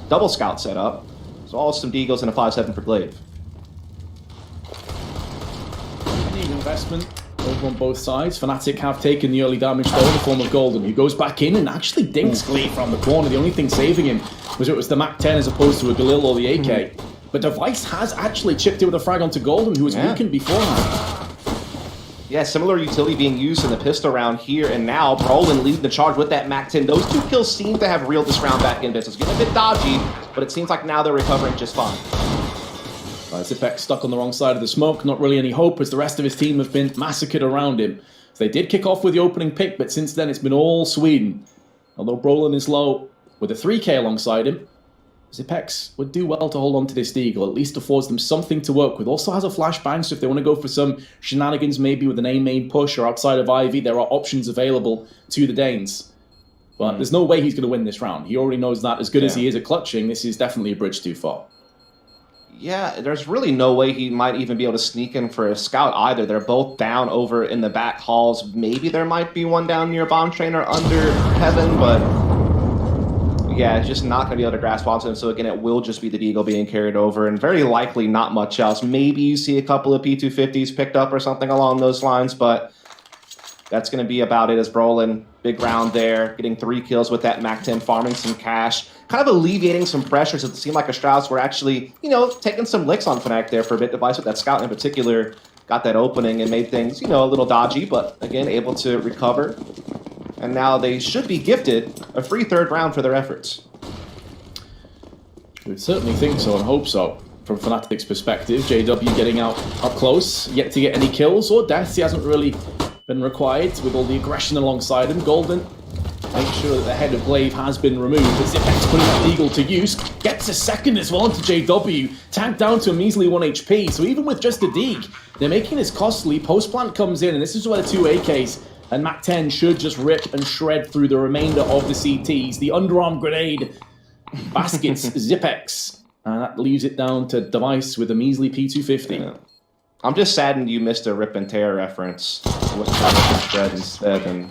double scout setup. So all some Deagles and a 5-7 for Glaive. Need investment over on both sides. Fnatic have taken the early damage though in the form of Golden, who goes back in and actually dinks Glaive from the corner. The only thing saving him was it was the Mac 10 as opposed to a Galil or the AK. But Device has actually chipped it with a frag onto Golden, who was weakened beforehand. Yeah, similar utility being used in the pistol round here, and now Brolin leading the charge with that Mac 10. Those two kills seem to have reeled this round back in. It's getting a bit dodgy, but it seems like now they're recovering just fine. Zipex stuck on the wrong side of the smoke, not really any hope as the rest of his team have been massacred around him. So they did kick off with the opening pick, but since then it's been all Sweden. Although Brolin is low with a 3k alongside him, Zipex would do well to hold on to this Deagle, at least affords them something to work with. Also has a flashbang, so if they want to go for some shenanigans, maybe with an A-main push or outside of Ivy, there are options available to the Danes. But there's no way he's going to win this round. He already knows that. As good as he is at clutching, this is definitely a bridge too far. Yeah, there's really no way he might even be able to sneak in for a scout either. They're both down over in the back halls. Maybe there might be one down near Bomb Train or under Heaven, but yeah, it's just not going to be able to grasp onto him. So again, it will just be the Deagle being carried over, and very likely not much else. Maybe you see a couple of P250s picked up or something along those lines, but that's going to be about it as Brolin, big round there, getting 3 kills with that Mac 10, farming some cash, kind of alleviating some pressure. So it seemed like Astralis were actually, you know, taking some licks on Fnatic there for a bit. Device with that scout in particular got that opening and made things, you know, a little dodgy, but again, able to recover. And now they should be gifted a free 3rd round for their efforts. We would certainly think so and hope so. From Fnatic's perspective, JW getting out up close, yet to get any kills or deaths. He hasn't really been required with all the aggression alongside him. Golden makes sure that the head of Glaive has been removed. As Zipex putting that Deagle to use, gets a second as well onto JW, tagged down to a measly 1 HP. So even with just a Deag, they're making this costly. Post-plant comes in, and this is where the 2 AKs and Mac 10 should just rip and shred through the remainder of the CTs. The underarm grenade baskets Zipex, and that leaves it down to Device with a measly P250. Yeah. I'm just saddened you missed a Rip and Tear reference. What's the shred instead? And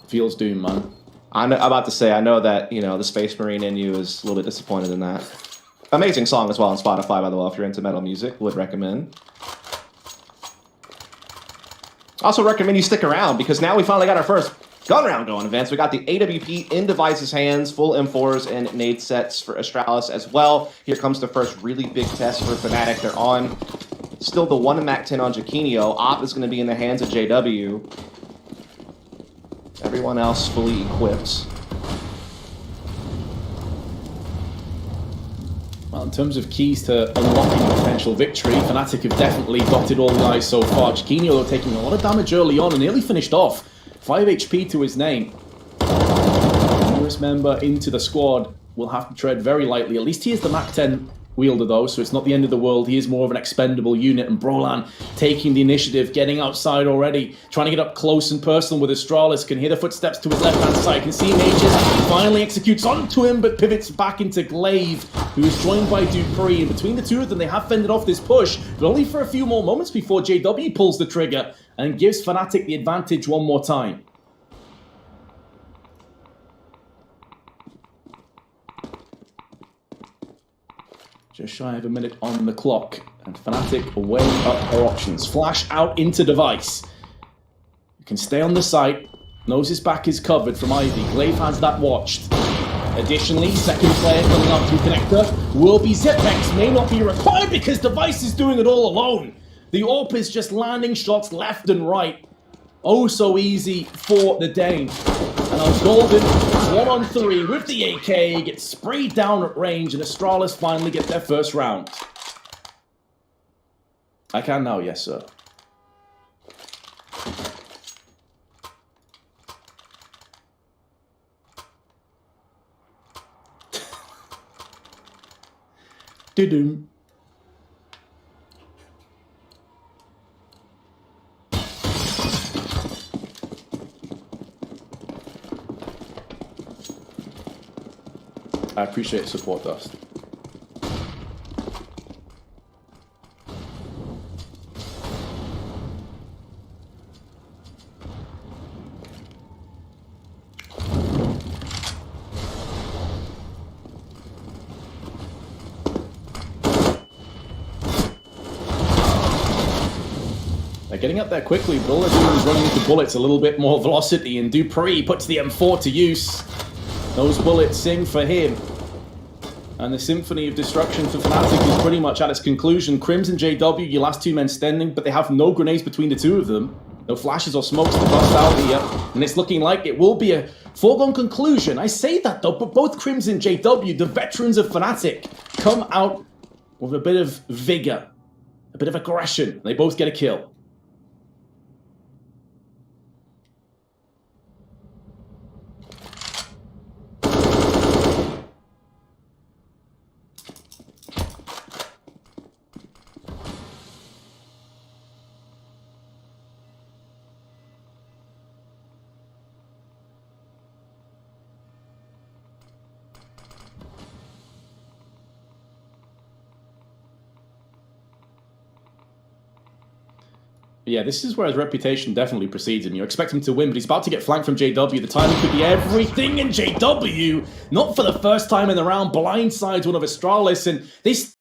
feels doomed, man. I'm about to say, I know that, you know, the Space Marine in you is a little bit disappointed in that. Amazing song as well on Spotify, by the way, if you're into metal music, would recommend. Also recommend you stick around, because now we finally got our first gun round going, Vince. We got the AWP in Device's hands, full M4s and nade sets for Astralis as well. Here comes the first really big test for Fnatic. They're on still the 1 Mac 10 on Jaquinio. Op is going to be in the hands of JW. Everyone else fully equipped. Well, in terms of keys to unlocking potential victory, Fnatic have definitely dotted all the I's so far. Jaquinio, though, taking a lot of damage early on and nearly finished off. 5 HP to his name. Newest member into the squad will have to tread very lightly. At least he is the Mac 10 wielder, though, so it's not the end of the world. He is more of an expendable unit, and Brolan taking the initiative, getting outside already, trying to get up close and personal with Astralis. Can hear the footsteps to his left-hand side, can see Mages, finally executes onto him, but pivots back into Glaive, who is joined by Dupree. And between the two of them, they have fended off this push, but only for a few more moments before JW pulls the trigger and gives Fnatic the advantage one more time. Just shy of a minute on the clock, and Fnatic weighing up their options. Flash out into Device. You can stay on the site. Knows his back is covered from Ivy. Glaive has that watched. Additionally, second player coming up through connector will be Zipex. May not be required because Device is doing it all alone. The AWP is just landing shots left and right. Oh, so easy for the Dane. And now Golden, 1-on-3 with the AK, gets sprayed down at range, and Astralis finally get their first round. I can now, yes, sir. Do-doom. I appreciate support, Dust. They're getting up there quickly, but all they're doing is running into bullets, a little bit more velocity, and Dupree puts the M4 to use. Those bullets sing for him. And the Symphony of Destruction for Fnatic is pretty much at its conclusion. Crimson JW, your last two men standing, but they have no grenades between the two of them. No flashes or smokes to bust out here. And it's looking like it will be a foregone conclusion. I say that though, but both Crimson JW, the veterans of Fnatic, come out with a bit of vigor, a bit of aggression. They both get a kill. Yeah, this is where his reputation definitely precedes him. You expect him to win, but he's about to get flanked from JW. The timing could be everything, and JW, not for the first time in the round, blindsides one of Astralis, and this...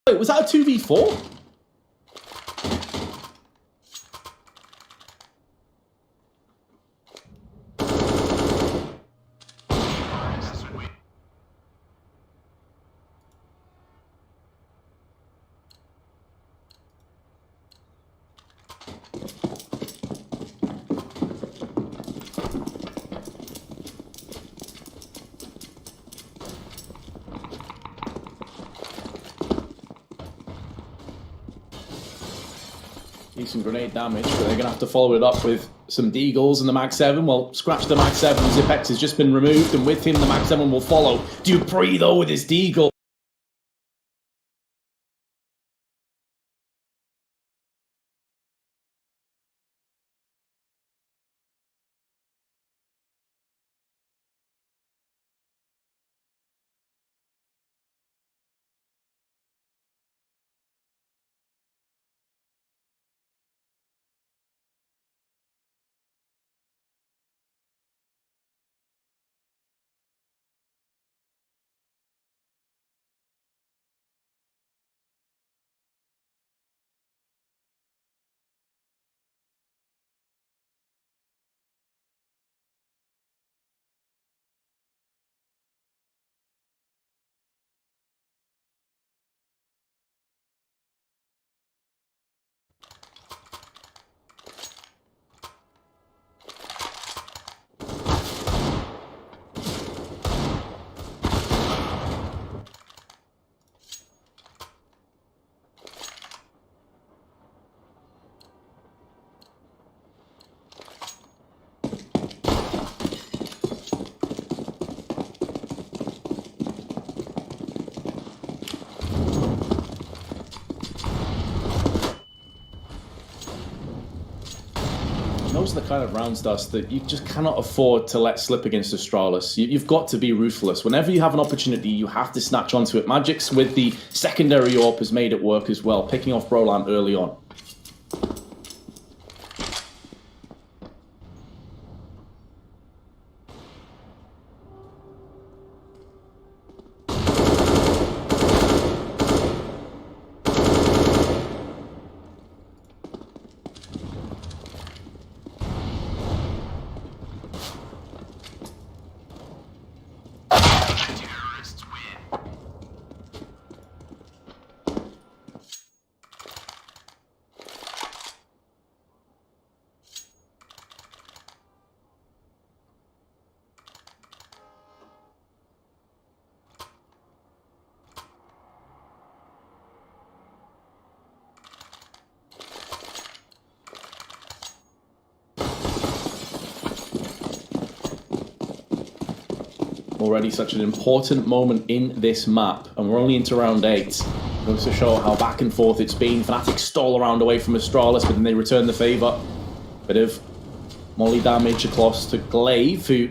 Wait, was that a 2v4? Decent grenade damage, but they're going to have to follow it up with some Deagles and the Mag 7. Well, scratch the Mag 7, Zipex has just been removed, and with him the Mag 7 will follow. Dupree, though, with his Deagle. those are the kind of rounds, Dust, that you just cannot afford to let slip against Astralis. You've got to be ruthless. Whenever you have an opportunity, you have to snatch onto it. Magic's with the secondary AWP has made it work as well, picking off Broland early on. Already such an important moment in this map, and we're only into round 8. Goes to show how back and forth it's been. Fnatic stole around away from Astralis, but then they return the favour. Bit of molly damage across to Glaive, who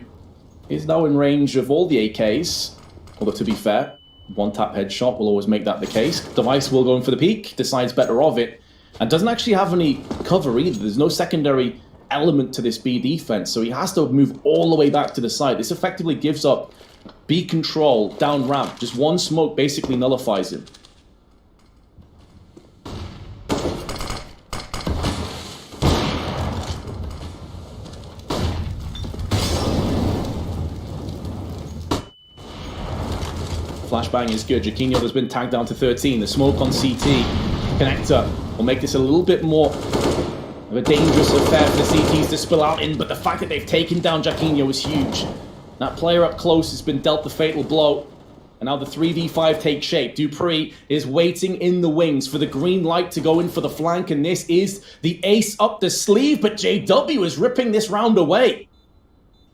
is now in range of all the AKs. Although, to be fair, one-tap headshot will always make that the case. Device will go in for the peak, decides better of it, and doesn't actually have any cover either. There's no secondary element to this B defense, so he has to move all the way back to the side. This effectively gives up B control down ramp. Just one smoke basically nullifies him. Flashbang is good. Jaquinho has been tagged down to 13. The smoke on CT. Connector will make this a little bit more of a dangerous affair for the CTs to spill out in, but the fact that they've taken down Jaquinho is huge. That player up close has been dealt the fatal blow, and now the 3v5 takes shape. Dupree is waiting in the wings for the green light to go in for the flank, and this is the ace up the sleeve, but JW is ripping this round away.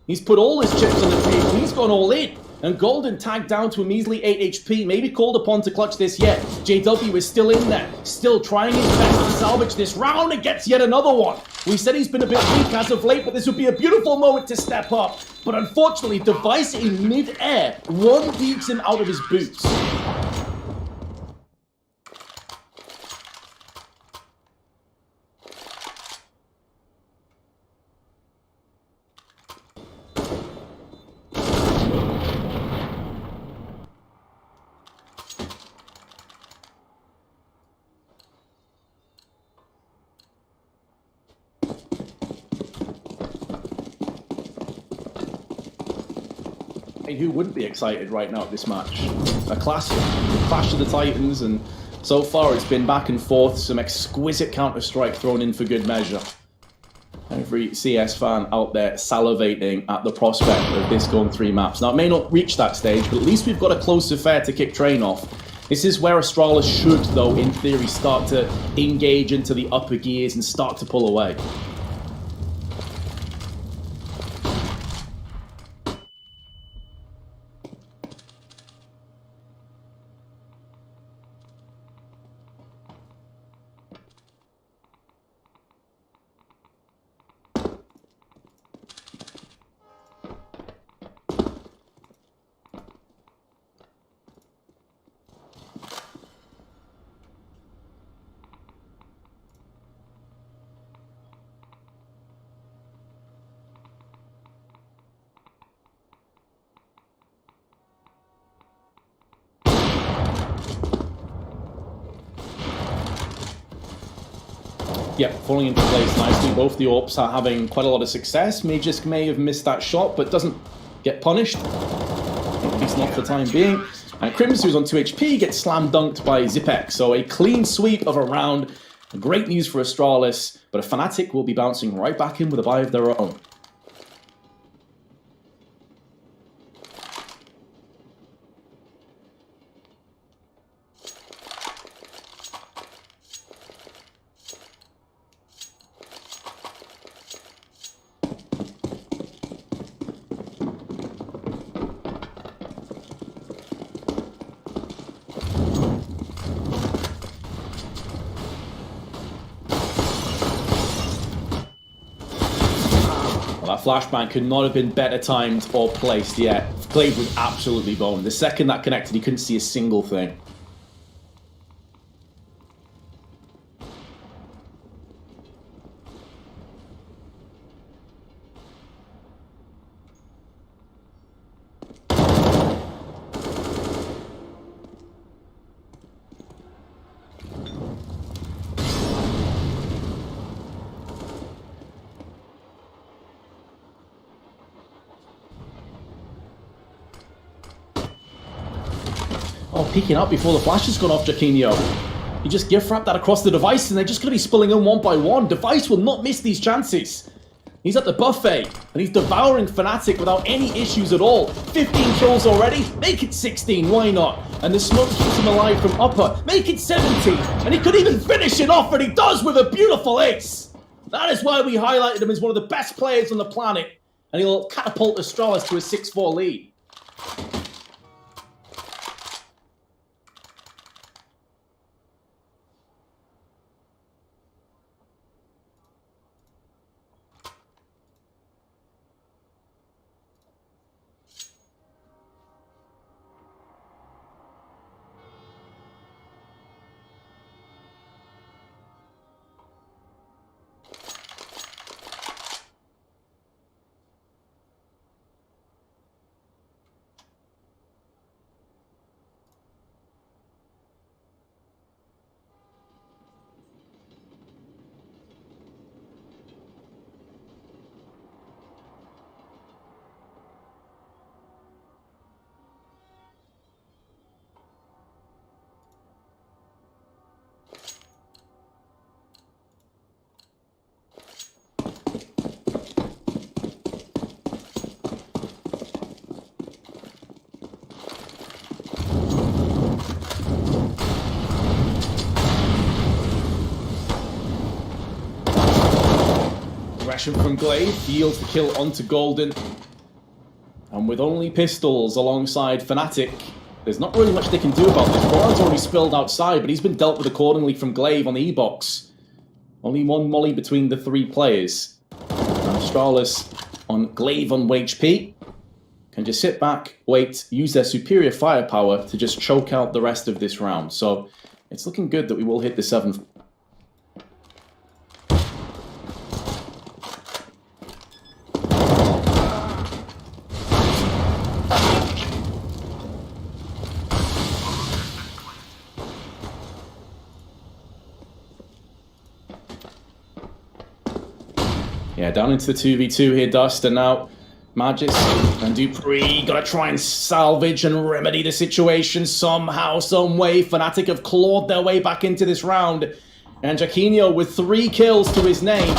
He's put all his chips on the table, he's gone all in. And Golden tagged down to a measly 8 HP, maybe called upon to clutch this yet. JW is still in there, still trying his best to salvage this round and gets yet another one. We said he's been a bit weak as of late, but this would be a beautiful moment to step up. But unfortunately, Device in mid-air one-beats him out of his boots. Who wouldn't be excited right now at this match? A classic, Clash of the Titans, and so far it's been back and forth, some exquisite Counter-Strike thrown in for good measure. Every CS fan out there salivating at the prospect of this going 3 maps. Now it may not reach that stage, but at least we've got a close affair to kick train off. This is where Astralis should, though, in theory, start to engage into the upper gears and start to pull away. Yeah, falling into place nicely. Both the AWPs are having quite a lot of success. Magisk may have missed that shot, but doesn't get punished. At least not for the time being. And Crims, who's on 2 HP, gets slam dunked by Zipex. So a clean sweep of a round. Great news for Astralis, but a Fnatic will be bouncing right back in with a buy of their own. flashbang could not have been better timed or placed. Yeah, Glaive was absolutely boned. The second that connected, he couldn't see a single thing. Oh, peeking up before the flash has gone off, Jaquinho. You just gift wrap that across the device and they're just going to be spilling in one by one. Device will not miss these chances. He's at the buffet and he's devouring Fnatic without any issues at all. 15 kills already, make it 16, why not? And the smoke keeps him alive from upper, make it 17. And he could even finish it off, and he does with a beautiful ace. That is why we highlighted him as one of the best players on the planet. And he'll catapult Astralis to a 6-4 lead. Aggression from Glaive, yields the kill onto Golden. And with only pistols alongside Fnatic, there's not really much they can do about this. Boran's already spilled outside, but he's been dealt with accordingly from Glaive on the E-box. Only one molly between the three players. And Astralis on Glaive on HP can just sit back, wait, use their superior firepower to just choke out the rest of this round. So it's looking good that we will hit the 7th. Yeah, down into the 2v2 here, Dust, and now Magis and Dupree gotta try and salvage and remedy the situation somehow, some way. Fnatic have clawed their way back into this round, and Jaquinho with 3 kills to his name.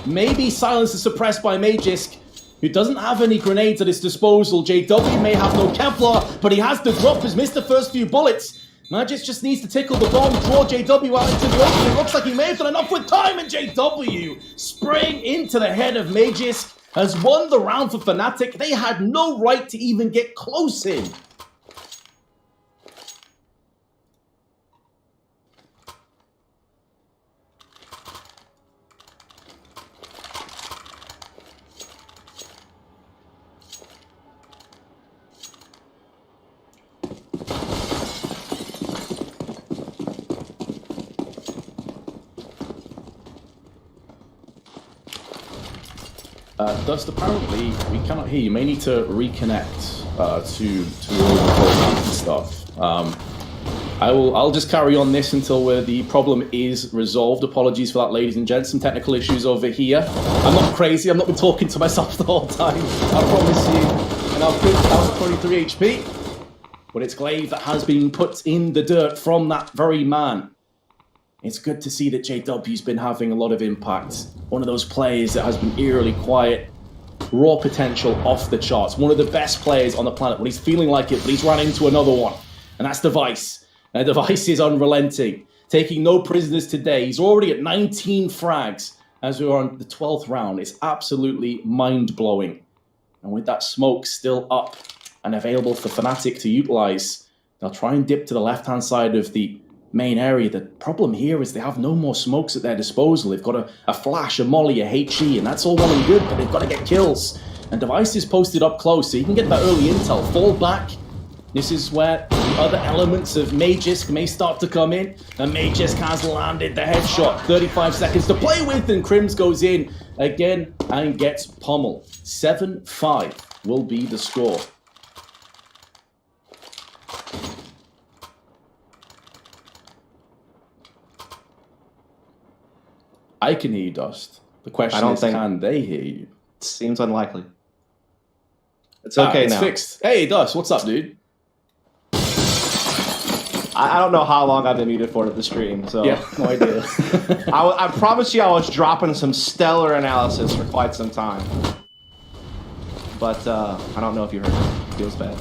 Maybe silence is suppressed by Magisk, who doesn't have any grenades at his disposal. JW may have no Kevlar, but he has the drop, has missed the first few bullets. Magis just needs to tickle the bomb, draw JW out into the open. It looks like he may have done enough with time, and JW spraying into the head of Magisk has won the round for Fnatic. They had no right to even get close in. Dust, apparently we cannot hear you. May need to reconnect to all the programs and stuff. I'll just carry on this until where the problem is resolved. Apologies for that, ladies and gents. Some technical issues over here. I'm not crazy. I've not been talking to myself the whole time. I promise you. And I've put down 23 HP. But it's Glaive that has been put in the dirt from that very man. It's good to see that JW's been having a lot of impact. One of those players that has been eerily quiet. Raw potential off the charts. One of the best players on the planet when he's feeling like it, but he's run into another one. And that's Device. And Device is unrelenting. Taking no prisoners today. He's already at 19 frags as we're on the 12th round. It's absolutely mind-blowing. And with that smoke still up and available for Fnatic to utilize, they'll try and dip to the left-hand side of the main area. The problem here is they have no more smokes at their disposal. They've got a flash, a molly, a HE, and that's all well and good, but they've got to get kills. And Device is posted up close, so you can get that early intel. Fall back. This is where the other elements of Magisk may start to come in. And Magisk has landed the headshot. 35 seconds to play with, and Crims goes in again and gets pummeled. 7-5 will be the score. I can hear you, Dust. The question is, can they hear you? Seems unlikely. It's okay now. It's fixed. Hey, Dust, what's up, dude? I don't know how long I've been muted for the stream, so... Yeah, no idea. I promise you I was dropping some stellar analysis for quite some time. But, I don't know if you heard it. It feels bad.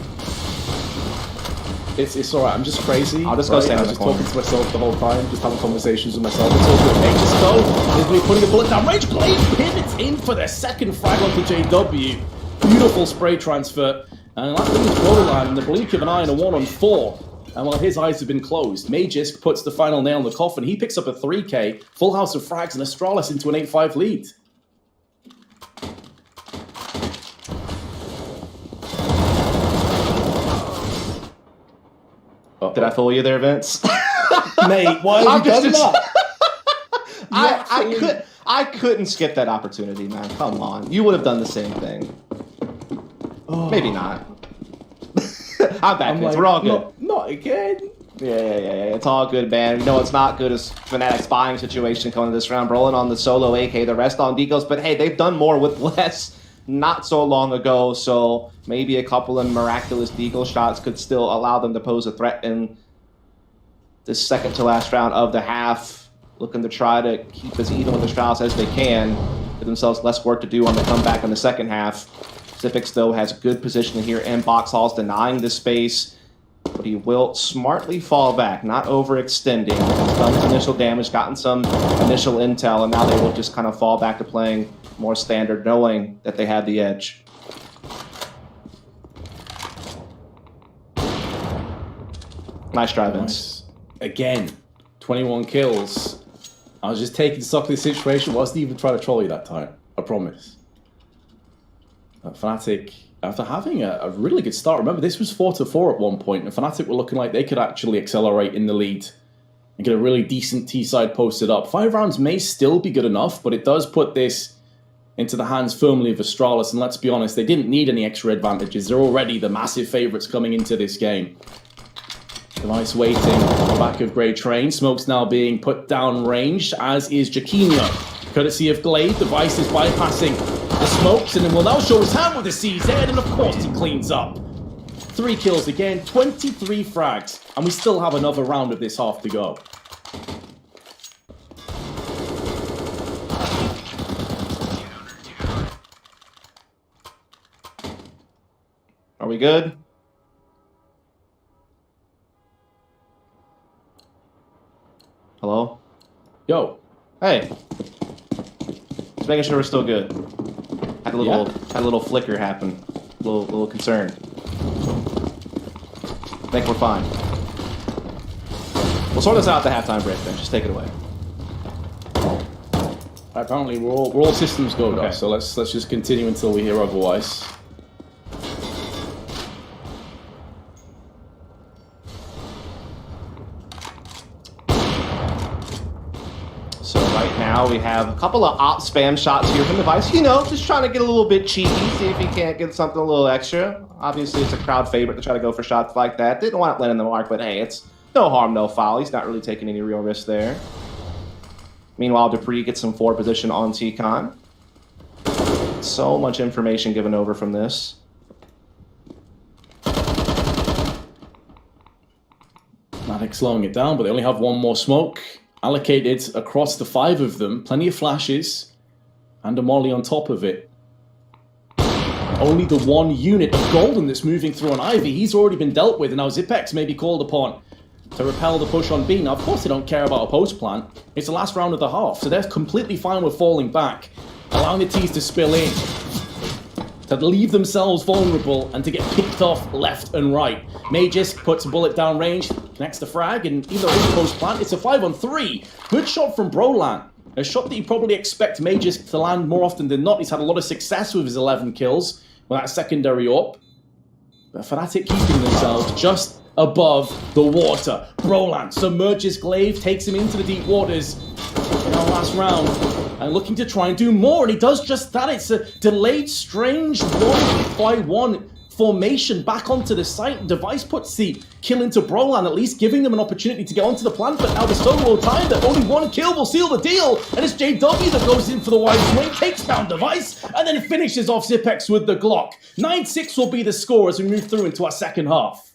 It's alright, I'm just crazy. I'll just go stand in the corner. I'm just talking to myself the whole time, just having conversations with myself. It's all good. Nature's go. Is me putting a bullet down. Rage Blade pivots in for their second frag onto JW. Beautiful spray transfer. And that's in the goal line in the blink of an eye and a 1-on-4. And while his eyes have been closed, Magisk puts the final nail in the coffin. He picks up a 3K, full house of frags, and Astralis into an 8-5 lead. Did I fool you there, Vince? Mate, why have you done that? I couldn't skip that opportunity, man. Come on. You would have done the same thing. Oh. Maybe not. I'm back, Vince. We're all good. Not again. Yeah. It's all good, man. You know it's not good as Fnatic's buying situation coming to this round. Rolling on the solo AK, the rest on Deagles. But hey, they've done more with less not so long ago, so maybe a couple of miraculous Deagle shots could still allow them to pose a threat in this second to last round of the half. Looking to try to keep as even with the Strauss as they can. Give themselves less work to do on the comeback in the second half. Pacifics, though, has good position here in box halls, denying the space. But he will smartly fall back, not overextending. He's done his initial damage, gotten some initial intel, and now they will just kind of fall back to playing more standard, knowing that they have the edge. Nice try, Vince. Again, 21 kills. I was just taking stock of the situation. Wasn't even trying to troll you that time. I promise. Fnatic, after having a really good start, remember this was 4-4 at one point, and Fnatic were looking like they could actually accelerate in the lead and get a really decent T-side posted up. 5 rounds may still be good enough, but it does put this into the hands firmly of Astralis, and let's be honest, they didn't need any extra advantages. They're already the massive favourites coming into this game. Device waiting on the back of Grey Train. Smoke's now being put down ranged, as is Jaquinho. Courtesy of Glade, Device is bypassing the smokes, and then will now show his hand with the CZ, and of course he cleans up. 3 kills again, 23 frags, and we still have another round of this half to go. Are we good? Hello? Yo. Hey. Just making sure we're still good. Had a little flicker happen. A little concern. I think we're fine. We'll sort this out at the halftime break then. Just take it away. Apparently we're all systems go, okay. So let's just continue until we hear otherwise. So right now we have a couple of op spam shots here from Device. You know, just trying to get a little bit cheeky, see if he can't get something a little extra. Obviously, it's a crowd favorite to try to go for shots like that. Didn't want to land in the mark, but hey, it's no harm, no foul. He's not really taking any real risk there. Meanwhile, Dupree gets some forward position on T-Con. So much information given over from this. Fnatic slowing it down, but they only have one more smoke allocated across the 5 of them. Plenty of flashes and a molly on top of it. Only the 1 unit of Golden that's moving through an Ivy. He's already been dealt with, and now Zipex may be called upon to repel the push on B. Now, of course, they don't care about a post plant. It's the last round of the half, so they're completely fine with falling back, allowing the T's to spill in. to leave themselves vulnerable and to get picked off left and right. Magisk puts a bullet down range, connects the frag, and either post plant, it's a 5-on-3. Good shot from Brolan. A shot that you probably expect Magisk to land more often than not. He's had a lot of success with his 11 kills with that secondary AWP. But Fnatic keeping themselves just above the water. Brolan submerges Glaive, takes him into the deep waters in our last round, and looking to try and do more, and he does just that. It's a delayed, strange 1-by-1 formation back onto the site, and Device puts the kill into Brolan, at least giving them an opportunity to get onto the plant, but now the solo time that only one kill will seal the deal, and it's JW that goes in for the wide swing, takes down Device, and then finishes off Zipex with the Glock. 9-6 will be the score as we move through into our second half.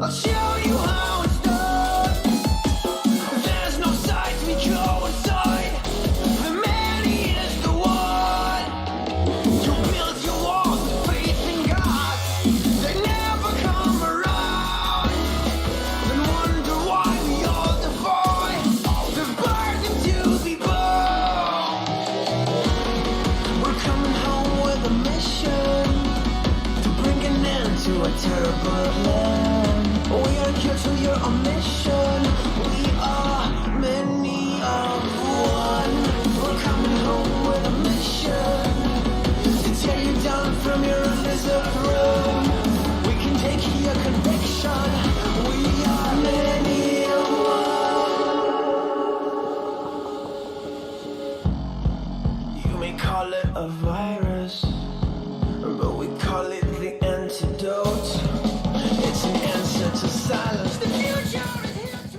I'll show you how it's done. There's no sight to be drawn inside. The man, he is the one. You build your walls of faith in God. They never come around. Then wonder why we all defy the burden to be born. We're coming home with a mission to bring an end to a terrible land. We are here to your mission. We are many of one. We're coming home with a mission to tear you down from your undeserved throne. We can take your conviction. We are many of one. You may call it a virus, but we call it the antidote. It's an answer to silence. The future is here to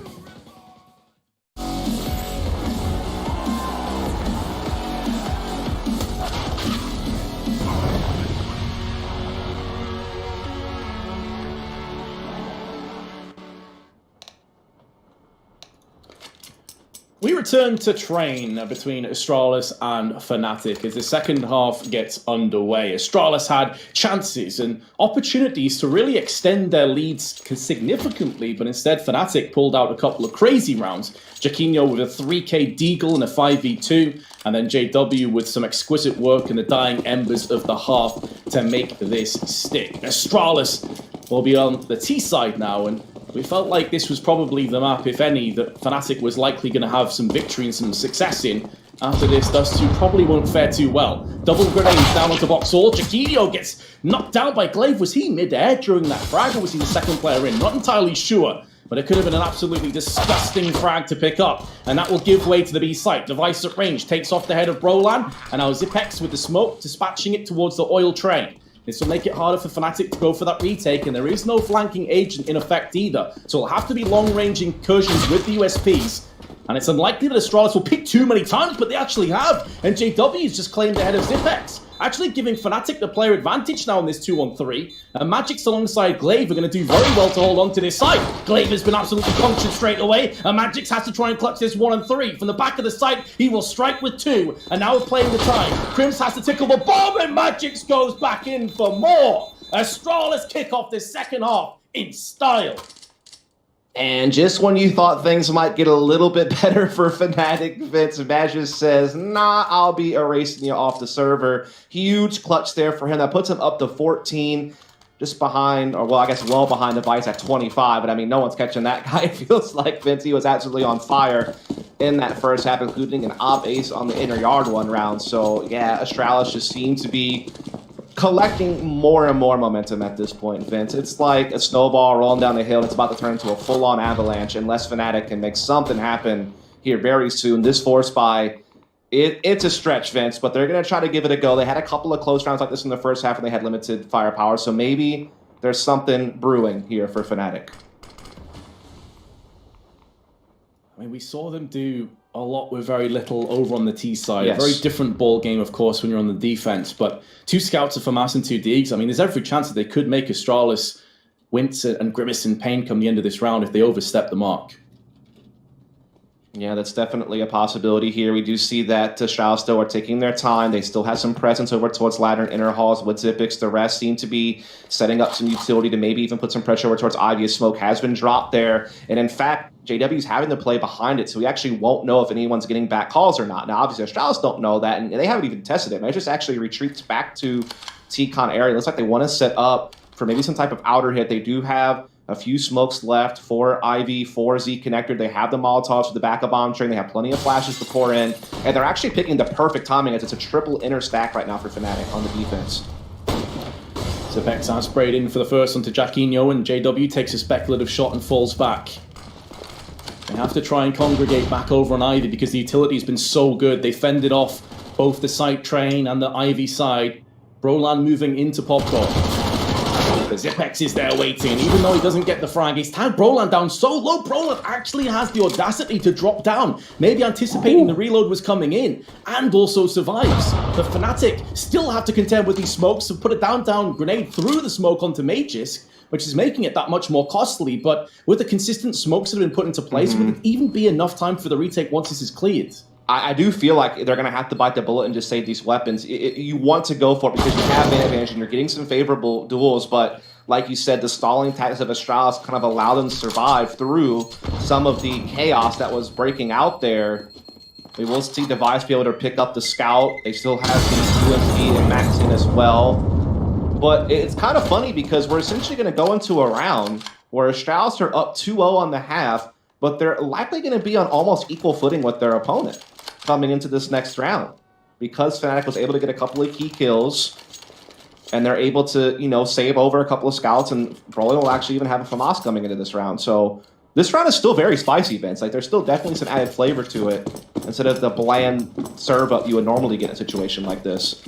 We return to train between Astralis and Fnatic as the second half gets underway. Astralis had chances and opportunities to really extend their leads significantly, but instead Fnatic pulled out a couple of crazy rounds. Jaquinho with a 3k deagle and a 5v2, and then JW with some exquisite work in the dying embers of the half to make this stick. Astralis will be on the T side now, and we felt like this was probably the map, if any, that Fnatic was likely going to have some victory and some success in. After this, those two probably won't fare too well. Double grenades down onto Vauxhall. Jaquinho gets knocked down by Glaive. Was he mid-air during that frag, or was he the second player in? Not entirely sure, but it could have been an absolutely disgusting frag to pick up. And that will give way to the B site. Device at range takes off the head of Brolan, and now Zipex with the smoke, dispatching it towards the oil train. This will make it harder for Fnatic to go for that retake, and there is no flanking agent in effect either. So it'll have to be long-range incursions with the USPs. And it's unlikely that Astralis will pick too many times, but they actually have. And JW has just claimed ahead of Zipex. actually giving Fnatic the player advantage now in this 2-on-3. And Magic's alongside Glaive are going to do very well to hold on to this site. Glaive has been absolutely punctured straight away, and Magic's has to try and clutch this 1-on-3. From the back of the site, he will strike with 2, and now we're playing the time. Crims has to tickle the bomb, and Magic's goes back in for more. Astralis kick off this second half in style. And just when you thought things might get a little bit better for Fnatic, Vince Magic says, nah, I'll be erasing you off the server. Huge clutch there for him. That puts him up to 14, just behind, or well, I guess well behind the Vice at 25. But I mean, no one's catching that guy. It feels like Vince, he was absolutely on fire in that first half, including an op ace on the inner yard one round. So yeah, Astralis just seemed to be collecting more and more momentum at this point, Vince. It's like a snowball rolling down the hill. It's about to turn into a full-on avalanche unless Fnatic can make something happen here very soon. This force buy, it's a stretch, Vince, but they're going to try to give it a go. They had a couple of close rounds like this in the first half, and they had limited firepower, so maybe there's something brewing here for Fnatic. I mean, we saw them do a lot with very little over on the T side. Yes. A very different ball game, of course, when you're on the defense. But 2 scouts are FAMAS and 2 Deegs. I mean, there's every chance that they could make Astralis wince and grimace in pain come the end of this round if they overstep the mark. Yeah, that's definitely a possibility here. We do see that Astralis still are taking their time. They still have some presence over towards ladder and inner halls with Zipix. The rest seem to be setting up some utility to maybe even put some pressure over towards Ivy. A smoke has been dropped there. And in fact, JW's having to play behind it, so we actually won't know if anyone's getting back calls or not. Now, obviously, Astralis don't know that, and they haven't even tested it. It just actually retreats back to T-Con area. It looks like they want to set up for maybe some type of outer hit. They do have a few smokes left for Ivy, for Z connector. They have the Molotovs for the backup bomb train. They have plenty of flashes to pour in. And they're actually picking the perfect timing as it's a triple inner stack right now for Fnatic on the defense. Zepex has sprayed in for the first one to Jacquinho, and JW takes a speculative shot and falls back. They have to try and congregate back over on Ivy because the utility has been so good. They fended off both the site train and the Ivy side. Brolan moving into Popcorn. Zipex is there waiting, and even though he doesn't get the frag, he's tagged Brolan down so low. Brolan actually has the audacity to drop down, maybe anticipating the reload was coming in, and also survives. The Fnatic still have to contend with these smokes, so put a down grenade through the smoke onto Magisk, which is making it that much more costly, but with the consistent smokes that have been put into place, would it even be enough time for the retake once this is cleared? I do feel like they're going to have to bite the bullet and just save these weapons. You want to go for it because you have an advantage and you're getting some favorable duels, but like you said, the stalling tactics of Astralis kind of allow them to survive through some of the chaos that was breaking out there. We will see Device be able to pick up the Scout. They still have the UMP and Maxine as well. But it's kind of funny because we're essentially going to go into a round where Astralis are up 2-0 on the half, but they're likely going to be on almost equal footing with their opponent coming into this next round. Because Fnatic was able to get a couple of key kills, and they're able to, you know, save over a couple of scouts, and Broly will actually even have a FAMAS coming into this round. So this round is still very spicy, Vince. Like, there's still definitely some added flavor to it, instead of the bland serve-up you would normally get in a situation like this.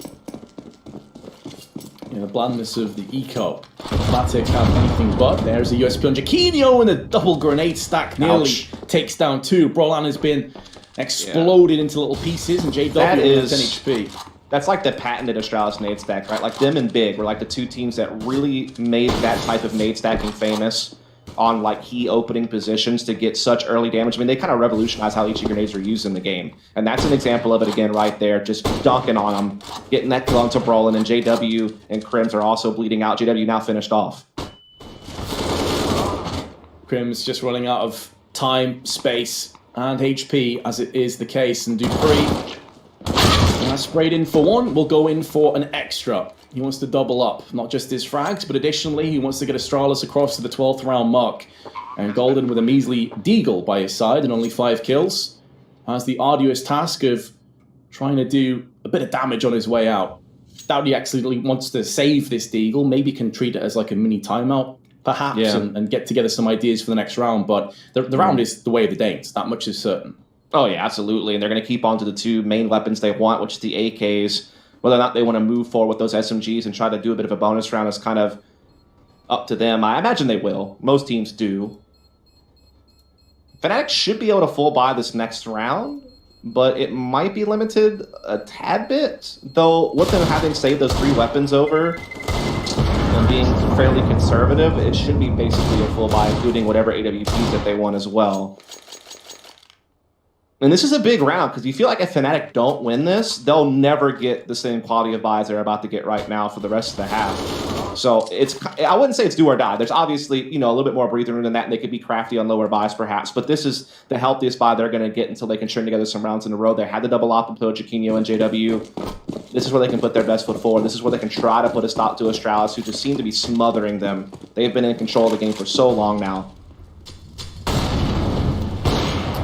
The blandness of the eco. Fnatic have anything but. There's a USP on Jacquinho, and a double grenade stack nearly takes down 2. Brolan has been exploded into little pieces, and JW with 10 HP. That's like the patented Astralis nade stack, right? Like them and Big were like the 2 teams that really made that type of nade stacking famous on like key opening positions to get such early damage. I mean, they kind of revolutionized how each grenades are used in the game. And that's an example of it again right there, just dunking on them, getting that kill onto Brolin, and JW and Crims are also bleeding out. JW now finished off. Crims just running out of time, space, and HP, as it is the case, and Dupree sprayed in for 1, will go in for an extra. He wants to double up, not just his frags, but additionally, he wants to get Astralis across to the 12th round mark. And Golden, with a measly Deagle by his side and only 5 kills, has the arduous task of trying to do a bit of damage on his way out. Doubt he actually wants to save this Deagle, maybe can treat it as like a mini timeout, perhaps, and get together some ideas for the next round, but the round is the way of the Danes, that much is certain. Oh yeah, absolutely, and they're going to keep on to the 2 main weapons they want, which is the AKs. Whether or not they want to move forward with those SMGs and try to do a bit of a bonus round is kind of up to them. I imagine they will. Most teams do. Fnatic should be able to full buy this next round, but it might be limited a tad bit. Though, with them having saved those 3 weapons over and being fairly conservative, it should be basically a full buy, including whatever AWPs that they want as well. And this is a big round, because you feel like if Fnatic don't win this, they'll never get the same quality of buys they're about to get right now for the rest of the half. So I wouldn't say it's do or die. There's obviously, a little bit more breathing room than that, and they could be crafty on lower buys perhaps. But this is the healthiest buy they're going to get until they can string together some rounds in a row. They had the double op with Chiquinho and JW. This is where they can put their best foot forward. This is where they can try to put a stop to Astralis, who just seem to be smothering them. They've been in control of the game for so long now.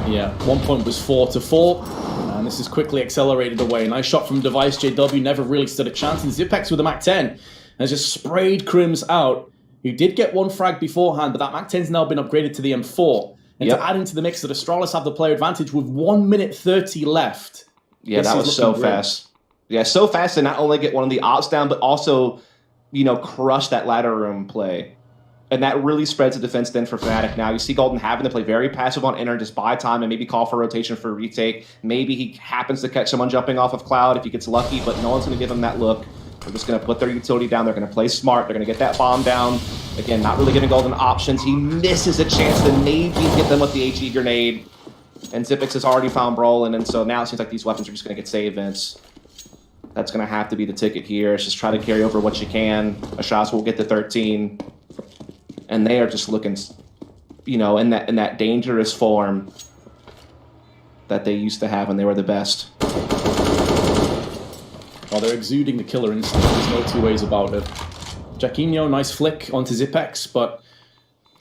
Yeah, 1 point was 4-4, and this is quickly accelerated away. Nice shot from Device. JW never really stood a chance, and Zipex with the MAC-10 has just sprayed Crims out, who did get 1 frag beforehand, but that MAC-10's now been upgraded to the M4. And to add into the mix that Astralis have the player advantage with 1 minute 30 left. Yeah, that was so fast. Yeah, so fast to not only get one of the ops down, but also, crush that ladder room play. And that really spreads the defense then for Fnatic now. You see Golden having to play very passive on enter, just buy time and maybe call for rotation for a retake. Maybe he happens to catch someone jumping off of Cloud if he gets lucky, but no one's going to give him that look. They're just going to put their utility down. They're going to play smart. They're going to get that bomb down. Again, not really giving Golden options. He misses a chance to maybe get them with the HE grenade. And Zipex has already found Brolin, and so now it seems like these weapons are just going to get saved, Vince. That's going to have to be the ticket here. It's just try to carry over what you can. Ashas will get the 13. And they are just looking, in that dangerous form that they used to have when they were the best. Well, they're exuding the killer instinct. There's no two ways about it. Jaquinho, nice flick onto Zipex, but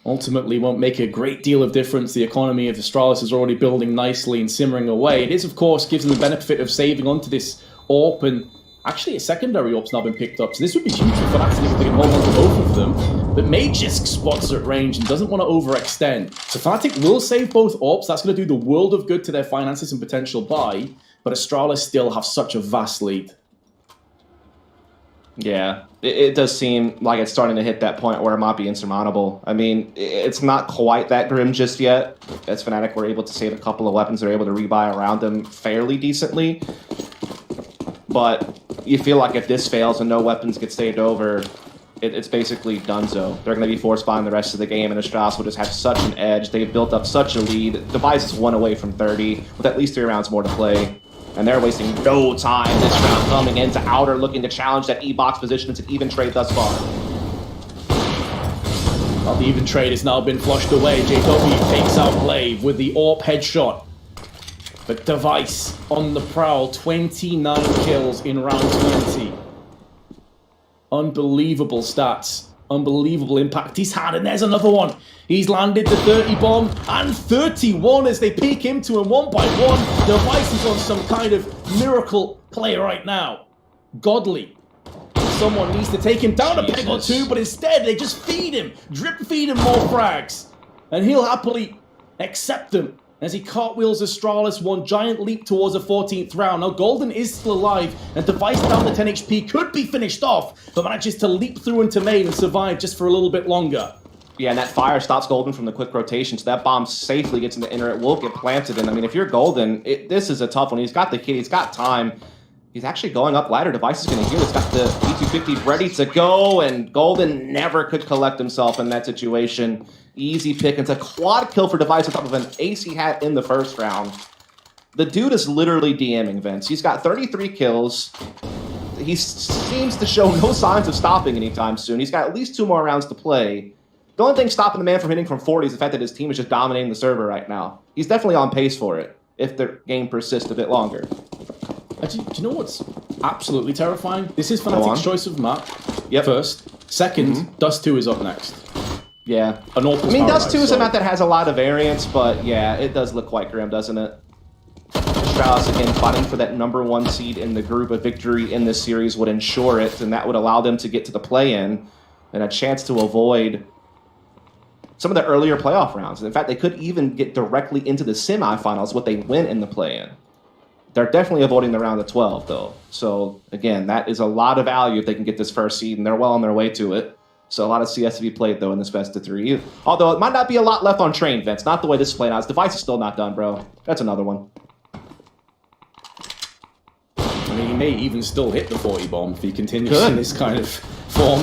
ultimately won't make a great deal of difference. The economy of Astralis is already building nicely and simmering away. It is, of course, gives them the benefit of saving onto this AWP, and actually a secondary AWP's now been picked up, so this would be huge for Fnatic if they can hold on to both of them. But Magisk spots at range and doesn't want to overextend. So Fnatic will save both AWPs. That's going to do the world of good to their finances and potential buy, but Astralis still have such a vast lead. Yeah, it does seem like it's starting to hit that point where it might be insurmountable. I mean, it's not quite that grim just yet, as Fnatic were able to save a couple of weapons. They're able to rebuy around them fairly decently. But you feel like if this fails and no weapons get saved over, it's basically donezo. They're going to be forced buying the rest of the game, and Astralis will just have such an edge. They've built up such a lead. Device is 1 away from 30, with at least 3 rounds more to play. And they're wasting no time this round, coming into Outer, looking to challenge that E-box position. It's an even trade thus far. Well, the even trade has now been flushed away. JW takes out Glaive with the AWP headshot. But Device on the prowl, 29 kills in round 20. Unbelievable stats. Unbelievable impact he's had, and there's another one. He's landed the 30 bomb and 31 as they peek him to him 1 by 1. Device is on some kind of miracle play right now. Godly. Someone needs to take him down a peg or two, but instead they just feed him, drip feed him more frags. And he'll happily accept them as he cartwheels Astralis 1 giant leap towards a 14th round. Now Golden is still alive, and Device down to 10 HP could be finished off, but manages to leap through into main and survive just for a little bit longer. Yeah, and that fire stops Golden from the quick rotation, so that bomb safely gets into inner. It will get planted, and I mean, if you're Golden, this is a tough one. He's got the kid, he's got time. He's actually going up ladder. Device is going to heal. He's got the E250 ready to go, and Golden never could collect himself in that situation. Easy pick. It's a quad kill for Device on top of an ace he had in the first round. The dude is literally DMing, Vince. He's got 33 kills. He seems to show no signs of stopping anytime soon. He's got at least 2 more rounds to play. The only thing stopping the man from hitting from 40 is the fact that his team is just dominating the server right now. He's definitely on pace for it, if the game persists a bit longer. Do you know what's absolutely terrifying? This is Fnatic's choice of map. Yep. First. Second, Dust 2 is up next. Yeah. An awful I mean, paradise, Dust 2 is a map that has a lot of variance, but yeah, it does look quite grim, doesn't it? Strauss, again, fighting for that #1 seed in the group. A victory in this series would ensure it, and that would allow them to get to the play-in and a chance to avoid some of the earlier playoff rounds. In fact, they could even get directly into the semifinals what they win in the play-in. They're definitely avoiding the round of 12, though. So, again, that is a lot of value if they can get this first seed, and they're well on their way to it. So a lot of CS to be played, though, in this best of 3. Although it might not be a lot left on train, Vince. Not the way this is playing out. His device is still not done, bro. That's another one. I mean, he may even still hit the 40 bomb if he continues Good. in this kind of form.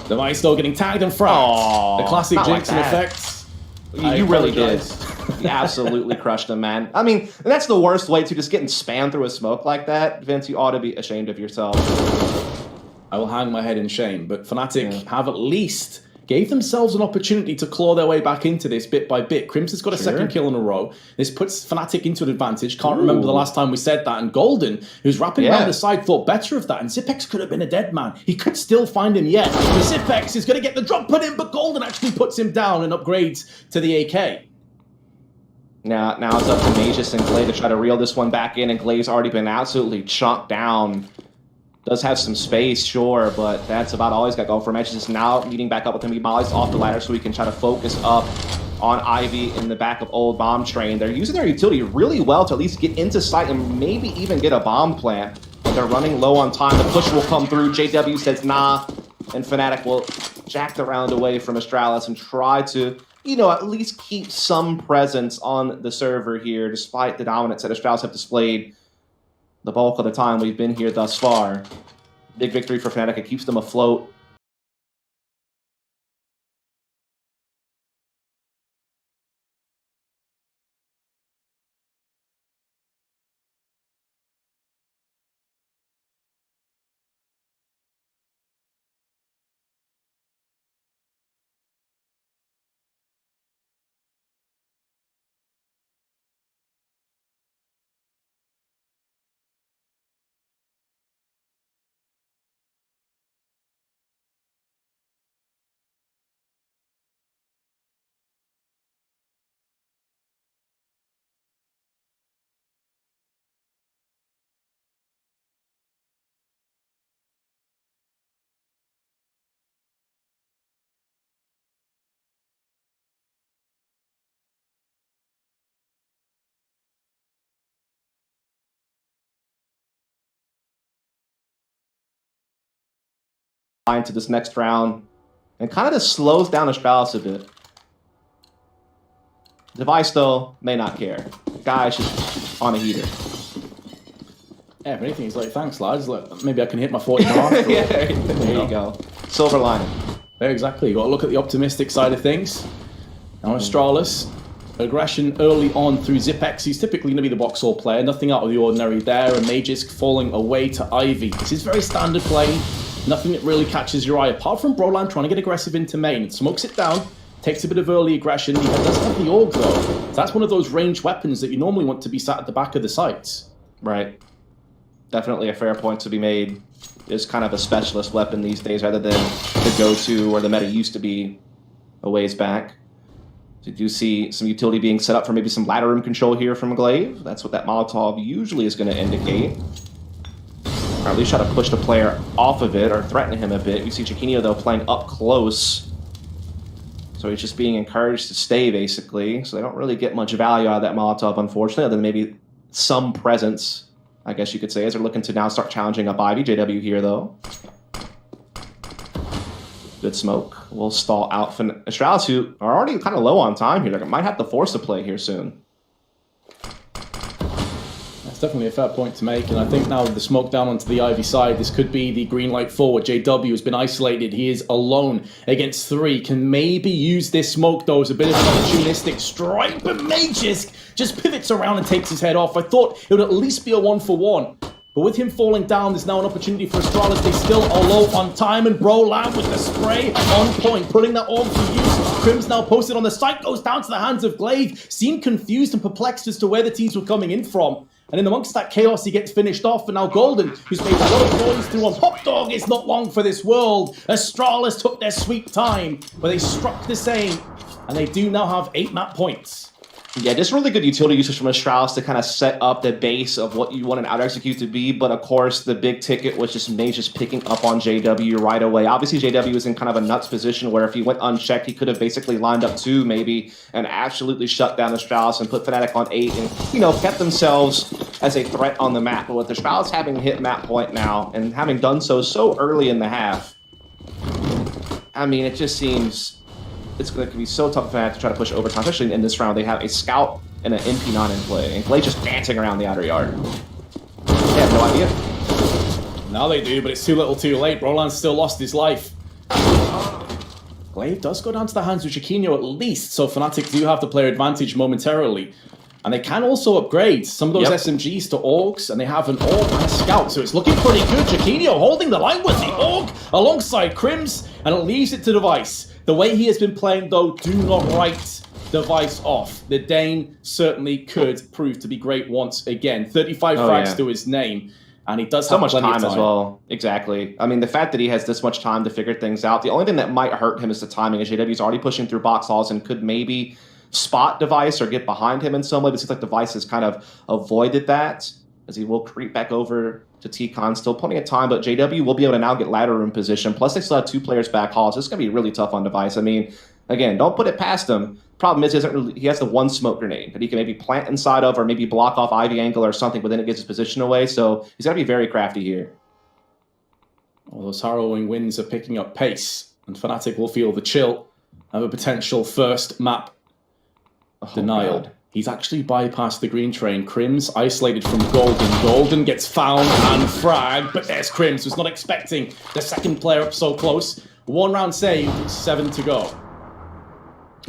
Device though getting tagged and fragged. Aw, The classic not like jinx and that. effects. You really did. apologize. You absolutely crushed him, man. I mean, and that's the worst way to just getting spammed through a smoke like that. Vince, you ought to be ashamed of yourself. I will hang my head in shame, but Fnatic have at least gave themselves an opportunity to claw their way back into this bit by bit. Crimson's got a second kill in a row. This puts Fnatic into an advantage. Can't remember the last time we said that. And Golden, who's wrapping around the side, thought better of that. And Zipex could have been a dead man. He could still find him yet. But Zipex is going to get the drop put in, but Golden actually puts him down and upgrades to the AK. Now it's up to Magus and Glaive to try to reel this one back in, and Glaive's already been absolutely chunked down. Does have some space, sure, but that's about all he's got going for Magus. Is now meeting back up with him. He mollies off the ladder so he can try to focus up on Ivy in the back of Old Bomb Train. They're using their utility really well to at least get into sight and maybe even get a bomb plant. But they're running low on time. The push will come through. JW says nah, and Fnatic will jack the round away from Astralis and try to, you know, at least keep some presence on the server here, despite the dominance that Astralis have displayed the bulk of the time we've been here thus far. Big victory for Fnatic. It keeps them afloat. Into this next round, and kind of just slows down Astralis a bit. Device, though, may not care. Guy's just on a heater. Yeah, if anything, he's like, thanks, lads. Like, maybe I can hit my 40 mark. Yeah, there you go. Silver lining. Yeah, exactly. You've got to look at the optimistic side of things. Now, Astralis, aggression early on through Zipex. He's typically going to be the Boxall player. Nothing out of the ordinary there. And Magisk falling away to Ivy. This is very standard play. Nothing that really catches your eye, apart from Brolan trying to get aggressive into main. It smokes it down, takes a bit of early aggression. He doesn't have the Org, though. So that's one of those ranged weapons that you normally want to be sat at the back of the sites. Right. Definitely a fair point to be made. It's kind of a specialist weapon these days rather than the go-to or the meta used to be a ways back. So you do see some utility being set up for maybe some ladder room control here from Glaive. That's what that Molotov usually is going to indicate. Or at least try to push the player off of it or threaten him a bit. You see Chiquinho, though, playing up close. So he's just being encouraged to stay, basically. So they don't really get much value out of that Molotov, unfortunately, other than maybe some presence, I guess you could say, as they're looking to now start challenging up Ivy. JW here, though. Good smoke. We'll stall out for Astralis, who are already kind of low on time here. They might have to force a play here soon. That's definitely a fair point to make, and I think now with the smoke down onto the Ivy side, this could be the green light forward. JW has been isolated. He is alone against 3. Can maybe use this smoke, though, as a bit of an opportunistic strike, but Magisk just pivots around and takes his head off. I thought it would at least be a 1-for-1. But with him falling down, there's now an opportunity for Astralis. They still are low on time, and Brolan with the spray on point, putting that on to use. Crim's now posted on the site, goes down to the hands of Glaive. Seemed confused and perplexed as to where the teams were coming in from. And in amongst that chaos, he gets finished off. And now Golden, who's made a lot of noise through on Hot Dog, is not long for this world. Astralis took their sweet time, but they struck the same. And they do now have 8 map points. Yeah, just really good utility usage from Astralis to kind of set up the base of what you want an out-execute to be, but of course the big ticket was just Mage just picking up on JW right away. Obviously JW was in kind of a nuts position where if he went unchecked, he could have basically lined up 2 maybe and absolutely shut down Astralis and put Fnatic on 8 and, you know, kept themselves as a threat on the map. But with Astralis having hit map point now and having done so early in the half, I mean, it just seems it's going to be so tough for Fnatic to try to push overtime, especially in this round. They have a Scout and an MP9 in play, and Glaive just dancing around the outer yard. They have no idea. Now they do, but it's too little too late. Brolan's still lost his life. Glaive does go down to the hands of Chiquinho at least, so Fnatic do have the player advantage momentarily. And they can also upgrade some of those SMGs to Orgs, and they have an Org and a Scout, so it's looking pretty good. Chiquinho holding the line with the Org alongside Crims, and it leaves it to Device. The way he has been playing, though, do not write Device off. The Dane certainly could prove to be great once again. 35 frags to his name, and he does have much plenty of time as well. Exactly. I mean, the fact that he has this much time to figure things out, the only thing that might hurt him is the timing, as JW's already pushing through box halls and could maybe spot Device or get behind him in some way, but it seems like Device has kind of avoided that, as he will creep back over to T-Con. Still plenty of time, but JW will be able to now get ladder room position. Plus, they still have 2 players back hall, so it's going to be really tough on Device. I mean, again, don't put it past him. Problem is, he has the one smoke grenade that he can maybe plant inside of or maybe block off Ivy angle or something, but then it gives his position away, so he's got to be very crafty here. Well, those harrowing winds are picking up pace, and Fnatic will feel the chill of a potential first map denial. God. He's actually bypassed the green train. Crims isolated from Golden. Golden gets found and fragged, but there's Crims, who's not expecting the second player up so close. 1 round saved, 7 to go.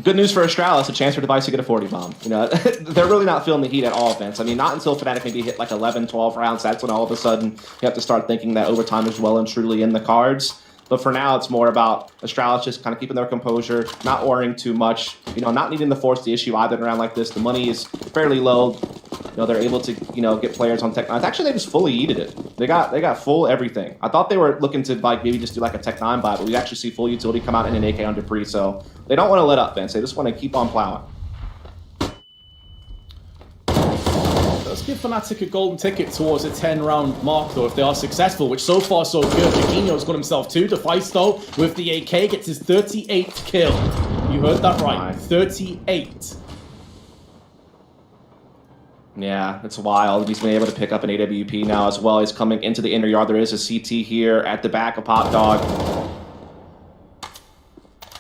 Good news for Astralis, a chance for Device to get a 40 bomb. You know, they're really not feeling the heat at all, Vince. I mean, not until Fnatic maybe hit like 11, 12 rounds, that's when all of a sudden you have to start thinking that overtime is well and truly in the cards. But for now, it's more about Astralis just kind of keeping their composure, not worrying too much, you know, not needing to force the issue either in a round like this. The money is fairly low. You know, they're able to, you know, get players on Tech 9. Actually, they just fully yeeted it. They got full everything. I thought they were looking to like maybe just do like a Tech 9 buy, but we actually see full utility come out in an AK on Dupree. So they don't want to let up, Vince. They just want to keep on plowing. Let's give Fnatic a golden ticket towards a 10-round mark, though, if they are successful, which so far so good. Chiquinho's got himself 2. Device, though, with the AK, gets his 38th kill. You heard that right. 38. Yeah, it's wild. He's been able to pick up an AWP now as well. He's coming into the inner yard. There is a CT here at the back of Pop Dog.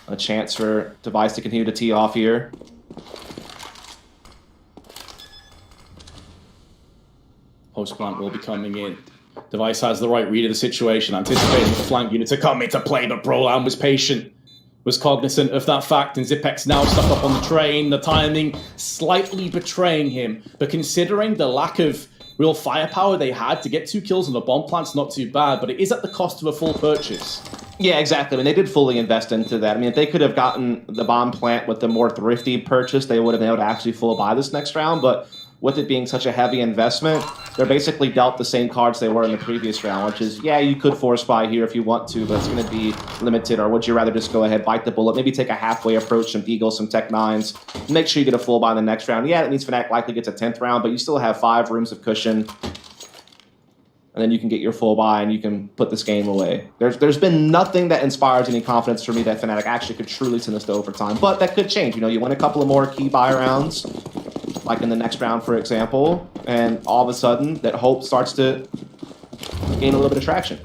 A chance for Device to continue to tee off here. Post-plant will be coming in. Device has the right read of the situation, anticipating the flank unit to come into play, but Brolan was patient, was cognizant of that fact, and Zipex now stuck up on the train. The timing slightly betraying him, but considering the lack of real firepower they had to get 2 kills on the bomb plant's not too bad, but it is at the cost of a full purchase. Yeah, exactly. I mean, they did fully invest into that. I mean, if they could have gotten the bomb plant with the more thrifty purchase, they would have been able to actually full buy this next round, but with it being such a heavy investment, they're basically dealt the same cards they were in the previous round, which is, yeah, you could force buy here if you want to, but it's going to be limited. Or would you rather just go ahead, bite the bullet, maybe take a halfway approach, some Eagles, some Tech 9s, make sure you get a full buy in the next round. Yeah, that means Fnatic likely gets a 10th round, but you still have 5 rooms of cushion. And then you can get your full buy and you can put this game away. There's been nothing that inspires any confidence for me that Fnatic actually could truly send this to overtime. But that could change. You know, you win a couple of more key buy rounds, like in the next round, for example, and all of a sudden that hope starts to gain a little bit of traction.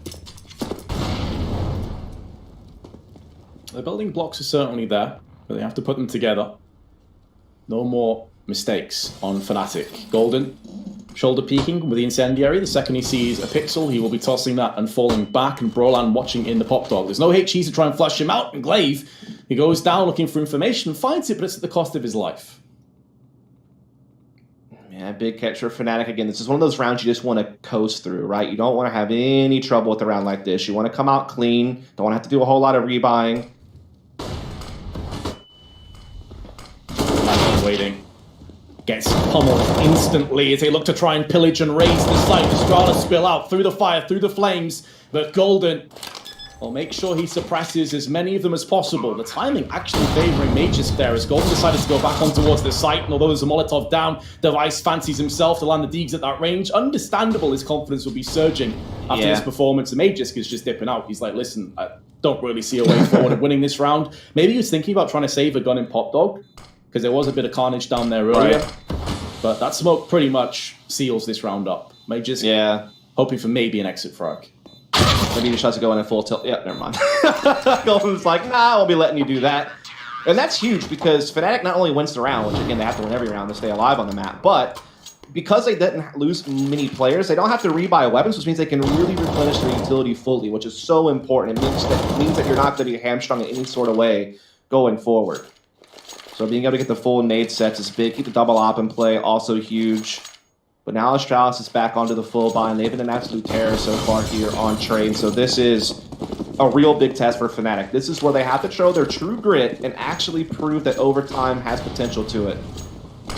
The building blocks are certainly there, but they have to put them together. No more mistakes on Fnatic. Golden, shoulder peeking with the incendiary. The second he sees a pixel, he will be tossing that and falling back, and Brolan watching in the pop dog. There's no HEs to try and flush him out, and Glaive, he goes down looking for information, finds it, but it's at the cost of his life. Yeah, big catch for Fnatic. Again, this is one of those rounds you just want to coast through, right? You don't want to have any trouble with a round like this. You want to come out clean. Don't want to have to do a whole lot of rebuying. Waiting. Gets pummeled instantly as they look to try and pillage and raise the site. The Strata spill out through the fire, through the flames. But Golden will make sure he suppresses as many of them as possible. The timing actually favoring Magisk there as Golden decided to go back on towards the site. And although there's a Molotov down, Device fancies himself to land the Deegs at that range. Understandable, his confidence will be surging after this performance. And Magisk is just dipping out. He's like, listen, I don't really see a way forward of winning this round. Maybe he was thinking about trying to save a gun in Pop Dog, because there was a bit of carnage down there earlier. Right. But that smoke pretty much seals this round up. Magisk hoping for maybe an exit frag. Maybe he just tries to go in full tilt. Yeah, never mind. Golden's like, nah, I'll be letting you do that. And that's huge because Fnatic not only wins the round, which again, they have to win every round to stay alive on the map, but because they didn't lose many players, they don't have to rebuy weapons, which means they can really replenish their utility fully, which is so important. It means that you're not going to be hamstrung in any sort of way going forward. So being able to get the full nade sets is big. Keep the double op in play, also huge. But now Astralis is back onto the full bind. They've been an absolute terror so far here on Train. So this is a real big test for Fnatic. This is where they have to show their true grit and actually prove that overtime has potential to it.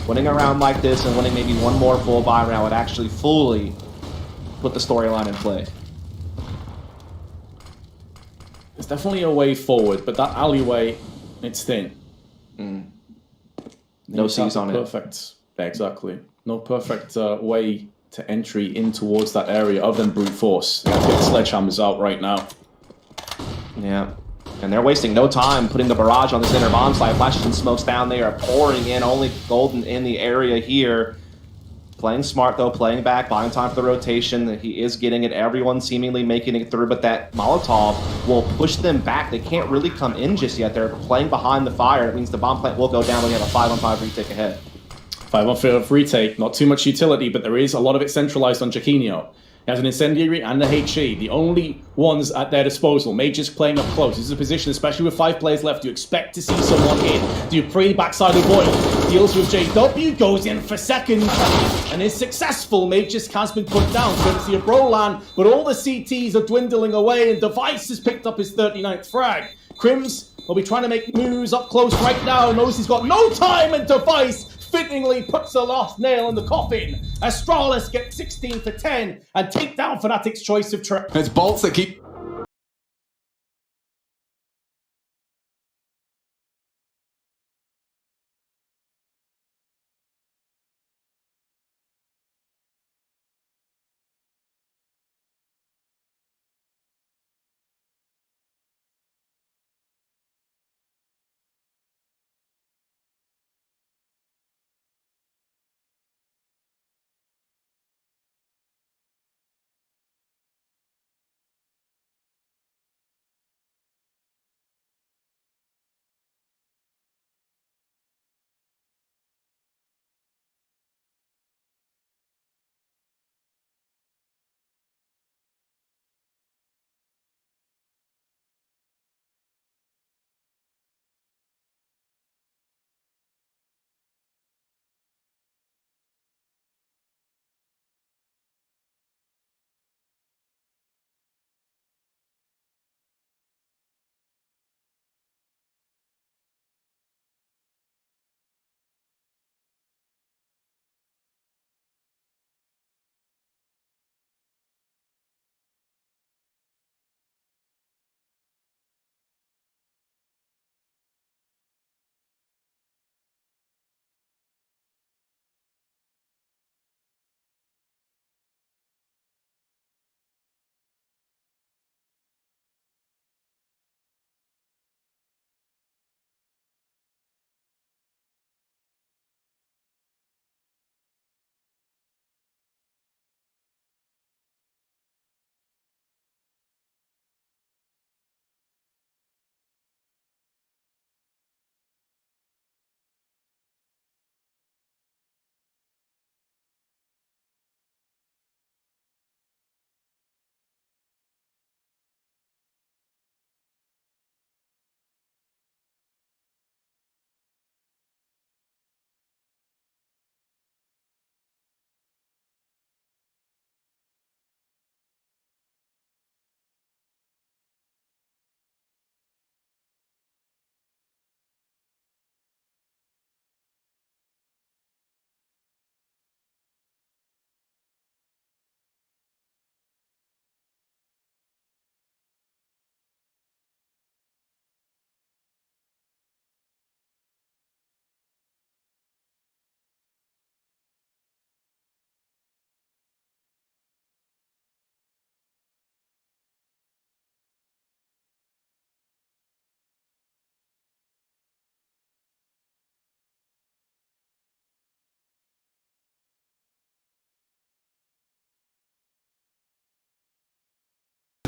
Winning a round like this and winning maybe one more full buy round would actually fully put the storyline in play. There's definitely a way forward, but that alleyway, it's thin. No C's on it. Perfect. Yeah, exactly. No perfect way to entry in towards that area other than brute force. They have to get sledgehammers out right now. Yeah. And they're wasting no time putting the barrage on this inner bomb site. Flashes and smokes down. They are pouring in. Only Golden in the area here. Playing smart, though. Playing back. Buying time for the rotation. He is getting it. Everyone seemingly making it through. But that Molotov will push them back. They can't really come in just yet. They're playing behind the fire. It means the bomb plant will go down when you have a 5-on-5 retake ahead. 5-on-5 retake. Not too much utility, but there is a lot of it centralized on Jaquinho. He has an Incendiary and a HE, the only ones at their disposal. Mages playing up close. This is a position, especially with 5 players left, you expect to see someone in. Dupree, backside of Void, deals with JW, goes in for second, and is successful. Mages has been put down, courtesy of Brolan, but all the CTs are dwindling away, and Device has picked up his 39th frag. Crims will be trying to make moves up close right now, knows he's got no time, and Device fittingly puts the last nail in the coffin. Astralis get 16 for 10 and take down Fnatic's choice of trap. There's bolts that keep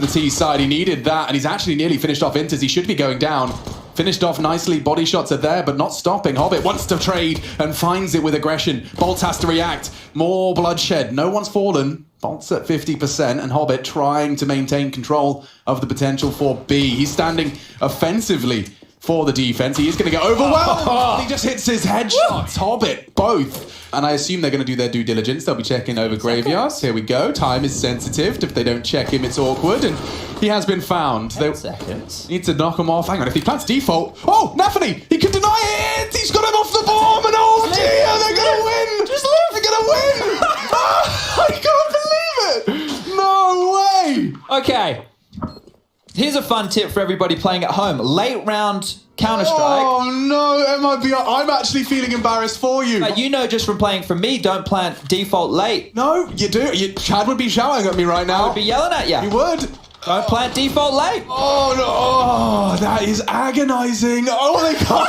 the T side. He needed that, and he's actually nearly finished off Inters. He should be going down. Finished off nicely, body shots are there, but not stopping. Hobbit wants to trade and finds it with aggression. Bolt has to react. More bloodshed. No one's fallen. Bolt's at 50%, and Hobbit trying to maintain control of the potential for B. He's standing offensively for the defense. He is going to get overwhelmed. He just hits his headshots. Hobbit, both. And I assume they're going to do their due diligence. They'll be checking over graveyards. Here we go. Time is sensitive. If they don't check him, it's awkward. And he has been found. 10 seconds. Need to knock him off. Hang on, if he plants default. Oh, Nafany! He can deny it! He's got him off the bomb! And oh dear, they're going to win! Just live! They're going to win! I can't believe it! No way! Okay. Here's a fun tip for everybody playing at home. Late round Counter-Strike. Oh no, MIB, I'm actually feeling embarrassed for you. You know just from playing for me, don't plant default late. No, you do. Chad would be shouting at me right now. I would be yelling at you. He would. Don't plant default late. Oh no, oh, that is agonizing. Oh my god.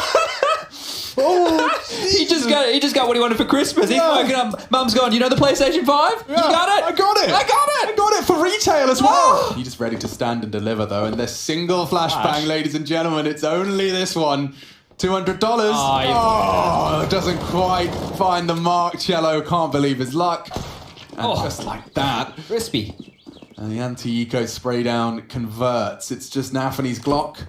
Oh, he just got what he wanted for Christmas. He's woken up. Mum's gone, you know the PlayStation 5? Yeah, You got it? I got it. I got it. I got it for retail as well. He's just ready to stand and deliver though. And the single flashbang, ladies and gentlemen, it's only this one. $200. Oh, doesn't quite find the mark. Cello can't believe his luck. And just like that. Crispy. And the anti-eco spray down converts. It's just Nafany's Glock.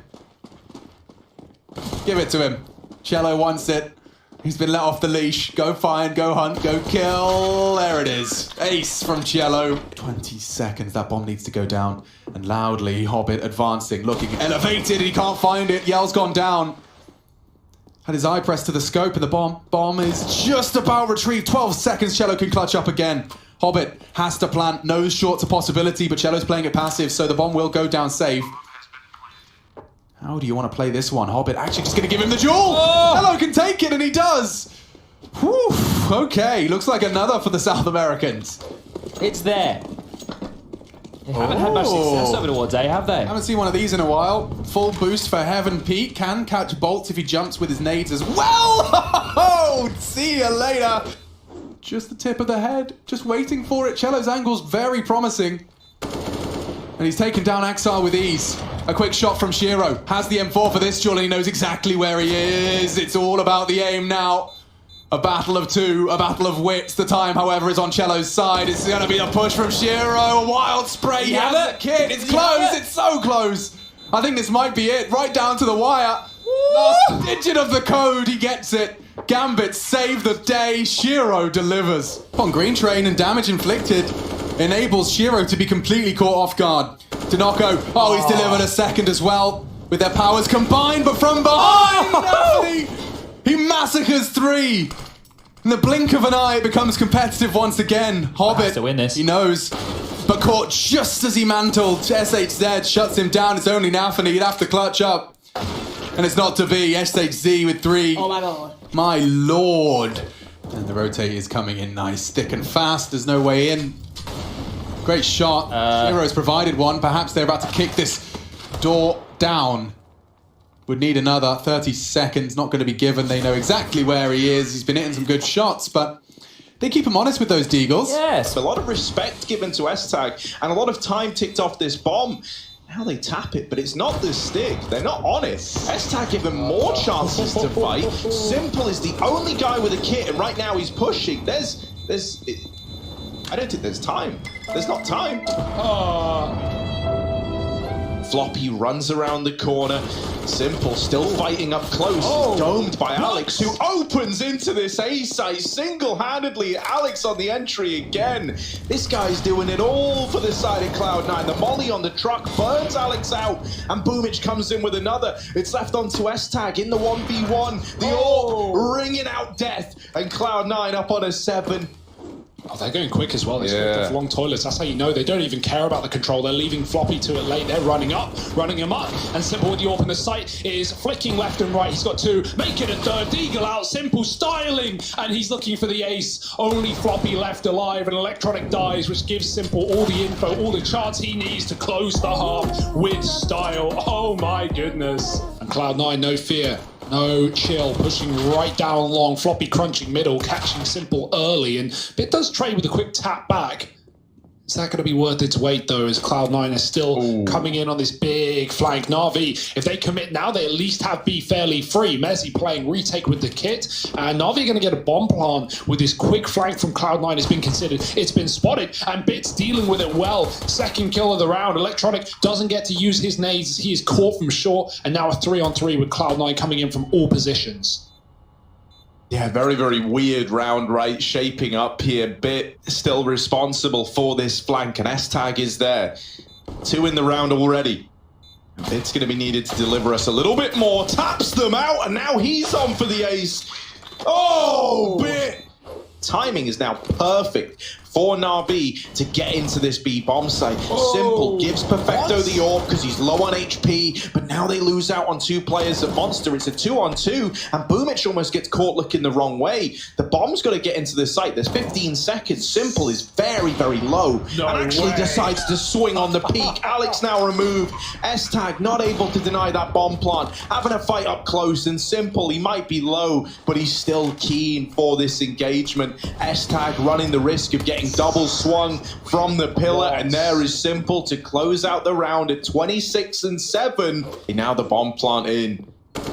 Give it to him. Cello wants it. He's been let off the leash. Go find, go hunt, go kill. There it is. Ace from Cello. 20 seconds. That bomb needs to go down. And loudly, Hobbit advancing, looking elevated. He can't find it. Yell's gone down. Had his eye pressed to the scope of the bomb. Bomb is just about retrieved. 12 seconds. Cello can clutch up again. Hobbit has to plant. Nose short's a possibility, but Cello's playing it passive, so the bomb will go down safe. How do you want to play this one? Hobbit actually just going to give him the duel. Cello can take it, and he does. Whew. Okay, looks like another for the South Americans. It's there. They haven't had much success over towards A, have they? Haven't seen one of these in a while. Full boost for Heaven Pete. Can catch bolts if he jumps with his nades as well. See you later. Just the tip of the head. Just waiting for it. Cello's angle's very promising. And he's taken down Axar with ease. A quick shot from Shiro. Has the M4 for this duel and he knows exactly where he is. It's all about the aim now. A battle of two, a battle of wits. The time, however, is on Cello's side. It's going to be a push from Shiro. A wild spray. He has the kid. It's close. It's so close. I think this might be it. Right down to the wire. Last digit of the code. He gets it. Gambit save the day. Shiro delivers. On green train and damage inflicted enables Shiro to be completely caught off guard. Tanoko, he's delivered a second as well. With their powers combined, but from behind, he massacres three. In the blink of an eye, it becomes competitive once again. Hobbit, has to win this. He knows, but caught just as he mantled. SHZ shuts him down. It's only Nafany. He'd have to clutch up. And it's not to be. SHZ with three. Oh my god. My lord. And the rotate is coming in nice, thick and fast. There's no way in. Great shot. Shiro's provided one. Perhaps they're about to kick this door down. Would need another 30 seconds. Not going to be given. They know exactly where he is. He's been hitting some good shots, but they keep him honest with those deagles. Yes. A lot of respect given to S-Tag and a lot of time ticked off this bomb. Now they tap it, but it's not the stick. They're not on it. S-Tag give him more chances to fight. Simple is the only guy with a kit, and right now he's pushing. I don't think there's time. There's not time. Floppy runs around the corner. Simple still fighting up close. Domed by Alex, who opens into this A-site single-handedly. Alex on the entry again. This guy's doing it all for the side of Cloud9. The molly on the truck burns Alex out, and Boomich comes in with another. It's left onto S-Tag in the 1v1. The all ringing out death, and Cloud9 up on a 7. Oh, they're going quick as well. They sort of long toilets. That's how you know they don't even care about the control. They're leaving Floppy to it late. They're running him up. And Simple with the AWP in the sight is flicking left and right. He's got two. Make it a third. Deagle out. Simple styling. And he's looking for the ace. Only Floppy left alive. And Electronic dies, which gives Simple all the info, all the chance he needs to close the half with style. Oh my goodness. And Cloud9, no fear. No chill, pushing right down long, Floppy crunching middle, catching Simple early, and Bit does trade with a quick tap back. Is that going to be worth its weight, though, as Cloud9 is still coming in on this big flank? Na'Vi, if they commit now, they at least have B fairly free. Mezzi playing retake with the kit. And Na'Vi going to get a bomb plant with this quick flank from Cloud9 has been considered. It's been spotted, and Bits dealing with it well. Second kill of the round. Electronic doesn't get to use his nades as he is caught from short, and now a 3-on-3 with Cloud9 coming in from all positions. Yeah, very, very weird round, right? Shaping up here. Bit still responsible for this flank, and S-Tag is there. 2 in the round already. Bit's going to be needed to deliver us a little bit more. Taps them out, and now he's on for the ace. Oh, Bit! Timing is now perfect for Na'Vi to get into this B bomb site. Simple gives Perfecto the orb because he's low on HP, but now they lose out on 2 players at Monster. It's a 2-on-2, and Boomich almost gets caught looking the wrong way. The bomb's got to get into the site. There's 15 seconds. Simple is very, very low, and actually decides to swing on the peak. Alex now removed. S-Tag not able to deny that bomb plant. Having a fight up close, and Simple, he might be low, but he's still keen for this engagement. S-Tag running the risk of getting double swung from the pillar, and there is Simple to close out the round at 26-7. Now the bomb plant in.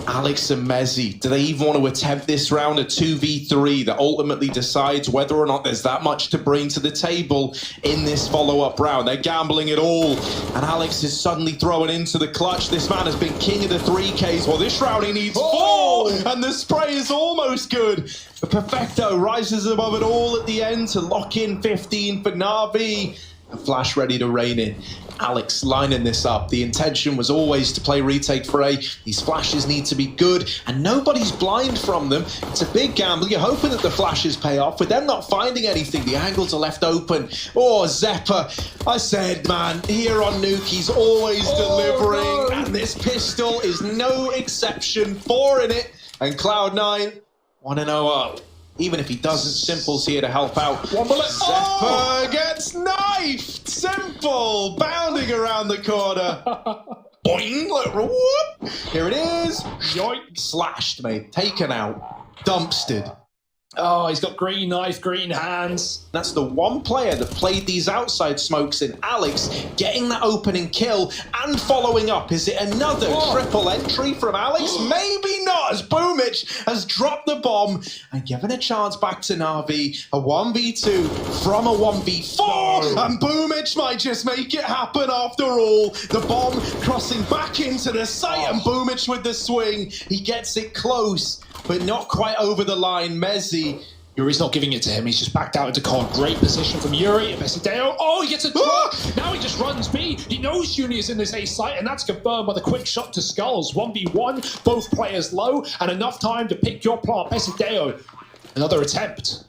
Alex and Mezzi, do they even want to attempt this round, a 2v3 that ultimately decides whether or not there's that much to bring to the table in this follow-up round? They're gambling it all, and Alex is suddenly throwing into the clutch. This man has been king of the 3Ks. Well, this round he needs 4, and the spray is almost good. But Perfecto rises above it all at the end to lock in 15 for Na'Vi. A flash ready to rain in. Alex lining this up. The intention was always to play retake for A. These flashes need to be good, and nobody's blind from them. It's a big gamble. You're hoping that the flashes pay off. With them not finding anything, the angles are left open. Oh, Zeppa. I said, man, here on Nuke, he's always delivering, and this pistol is no exception. 4 in it, and Cloud9 1-0 up. Even if he doesn't, Simple's here to help out. 1 bullet. Zeppa gets knifed! Simple bounding around the corner. Boing! Look, whoop! Here it is. Yoink! Slashed, mate. Taken out. Dumpstered. Oh, he's got green knife, green hands. That's the one player that played these outside smokes in. Alex getting that opening kill and following up. Is it another triple entry from Alex? Maybe not, as Boomich has dropped the bomb and given a chance back to Na'Vi. A 1v2 from a 1v4, and Boomich might just make it happen after all. The bomb crossing back into the site, and Boomich with the swing. He gets it close, but not quite over the line. Mezzi. Yuri's not giving it to him. He's just backed out into con. Great position from Yuri. Vesideo. Oh, he gets a drop. Now he just runs B. He knows Junior's in this A site, and that's confirmed by the quick shot to Skulls. 1v1, both players low, and enough time to pick your plant. Vesideo. Another attempt.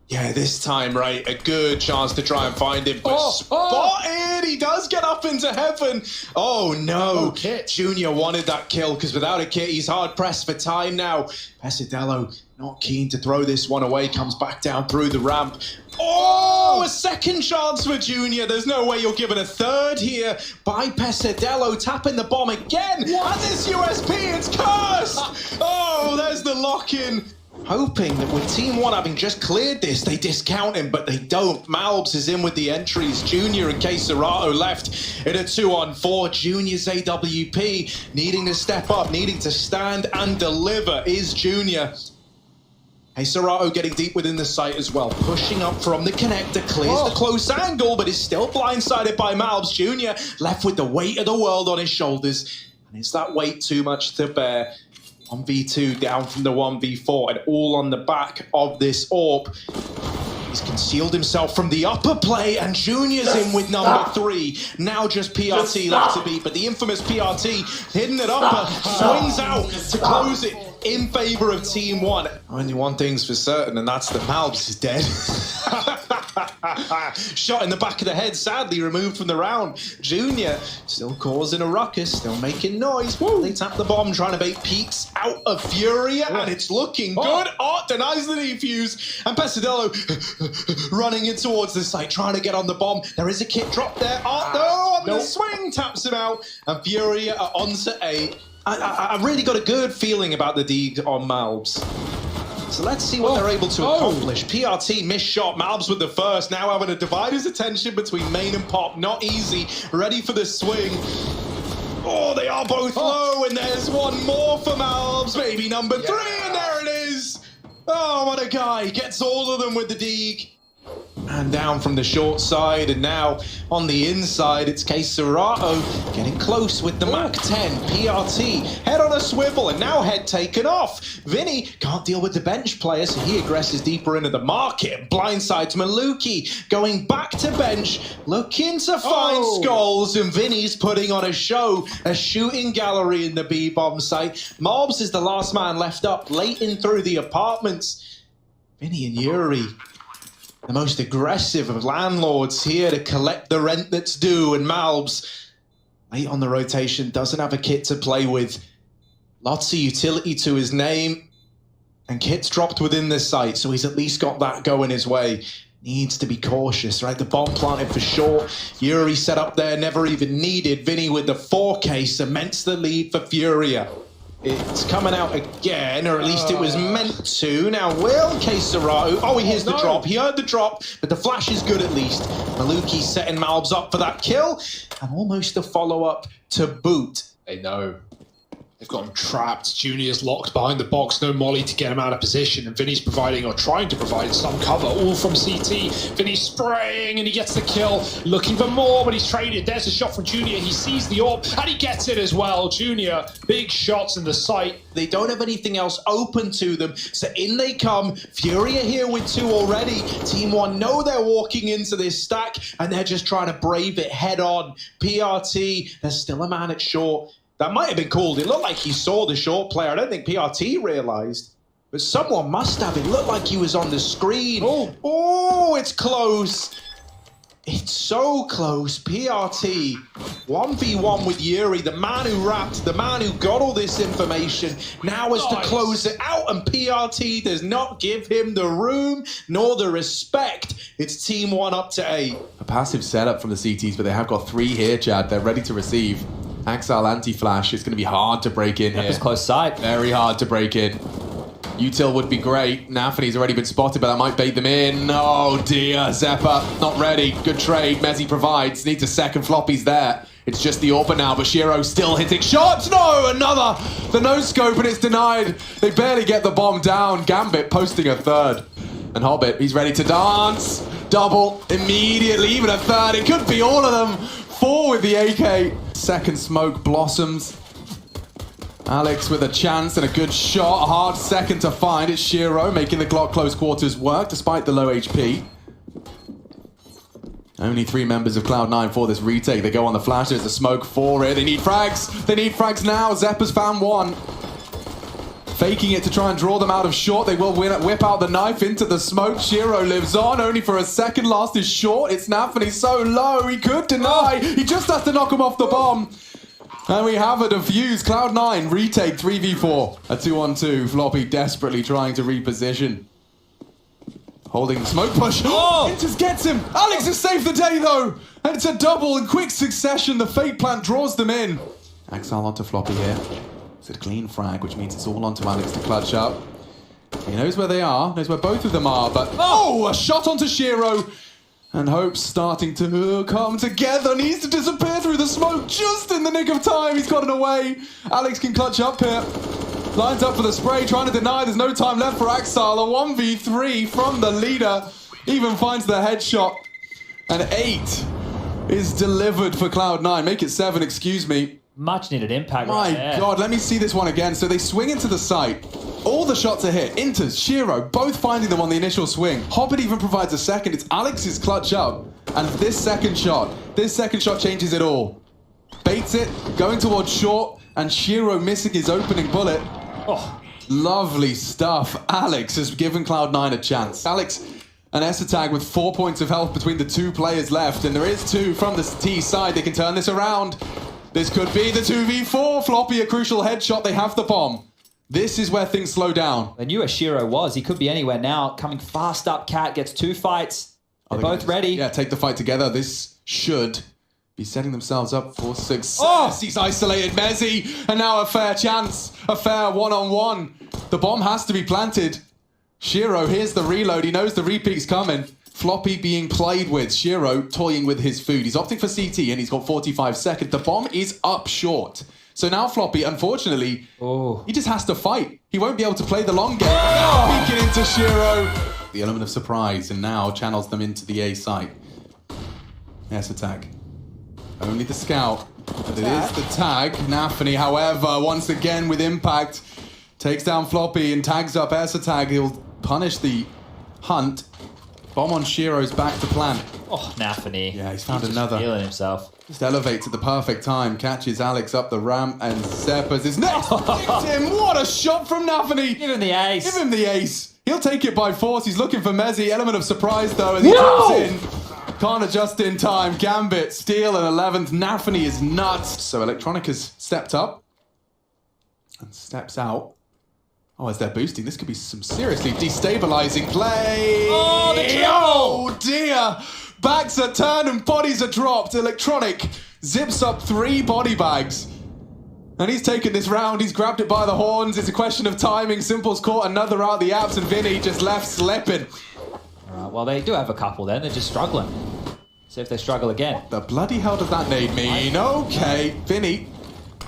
Yeah, this time, right, a good chance to try and find him, but spotted! He does get up into heaven! Oh no! Kit. Junior wanted that kill, because without a kit, he's hard-pressed for time now. Pesadello not keen to throw this one away, comes back down through the ramp. Oh, a second chance for Junior. There's no way you're given a third here by Pesadello, tapping the bomb again. And this USP, it's cursed! Oh, there's the lock-in. Hoping that with Team 1 having just cleared this, they discount him, but they don't. Malbs is in with the entries. Junior and Keserato left in a 2-on-4. Junior's AWP needing to step up, needing to stand and deliver is Junior. Keserato getting deep within the site as well. Pushing up from the connector, clears the close angle, but is still blindsided by Malbs. Junior left with the weight of the world on his shoulders. And is that weight too much to bear? 1v2 down from the 1v4, and all on the back of this orb. He's concealed himself from the upper play, and Junior's in with number 3. Now just PRT left to beat, but the infamous PRT, hidden at upper, swings out to close it in favor of Team 1. Only one thing's for certain, and that's that Malbs is dead. Shot in the back of the head, sadly removed from the round. Junior still causing a ruckus, still making noise. Woo. They tap the bomb, trying to bait peaks out of Furia, and it's looking good. Art denies the defuse, and Pesadello running in towards the site, trying to get on the bomb. There is a kit drop there. Art, no, on the swing, taps him out, and Furia are on to 8. I really got a good feeling about the Deeg on Malbs. So let's see what they're able to accomplish. PRT missed shot, Malbs with the first, now having to divide his attention between main and pop. Not easy, ready for the swing. Oh, they are both low, and there's one more for Malbs, baby number 3, and there it is. Oh, what a guy, gets all of them with the Deeg. And down from the short side, and now on the inside, it's Queserato getting close with the Mach 10. PRT, head on a swivel, and now head taken off. Vinny can't deal with the bench player, so he aggresses deeper into the market. Blindsides Maluki, going back to bench, looking to find Skulls, and Vinny's putting on a show, a shooting gallery in the B-bomb site. Mobs is the last man left up, late in through the apartments. Vinny and Yuri, the most aggressive of landlords here to collect the rent that's due, and Malbs, late on the rotation, doesn't have a kit to play with. Lots of utility to his name, and kit's dropped within the site, so he's at least got that going his way. Needs to be cautious, right? The bomb planted for short. Yuri set up there, never even needed. Vinny with the 4K cements the lead for Furia. It's coming out again, or at least it was meant to. Now, will Queserato... Oh, he hears the drop. He heard the drop, but the flash is good at least. Maluki setting Malbs up for that kill, and almost a follow-up to boot. They know. They've got him trapped. Junior's locked behind the box. No molly to get him out of position. And Vinny's providing, or trying to provide, some cover, all from CT. Vinny's spraying, and he gets the kill. Looking for more, but he's traded. There's a shot from Junior. He sees the AWP, and he gets it as well. Junior, big shots in the sight. They don't have anything else open to them, so in they come. Furia here with 2 already. Team 1 know they're walking into this stack, and they're just trying to brave it head on. PRT, there's still a man at short. That might have been called. It looked like he saw the short player. I don't think PRT realized, but someone must have. It looked like he was on the screen. Oh, it's close. It's so close. PRT 1v1 with Yuri, the man who rapped, the man who got all this information, now has to close it out, and PRT does not give him the room nor the respect. It's Team 1 up to 8. A passive setup from the CTs, but they have got 3 here, Chad. They're ready to receive. Axile anti-flash. It's going to be hard to break in here. It's close sight. Very hard to break in. Util would be great. Nafany's already been spotted, but that might bait them in. Oh dear, Zeppa not ready. Good trade. Mezzi provides. Needs a second. Floppy's there. It's just the AWP now, but Shiro still hitting shots. No, another. The no-scope, and it's denied. They barely get the bomb down. Gambit posting a third. And Hobbit, he's ready to dance. Double immediately, even a third. It could be all of them. 4 with the AK. Second smoke blossoms. Alex with a chance and a good shot. A hard second to find. It's Shiro making the Glock close quarters work despite the low HP. Only 3 members of Cloud9 for this retake. They go on the flash. There's a smoke for it. They need frags. They need frags now. Zeppa's found one. Faking it to try and draw them out of short. They will whip out the knife into the smoke. Shiro lives on, only for a second. Last is short. It's Nafany so low. He could deny. He just has to knock him off the bomb. And we have a defuse. Cloud9 retake 3v4. A 2-on-2. Floppy desperately trying to reposition. Holding the smoke push. It just gets him. Alex has saved the day though. And it's a double in quick succession. The fake plant draws them in. Axel onto Floppy here. It's a clean frag, which means it's all onto Alex to clutch up. He knows where they are, knows where both of them are, but a shot onto Shiro. And Hope's starting to come together. Needs to disappear through the smoke just in the nick of time. He's got it away. Alex can clutch up here. Lines up for the spray, trying to deny. There's no time left for Axel. A 1v3 from the leader. Even finds the headshot. And 8 is delivered for Cloud9. Make it 7, excuse me. Much needed impact My right there. God, let me see this one again. So they swing into the site. All the shots are hit. Inters, Shiro, both finding them on the initial swing. Hobbit even provides a second. It's Alex's clutch up. And this second shot changes it all. Baits it, going towards short, and Shiro missing his opening bullet. Oh, lovely stuff. Alex has given Cloud9 a chance. Alex, an S-tag with 4 points of health between the 2 players left. And there is 2 from the T side. They can turn this around. This could be the 2v4. Floppy, a crucial headshot. They have the bomb. This is where things slow down. They knew where Shiro was. He could be anywhere now. Coming fast up, Cat gets 2 fights. They're both ready. Yeah, take the fight together. This should be setting themselves up for success. He's isolated Mezzi. And now a fair chance. A fair one-on-one. The bomb has to be planted. Shiro, here's the reload. He knows the repeat's coming. Floppy being played with. Shiro toying with his food. He's opting for CT and he's got 45 seconds. The bomb is up short. So now Floppy, unfortunately, he just has to fight. He won't be able to play the long game. Now peeking into Shiro. The element of surprise, and now channels them into the A site. Yes, attack. Only the scout. But it is the tag. Nafany, however, once again with impact, takes down Floppy and tags up Tag. He'll punish the hunt. Bomb on Shiro's back to plan. Oh, Nafany. Yeah, he's found another. Feeling himself. Just elevates at the perfect time, catches Alex up the ramp, and Seppas is next. Hits him. What a shot from Nafany. Give him the ace. Give him the ace. He'll take it by force. He's looking for Mezzi. Element of surprise, though, as he drops in. Can't adjust in time. Gambit, steal, and 11th. Nafany is nuts. So Electronic has stepped up and steps out. Oh, as they're boosting, this could be some seriously destabilizing play. Oh, the trouble. Oh, dear. Backs are turned and bodies are dropped. Electronic zips up 3 body bags. And he's taken this round. He's grabbed it by the horns. It's a question of timing. Simple's caught another out the apps, and Vinny just left slipping. All right, well, they do have a couple then. They're just struggling. See if they struggle again. The bloody hell does that nade mean? Okay, Vinny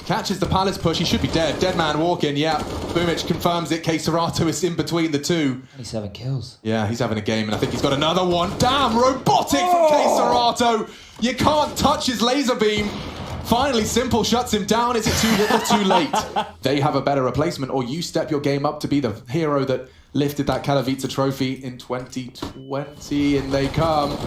catches the palace push. He should be dead. Dead man walking, yeah. Boomich confirms it. K-Serato is in between the two. 27 kills. Yeah, he's having a game, and I think he's got another one. Damn, robotic from K-Serato. You can't touch his laser beam. Finally, Simple shuts him down. Is it too little, too late? They have a better replacement, or you step your game up to be the hero that lifted that Katowice trophy in 2020, and they come.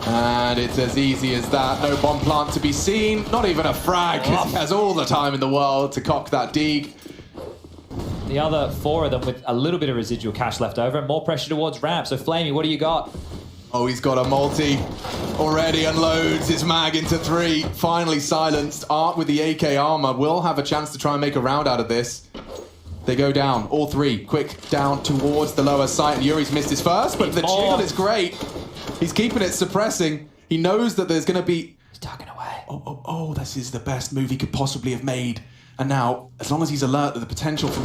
And it's as easy as that. No bomb plant to be seen. Not even a frag. He has all the time in the world to cock that dig. The other 4 of them with a little bit of residual cash left over and more pressure towards ramp. So, Flamey, what do you got? Oh, he's got a multi. Already unloads his mag into 3. Finally silenced. Art with the AK armor will have a chance to try and make a round out of this. They go down, all 3. Quick down towards the lower site. And Yuri's missed his first, but the jiggle is great. He's keeping it suppressing. He knows that there's going to be... He's tugging away. Oh, this is the best move he could possibly have made. And now, as long as he's alert that the potential from...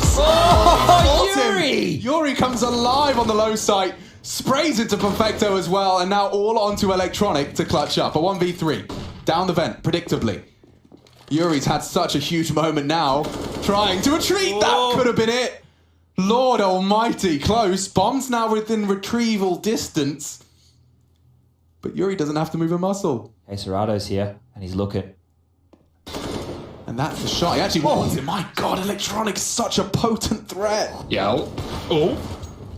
Yuri! Yuri comes alive on the low site. Sprays into Perfecto as well, and now all onto Electronic to clutch up. A 1v3. Down the vent, predictably. Yuri's had such a huge moment now. Trying to retreat. That could have been it. Lord almighty, close. Bomb's now within retrieval distance. But Yuri doesn't have to move a muscle. Hey, Serrato's here, and he's looking. And that's the shot. He actually wants it. My God, Electronic's such a potent threat. Yeah.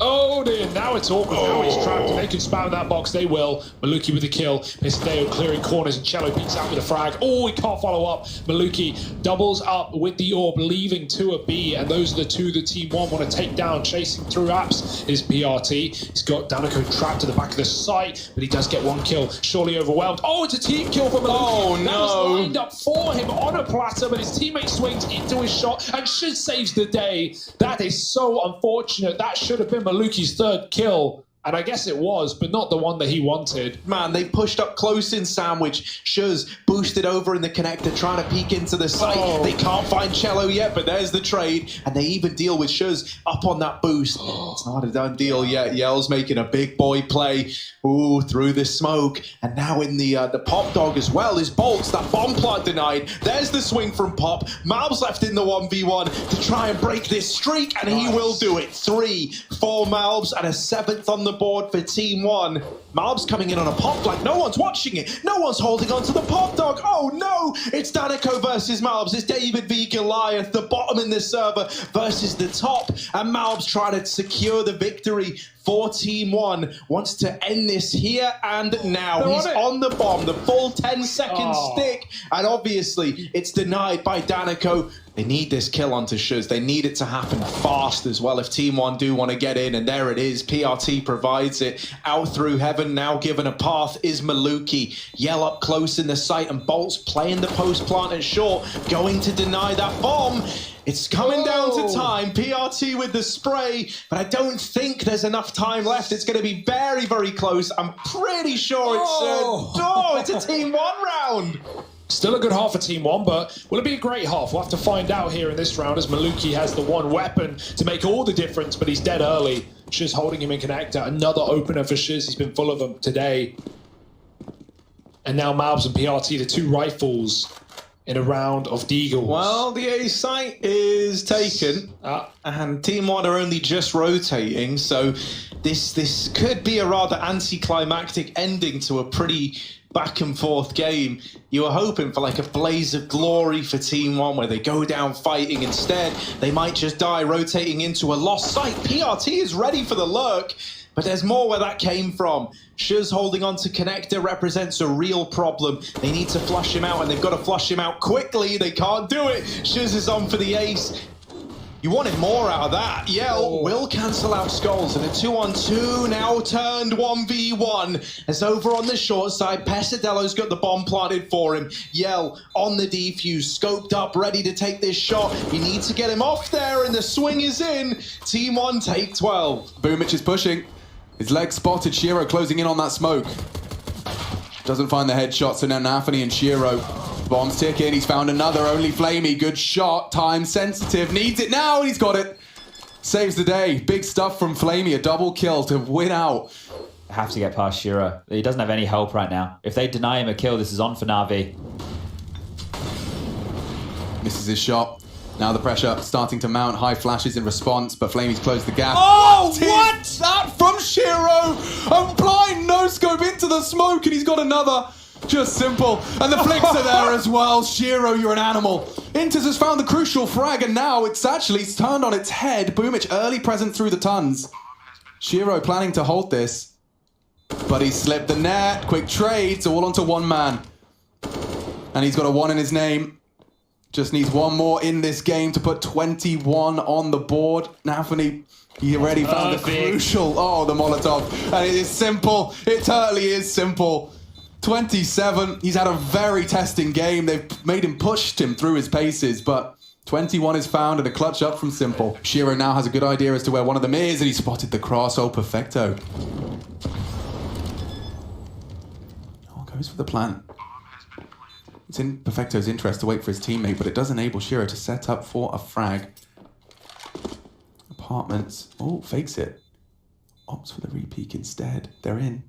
Oh dear, now it's awkward. Now he's trapped. If they can spam that box, they will. Maluki with the kill. Pesadeo clearing corners, and Cello beats out with a frag. Oh, he can't follow up. Maluki doubles up with the orb, leaving 2 a B, and those are the 2 that Team 1 want to take down. Chasing through apps is PRT. He's got Daniko trapped to the back of the site, but he does get 1 kill. Surely overwhelmed. Oh, it's a team kill for Maluki. Oh, no. That was lined up for him on a platter, but his teammate swings into his shot, and Shiz saves the day. That is so unfortunate. That should have been Maluki's 3rd kill, and I guess it was, but not the one that he wanted. Man, they pushed up close in Sandwich. Shuz boosted over in the connector, trying to peek into the site. They can't find Cello yet, but there's the trade, and they even deal with Shuz up on that boost. It's not a done deal yet. Yell's making a big boy play. Ooh, through the smoke, and now in the Pop Dog as well is Bolts. That bomb plant denied. There's the swing from Pop. Malb's left in the 1v1 to try and break this streak, and he will do it. 3, 4 Malbs, and a 7th on the board for Team 1. Malb's coming in on a pop like no one's watching it. No one's holding on to the Pop Dog. Oh no! It's Daniko versus Malbs. It's David v Goliath, the bottom in the server versus the top. And Malb's trying to secure the victory for Team 1. Wants to end this here and now. He's on the bomb, the full 10-second stick. And obviously, it's denied by Daniko. They need this kill onto Shuz. They need it to happen fast as well if Team 1 do want to get in. And there it is. PRT provides it. Out through heaven, now given a path is Maluki. Yell up close in the site, and Bolt's playing the post plant at short, going to deny that bomb. It's coming down to time. PRT with the spray, but I don't think there's enough time left. It's going to be very, very close. I'm pretty sure it's it's a Team 1 round. Still a good half for Team 1, but will it be a great half? We'll have to find out here in this round as Maluki has the one weapon to make all the difference, but he's dead early. Shiz holding him in connector. Another opener for Shiz. He's been full of them today. And now Malbs and PRT, the two rifles in a round of Deagles. Well, the A site is taken, and Team 1 are only just rotating, so this could be a rather anticlimactic ending to a pretty back and forth game. You were hoping for like a blaze of glory for Team 1 where they go down fighting. Instead, they might just die rotating into a lost site. PRT is ready for the lurk, but there's more where that came from. Shiz holding on to connector represents a real problem. They need to flush him out, and they've got to flush him out quickly. They can't do it. Shiz is on for the ace. You wanted more out of that. Yell will cancel out Skulls, and a 2-on-2 now turned 1v1. As over on the short side, Pesadello's got the bomb planted for him. Yell on the defuse, scoped up, ready to take this shot. You need to get him off there, and the swing is in. Team 1 take 12. Boomich is pushing. His leg spotted. Shiro closing in on that smoke. Doesn't find the headshot, so now Nafany and Shiro. Bombs ticking. He's found another. Only Flamey. Good shot. Time sensitive. Needs it now, and he's got it. Saves the day. Big stuff from Flamey. A double kill to win out. Have to get past Shiro. He doesn't have any help right now. If they deny him a kill, this is on for Na'Vi. Misses his shot. Now the pressure starting to mount. High flashes in response, but Flamey's closed the gap. Oh, What is that from Shiro? A blind no-scope into the smoke, and he's got another. Just simple. And the flicks are there as well. Shiro, you're an animal. Inters has found the crucial frag, and now it's actually turned on its head. Boomich early present through the tons. Shiro planning to hold this, but he slipped the net. Quick trades, all onto one man. And he's got a 1 in his name. Just needs one more in this game to put 21 on the board. Nafany, he already found the crucial. Oh, the Molotov. And it is simple. It totally is simple. 27. He's had a very testing game. They've made him, pushed him through his paces, but 21 is found and a clutch up from Simple. Shiro now has a good idea as to where one of them is, and he spotted the cross. Oh, perfecto. Oh, goes for the plant. It's in Perfecto's interest to wait for his teammate, but it does enable Shiro to set up for a frag. Apartments. Oh, fakes it. Opts for the repeak instead. They're in.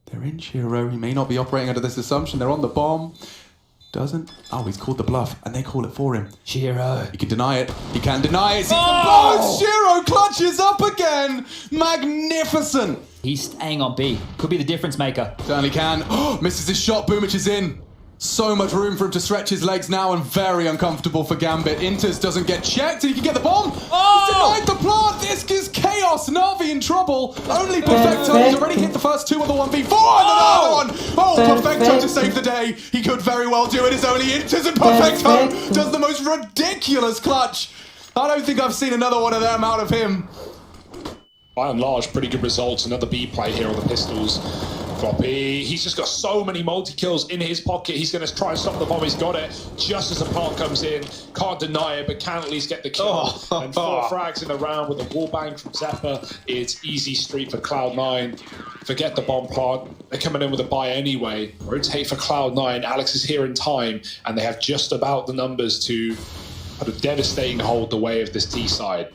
They're in, Shiro. He may not be operating under this assumption. They're on the bomb. Doesn't. Oh, he's called the bluff, and they call it for him. Shiro. He can deny it. He can deny it. Oh! Shiro clutches up again. Magnificent. He's staying on B. Could be the difference maker. Certainly can. Oh, misses his shot. Boomich is in. So much room for him to stretch his legs now, and very uncomfortable for Gambit. Inters doesn't get checked, and he can get the bomb. Oh! He's denied the plant. This is chaos. Na'Vi in trouble. Only Perfecto. He's already hit the first 2 of the 1v4. And another one. Oh, Perfecto to save the day. He could very well do it. It's only Inters, and Perfecto does the most ridiculous clutch. I don't think I've seen another one of them out of him. By and large, pretty good results. Another B play here on the pistols. Floppy, he's just got so many multi-kills in his pocket. He's going to try and stop the bomb. He's got it just as the plant comes in. Can't deny it, but can at least get the kill. And 4 frags in the round with a wallbang from Zephyr. It's easy street for Cloud9. Forget the bomb plant. They're coming in with a buy anyway. Rotate for Cloud9. Alex is here in time, and they have just about the numbers to put a devastating hold the way of this T side.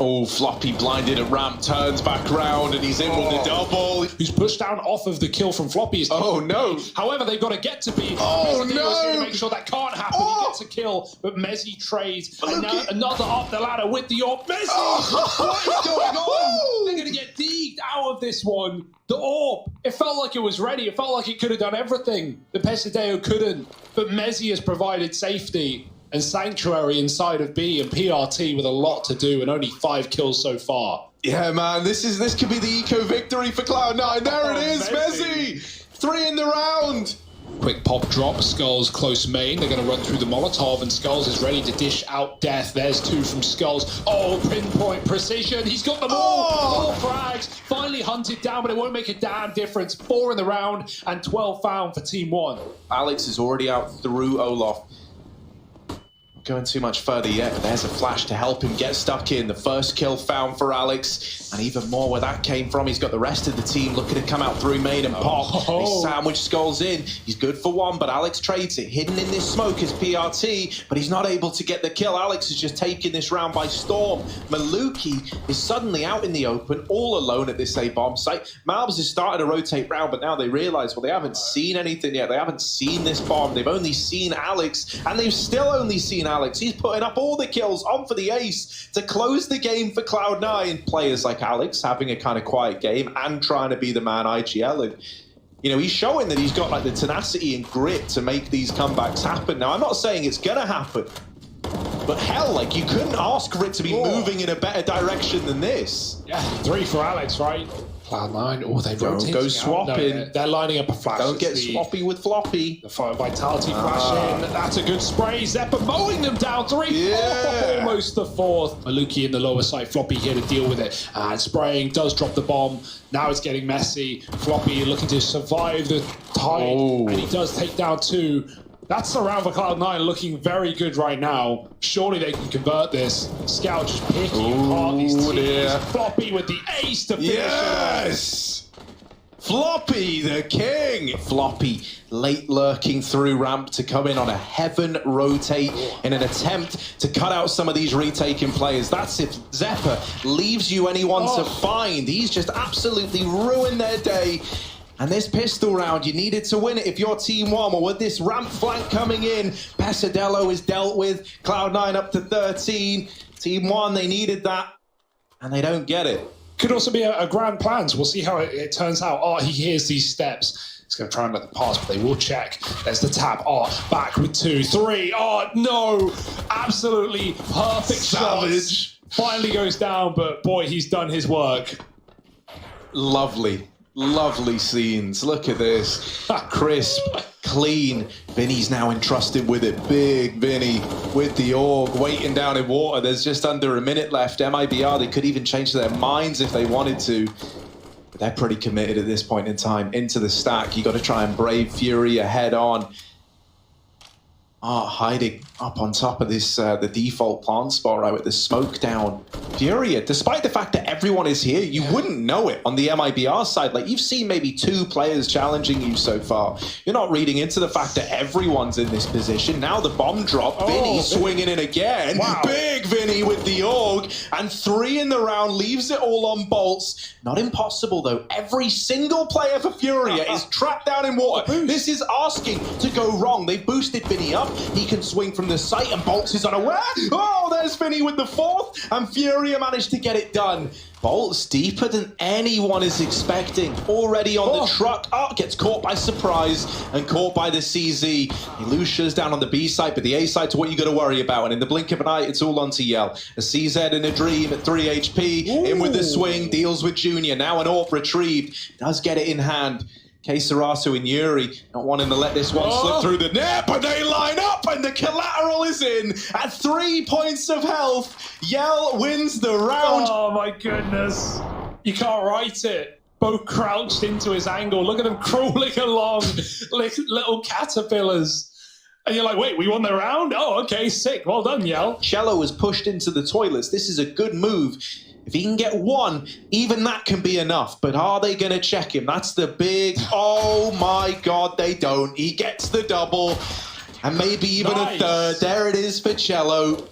Oh, Floppy blinded at ramp, turns back round, and he's in with the double. Who's pushed down off of the kill from Floppy is no. However, they've got to get to B. Oh, Mezzy no. going to make sure that can't happen. He gets a kill, but Mezzy trades. And now another up the ladder with the AWP. Mezzy! What is going on? They're going to get deeked out of this one. The AWP, it felt like it was ready. It felt like it could have done everything. The Pesadeo couldn't. But Mezzy has provided safety and sanctuary inside of B, and PRT with a lot to do and only 5 kills so far. Yeah, man, this could be the eco victory for Cloud9. There it is, Mezzy! 3 in the round. Quick pop drop, Skulls close main. They're going to run through the Molotov, and Skulls is ready to dish out death. There's 2 from Skulls. Oh, pinpoint precision. He's got them all. 4 frags. Finally hunted down, but it won't make a damn difference. 4 in the round and 12 found for Team 1. Alex is already out through Olaf. going too much further yet, but there's a flash to help him get stuck in. The first kill found for Alex, and even more where that came from. He's got the rest of the team looking to come out through main and pop. They sandwich skulls in. He's good for one, but Alex trades it. Hidden in this smoke is PRT, but he's not able to get the kill. Alex is just taking this round by storm. Maluki is suddenly out in the open, all alone at this A bomb site. Malbs is starting to rotate round, but now they realize, well, they haven't seen anything yet. They haven't seen this bomb. They've only seen Alex, and they've still only seen Alex. He's putting up all the kills on for the ace to close the game for Cloud9. Players like Alex having a kind of quiet game and trying to be the man IGL. And, you know, he's showing that he's got like the tenacity and grit to make these comebacks happen. Now, I'm not saying it's going to happen, but hell, like, you couldn't ask for it to be moving in a better direction than this. Yeah, 3 for Alex, right? Cloud9, oh, they Don't go swapping. No, they're lining up a flash. Don't get sloppy with floppy. The fire vitality flash in. That's a good spray. Zeppa mowing them down. 3, Yeah. almost the 4th. Maluki in the lower side. Floppy here to deal with it. And spraying does drop the bomb. Now it's getting messy. Floppy looking to survive the tide. Oh. And he does take down 2. That's the round for Cloud9, looking very good right now. Surely they can convert this. Scout just picking apart these teams. Dear. Floppy with the ace to finish it off. Yes! Floppy, the king! Floppy, late lurking through ramp to come in on a heaven rotate in an attempt to cut out some of these retaking players. That's if Zeppa leaves you anyone to find. He's just absolutely ruined their day. And this pistol round, you needed to win it if you're Team 1. Or with this ramp flank coming in, Pesadelo is dealt with. Cloud9 up to 13. Team 1, they needed that, and they don't get it. Could also be a grand plan, so we'll see how it turns out. Oh, he hears these steps. He's going to try and let them pass, but they will check. There's the tap. Oh, back with 2, 3. Oh, no. Absolutely perfect Savage. shots. Finally goes down, but boy, he's done his work. Lovely. Lovely scenes. Look at this. Crisp, clean. Vinny's now entrusted with it. Big Vinny with the org, waiting down in water. There's just under a minute left. MIBR, they could even change their minds if they wanted to. But they're pretty committed at this point in time. Into the stack. You got to try and brave Fury head on. Hiding up on top of this, the default plant spot, right, with the smoke down. Furia, despite the fact that everyone is here, you wouldn't know it on the MIBR side. Like, you've seen maybe 2 players challenging you so far. You're not reading into the fact that everyone's in this position. Now the bomb drop, Vinny swinging in again. Wow. Big Vinny with the org, and 3 in the round, leaves it all on bolts. Not impossible, though. Every single player for Furia is trapped down in water. This is asking to go wrong. They've boosted Vinny up. He can swing from the site, and Bolts is unaware. Oh, there's Vinny with the 4th, and Furia managed to get it done. Bolts deeper than anyone is expecting. Already on the truck. Gets caught by surprise and caught by the CZ. Lucia's down on the B side, but the A side's what you got to worry about. And in the blink of an eye, it's all on to Yell. A CZ in a dream at 3 HP. In with the swing, deals with Junior. Now an AWP retrieved. Does get it in hand. Kesaratu and Yuri not wanting to let this one slip through the net, but they line up and the collateral is in at 3 points of health. Yell wins the round. Oh my goodness. You can't write it. Both crouched into his angle. Look at them crawling along like little caterpillars. And you're like, wait, we won the round? Oh, okay, sick. Well done, Yell. Cello was pushed into the toilets. This is a good move. If he can get 1, even that can be enough. But are they going to check him? That's the big... Oh, my God, they don't. He gets the double. And maybe even a 3rd. There it is for Cello.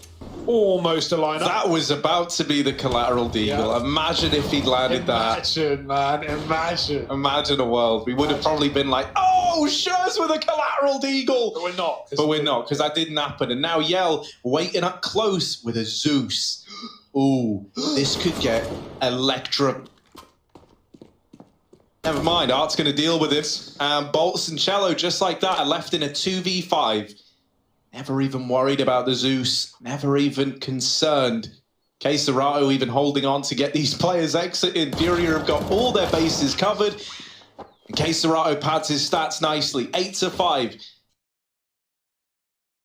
Almost a lineup. That was about to be the collateral deagle. Yeah. Imagine if he'd landed that. Imagine, man. Imagine. Imagine a world. We would have probably been like, oh, Shurs with a collateral deagle. But we're not. But we're not, because that didn't happen. And now Yell waiting up close with a Zeus. Ooh, this could get electro. Never mind, Art's going to deal with it. Bolts and Cello, just like that, are left in a 2v5. Never even worried about the Zeus. Never even concerned. Kesaratu even holding on to get these players exiting. Furia have got all their bases covered. And Kesaratu pads his stats nicely. 8-5.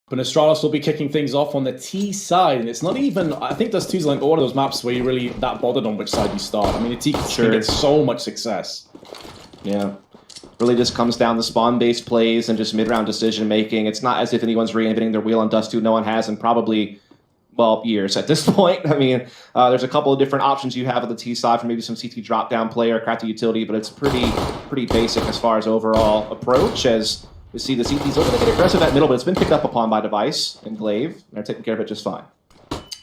But Astralis will be kicking things off on the T side, and it's not even, I think there's 2's like one of those maps where you're really that bothered on which side you start. I mean, the T can get so much success. Yeah. Really just comes down to spawn-based plays and just mid-round decision-making. It's not as if anyone's reinventing their wheel on Dust 2. No one has in probably, well, years at this point. I mean, there's a couple of different options you have on the T side for maybe some CT drop-down play or crafty utility, but it's pretty basic as far as overall approach, as we see the CT's looking to get aggressive at middle, but it's been picked up upon by Device and Glaive. They're taking care of it just fine.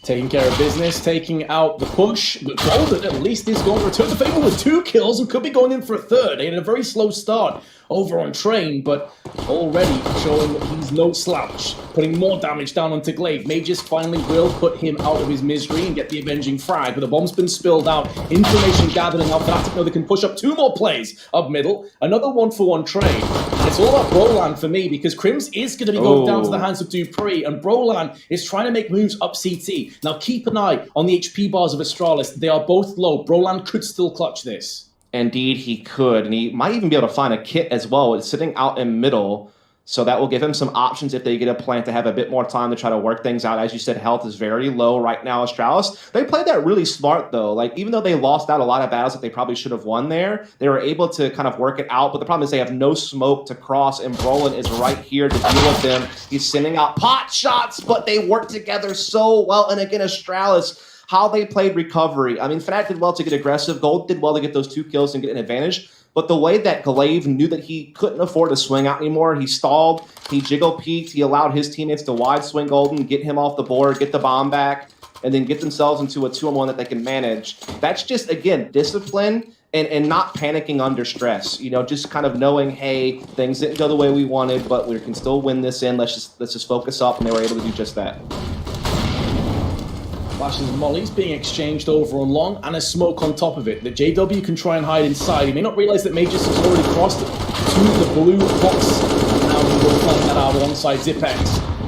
Taking care of business, taking out the push. But Golden at least is going to return the favor with 2 kills and could be going in for a third. They had a very slow start over on Train, but already showing that he's no slouch. Putting more damage down onto Glaive. Mages finally will put him out of his misery and get the avenging frag, but the bomb's been spilled out. Information gathering out. Fnatic know they can push up 2 more plays up middle. Another 1-for-1 Train. It's all about Brolan for me, because Crims is going to be going down to the hands of Dupree, and Brolan is trying to make moves up CT. Now keep an eye on the HP bars of Astralis. They are both low. Brolan could still clutch this. Indeed, he could, and he might even be able to find a kit as well. It's sitting out in middle, so that will give him some options if they get a plant to have a bit more time to try to work things out. As you said, health is very low right now, Astralis. They played that really smart, though. Like, even though they lost out a lot of battles that they probably should have won there, they were able to kind of work it out, but the problem is they have no smoke to cross, and Brolin is right here to deal with them. He's sending out pot shots, but they work together so well, and again, Astralis, how they played recovery. I mean, Fnatic did well to get aggressive. Gold did well to get those 2 kills and get an advantage. But the way that Glaive knew that he couldn't afford to swing out anymore, he stalled, he jiggle peeked, he allowed his teammates to wide swing Golden, get him off the board, get the bomb back, and then get themselves into a 2-on-1 that they can manage. That's just, again, discipline and not panicking under stress. You know, just kind of knowing, hey, things didn't go the way we wanted, but we can still win this in. Let's just focus up, and they were able to do just that. Flashes and mollies being exchanged over on long, and a smoke on top of it. The JW can try and hide inside. He may not realize that Magus has already crossed to the blue box. And now he will plant that out alongside Zipex.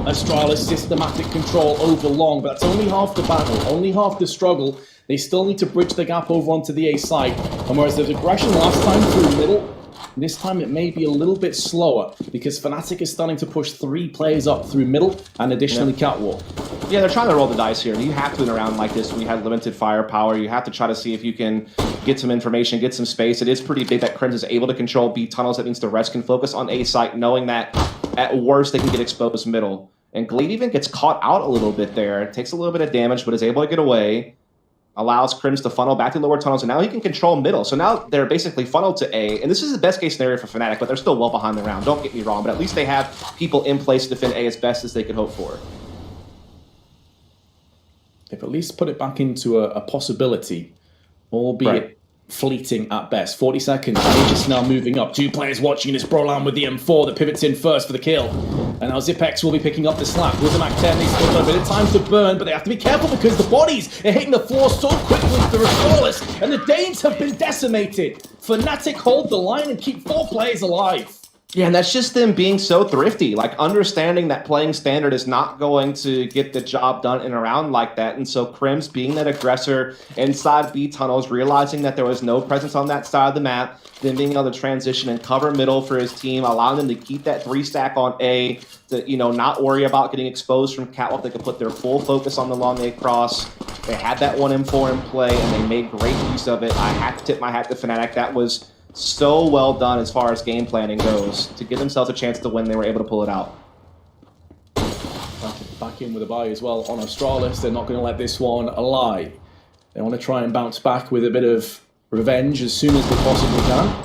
Astralis systematic control over long, but that's only half the battle, only half the struggle. They still need to bridge the gap over onto the A side. And whereas there's aggression last time through middle, this time it may be a little bit slower, because Fnatic is starting to push 3 players up through middle and additionally Catwalk. Yeah, they're trying to roll the dice here. You have to in a round like this when you have limited firepower. You have to try to see if you can get some information, get some space. It is pretty big that Crims is able to control B tunnels. That means the rest can focus on A site, knowing that at worst they can get exposed middle. And Glaive even gets caught out a little bit there. It takes a little bit of damage, but is able to get away. Allows Crims to funnel back to lower tunnels, and now he can control middle. So now they're basically funneled to A, and this is the best case scenario for Fnatic, but they're still well behind the round. Don't get me wrong, but at least they have people in place to defend A as best as they could hope for. They've at least put it back into a possibility, albeit fleeting at best. 40 seconds, Aegis now moving up. 2 players watching this Brolan with the M4 that pivots in first for the kill. And now Zipex will be picking up the slap. With the Mac 10, they still got a bit of time to burn, but they have to be careful because the bodies are hitting the floor so quickly through Astralis, and the Danes have been decimated. Fnatic hold the line and keep 4 players alive. Yeah, and that's just them being so thrifty, like understanding that playing standard is not going to get the job done in a round like that. And so Crims being that aggressor inside B tunnels, realizing that there was no presence on that side of the map, then being able to transition and cover middle for his team, allowing them to keep that 3-stack on A, to, you know, not worry about getting exposed from Catwalk. They could put their full focus on the long A cross. They had that 1M4 in play, and they made great use of it. I have to tip my hat to Fnatic. That was so well done as far as game planning goes. To give themselves a chance to win, they were able to pull it out. Back in with a buy as well on Astralis. They're not going to let this one lie. They want to try and bounce back with a bit of revenge as soon as they possibly can.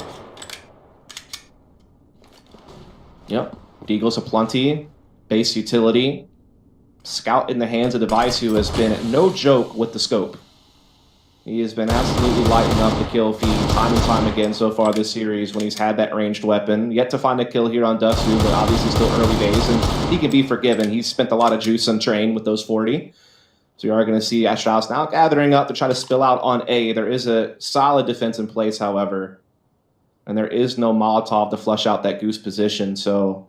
Yep. Deagle's aplenty. Base utility. Scout in the hands of Device, who has been no joke with the scope. He has been absolutely lighting up the kill feed time and time again so far this series when he's had that ranged weapon. Yet to find a kill here on Dust 2, but obviously still early days, and he can be forgiven. He's spent a lot of juice on Train with those 40. So you are going to see Astralis now gathering up to try to spill out on A. There is a solid defense in place, however. And there is no Molotov to flush out that Goose position, so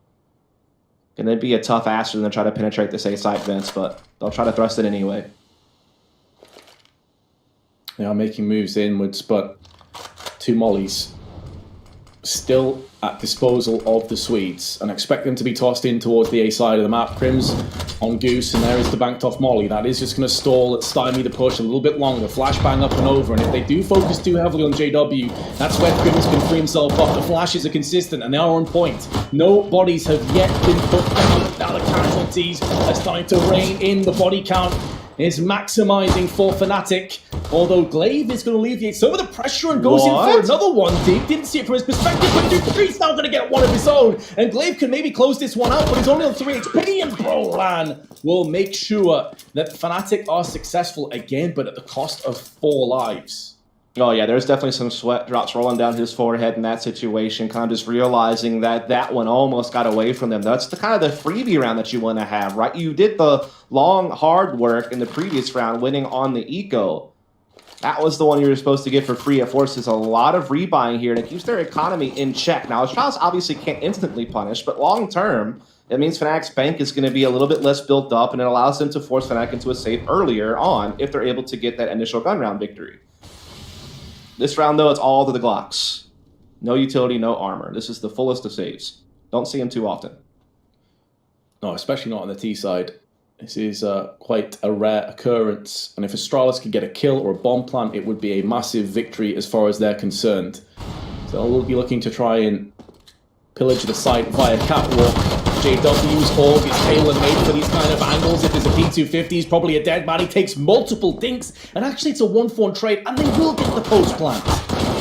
going to be a tough ask for them to try to penetrate this A site vents, but they'll try to thrust it anyway. They are making moves inwards, but 2 mollies. still at disposal of the Swedes, and expect them to be tossed in towards the A side of the map. Crims on Goose, and there is the banked off molly. That is just going to stall, stymie the push a little bit longer. Flashbang up and over, and if they do focus too heavily on JW, that's where Crims can free himself up. The flashes are consistent, and they are on point. No bodies have yet been put down. Now the casualties are starting to rein in. The body count is maximizing for Fnatic. Although Glaive is going to alleviate some of the pressure and goes in for another one. Didn't see it from his perspective, but Dupree's now going to get one of his own. And Glaive can maybe close this one out, but he's only on 3 HP. And Brolan will make sure that Fnatic are successful again, but at the cost of 4 lives. Oh yeah, there's definitely some sweat drops rolling down his forehead in that situation, kind of just realizing that that one almost got away from them. That's the kind of the freebie round that you want to have, right? You did the long, hard work in the previous round, winning on the eco. That was the one you were supposed to get for free. It forces a lot of rebuying here, and it keeps their economy in check. Now, Astralis obviously can't instantly punish, but long term, it means Fnatic's bank is going to be a little bit less built up, and it allows them to force Fnatic into a save earlier on if they're able to get that initial gun round victory. This round, though, it's all to the Glocks. No utility, no armor. This is the fullest of saves. Don't see them too often. No, especially not on the T side. This is quite a rare occurrence, and if Astralis could get a kill or a bomb plant, it would be a massive victory as far as they're concerned. So we'll be looking to try and pillage the site via catwalk. JW's org is tailor-made for these kind of angles. If there's a P250, he's probably a dead man. He takes multiple dinks, and actually it's a 1-4 trade, and they will get the post plant.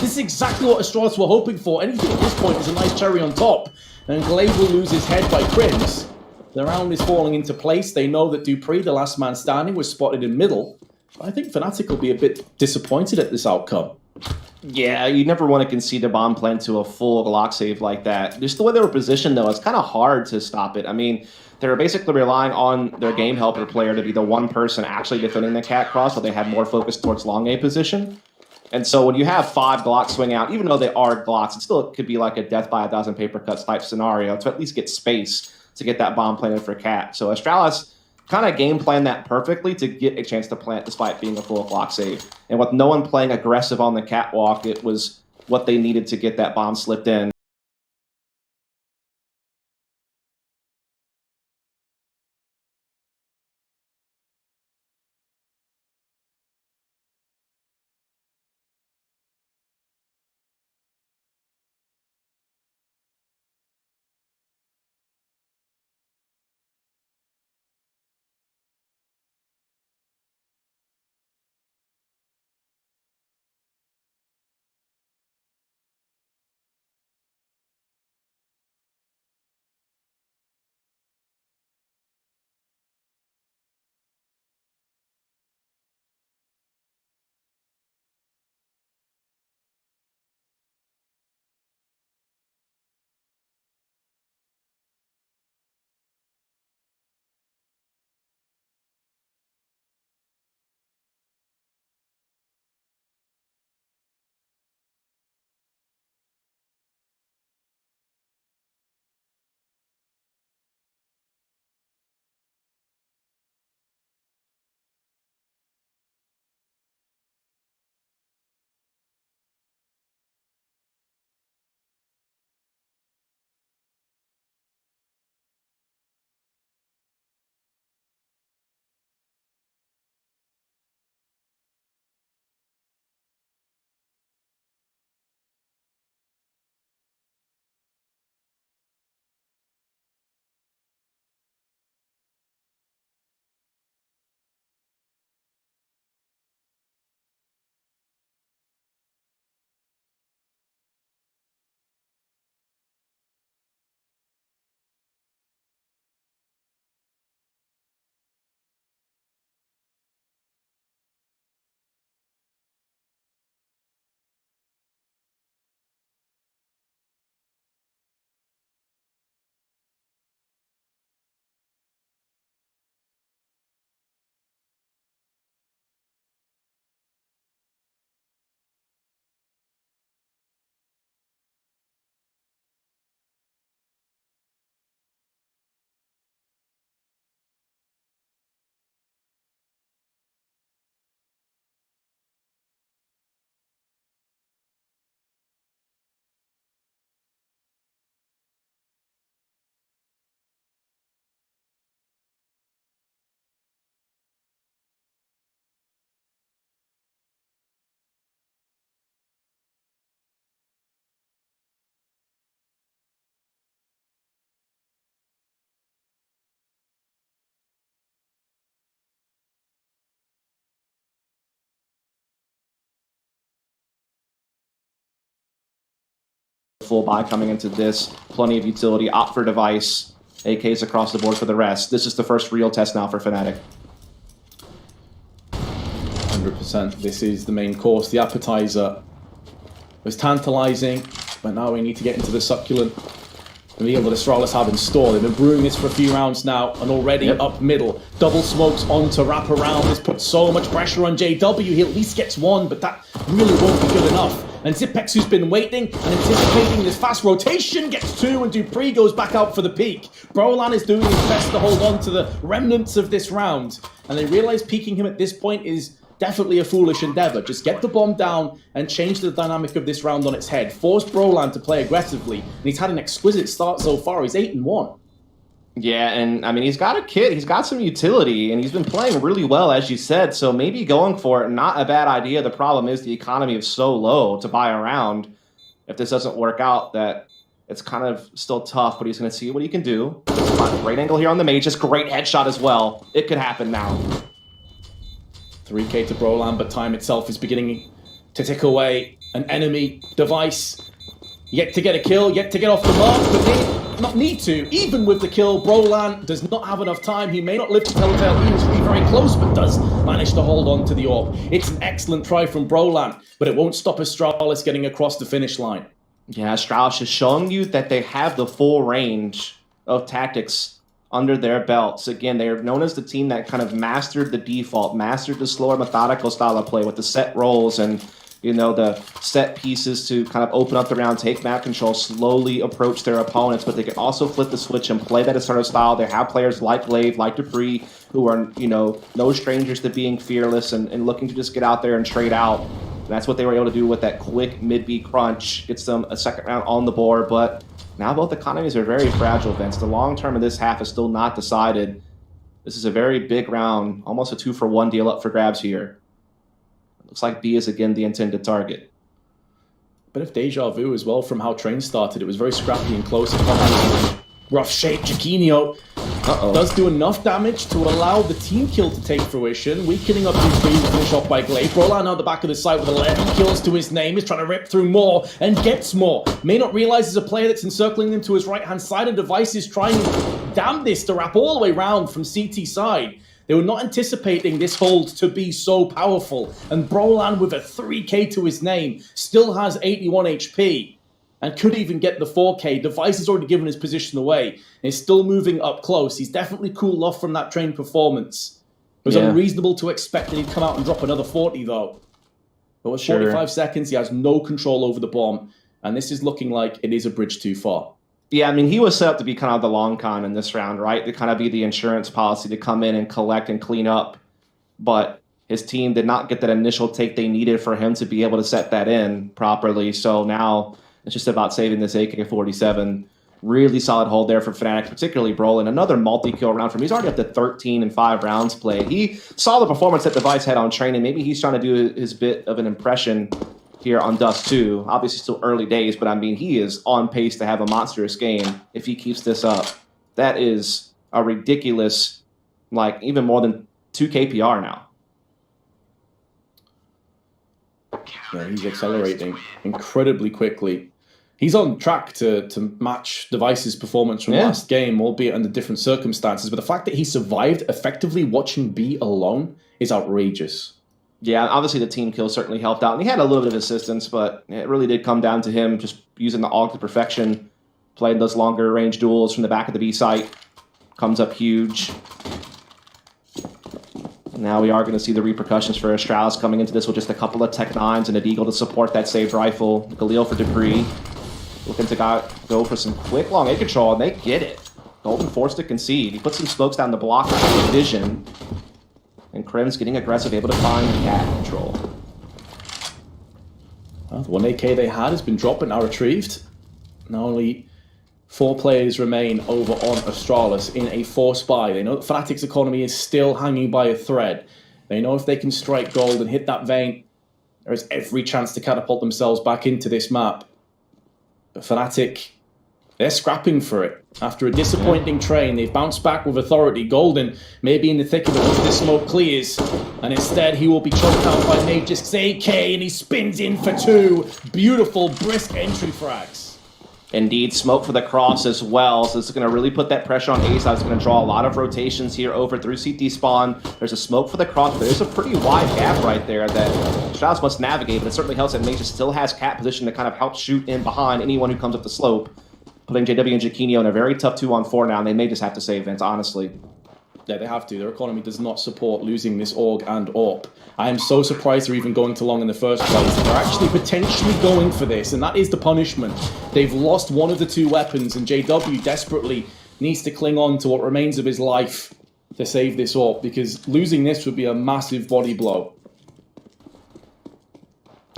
This is exactly what Astralis were hoping for. Anything at this point is a nice cherry on top, and Glaive will lose his head by Crims. The round is falling into place. They know that Dupree, the last man standing, was spotted in middle. I think Fnatic will be a bit disappointed at this outcome. Yeah, you never want to concede a bomb plant to a full Glock save like that. Just the way they were positioned, though, it's kind of hard to stop it. I mean, they're basically relying on their game helper player to be the one person actually defending the cat cross, while they had more focus towards long A position. And so when you have 5 Glocks swing out, even though they are Glocks, it still could be like a death by a dozen paper cuts type scenario to at least get space to get that bomb planted for cat. So Astralis kind of game planned that perfectly to get a chance to plant despite being a full Glock save. And with no one playing aggressive on the catwalk, it was what they needed to get that bomb slipped in. full buy coming into this. Plenty of utility. Opt for device. AKs across the board for the rest. This is the first real test now for Fnatic. 100%. This is the main course. The appetizer was tantalizing, but now we need to get into the succulent meal that Astralis have in store. They've been brewing this for a few rounds now, and already up middle. Double smokes on to wrap around. This puts so much pressure on JW. He at least gets one, but that really won't be good enough. And Zipex, who's been waiting and anticipating this fast rotation, gets two, and Dupree goes back out for the peak. Brolan is doing his best to hold on to the remnants of this round, and they realize peeking him at this point is definitely a foolish endeavor. Just get the bomb down and change the dynamic of this round on its head. Force Brolan to play aggressively, and he's had an exquisite start so far. He's 8-1. Yeah, and I mean, he's got a kit, he's got some utility, and he's been playing really well, as you said, so maybe going for it, not a bad idea. The problem is the economy is so low to buy around. If this doesn't work out, that it's kind of still tough, but he's going to see what he can do. Great angle here on the Mages, great headshot as well. It could happen now. 3k to Brolan, but time itself is beginning to tick away. An enemy device, yet to get a kill, yet to get off the mark, but they not need to. Even with the kill, Brolan does not have enough time. He may not live to tell the tale. He was really very close, but does manage to hold on to the orb. It's an excellent try from Brolan, but it won't stop Astralis getting across the finish line. Yeah, Astralis is showing you that they have the full range of tactics under their belts. Again, they are known as the team that kind of mastered the default, mastered the slower, methodical style of play with the set roles and, you know, the set pieces to kind of open up the round, take map control, slowly approach their opponents, but they can also flip the switch and play that assertive style. They have players like Glaive, like Dupree, who are, you know, no strangers to being fearless and looking to just get out there and trade out. And that's what they were able to do with that quick mid-B crunch. Gets them a second round on the board, but now both economies are very fragile, Vince. The long term of this half is still not decided. This is a very big round, almost a 2-for-1 deal up for grabs here. Looks like B is again the intended target. Bit of deja vu as well from how Train started. It was very scrappy and close. Rough shape. Chiquinho does do enough damage to allow the team kill to take fruition, weakening up Dupree, finish off by Glaive. Brolan on the back of the site with 11 kills to his name. He's trying to rip through more and gets more. May not realize there's a player that's encircling them to his right-hand side, and Device is trying damn this to wrap all the way round from CT side. They were not anticipating this hold to be so powerful, and Brolan with a 3k to his name still has 81 HP and could even get the 4k. Device has already given his position away and is still moving up close. He's definitely cooled off from that Train performance. It was unreasonable to expect that he'd come out and drop another 40 though. But with 45 seconds, he has no control over the bomb, and this is looking like it is a bridge too far. Yeah, I mean, he was set up to be kind of the long con in this round, right? To kind of be the insurance policy to come in and collect and clean up. But his team did not get that initial take they needed for him to be able to set that in properly. So now it's just about saving this AK-47. Really solid hold there for Fnatic, particularly Brolan. Another multi-kill round from him. He's already up to 13 in 5 rounds played. He saw the performance that Device had on training. Maybe he's trying to do his bit of an impression here on Dust 2. Obviously still early days, but I mean, he is on pace to have a monstrous game if he keeps this up. That is a ridiculous, like, even more than 2 KPR now. Yeah, he's accelerating incredibly quickly. He's on track to match Device's performance from last game, albeit under different circumstances. But the fact that he survived effectively watching B alone is outrageous. Yeah, obviously the team kill certainly helped out. And he had a little bit of assistance, but it really did come down to him just using the AUG to perfection. Playing those longer range duels from the back of the B site. Comes up huge. Now we are going to see the repercussions for Astralis coming into this with just a couple of Tech 9s and a Deagle to support that saved rifle. Galil for Dupree. Looking to go for some quick long A control, and they get it. Golden forced to concede. He puts some smokes down the block with vision. And Krim's getting aggressive, able to find cat control. Well, the 1 AK they had has been dropped but now retrieved. Now only 4 players remain over on Astralis in a force buy. They know that Fnatic's economy is still hanging by a thread. They know if they can strike gold and hit that vein, there is every chance to catapult themselves back into this map. But Fnatic, they're scrapping for it. After a disappointing train, they've bounced back with authority. Golden may be in the thick of it once this smoke clears. And instead, he will be choked out by Magic's AK, and he spins in for 2. Beautiful, brisk entry frags. Indeed, smoke for the cross as well, so this is going to really put that pressure on A-side. It's going to draw a lot of rotations here over through CT spawn. There's a smoke for the cross, but there's a pretty wide gap right there that Strauss must navigate, but it certainly helps that Mages still has Cat position to kind of help shoot in behind anyone who comes up the slope, putting JW and Jaquinho in a very tough 2-on-4 now, and they may just have to save Vince, honestly. Yeah, they have to. Their economy does not support losing this AUG and AWP. I am so surprised they're even going to long in the first place. They're actually potentially going for this, and that is the punishment. They've lost one of the two weapons, and JW desperately needs to cling on to what remains of his life to save this AWP, because losing this would be a massive body blow.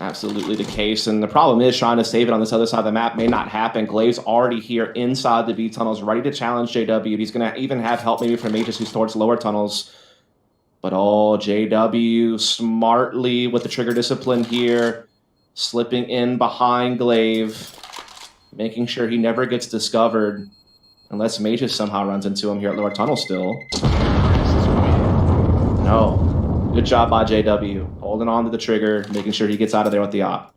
Absolutely the case, and the problem is trying to save it on this other side of the map may not happen. Glaive's already here inside the B tunnels, ready to challenge JW. He's going to even have help maybe from Mages who's towards lower tunnels. But oh, JW smartly with the trigger discipline here, slipping in behind Glaive, making sure he never gets discovered, unless Mages somehow runs into him here at lower tunnel still. No. Good job by JW, holding on to the trigger, making sure he gets out of there with the op.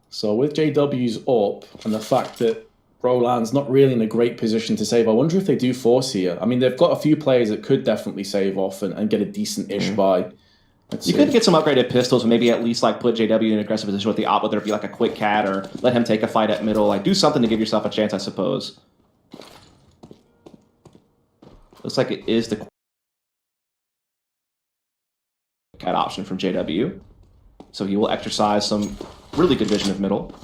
So with JW's AWP and the fact that Roland's not really in a great position to save, I wonder if they do force here. I mean, they've got a few players that could definitely save off and get a decent-ish buy. You could get some upgraded pistols and maybe at least like put JW in an aggressive position with the op, whether it be like a quick cat or let him take a fight at middle. Like do something to give yourself a chance, I suppose. Looks like it is the cat option from JW. So he will exercise some really good vision of middle.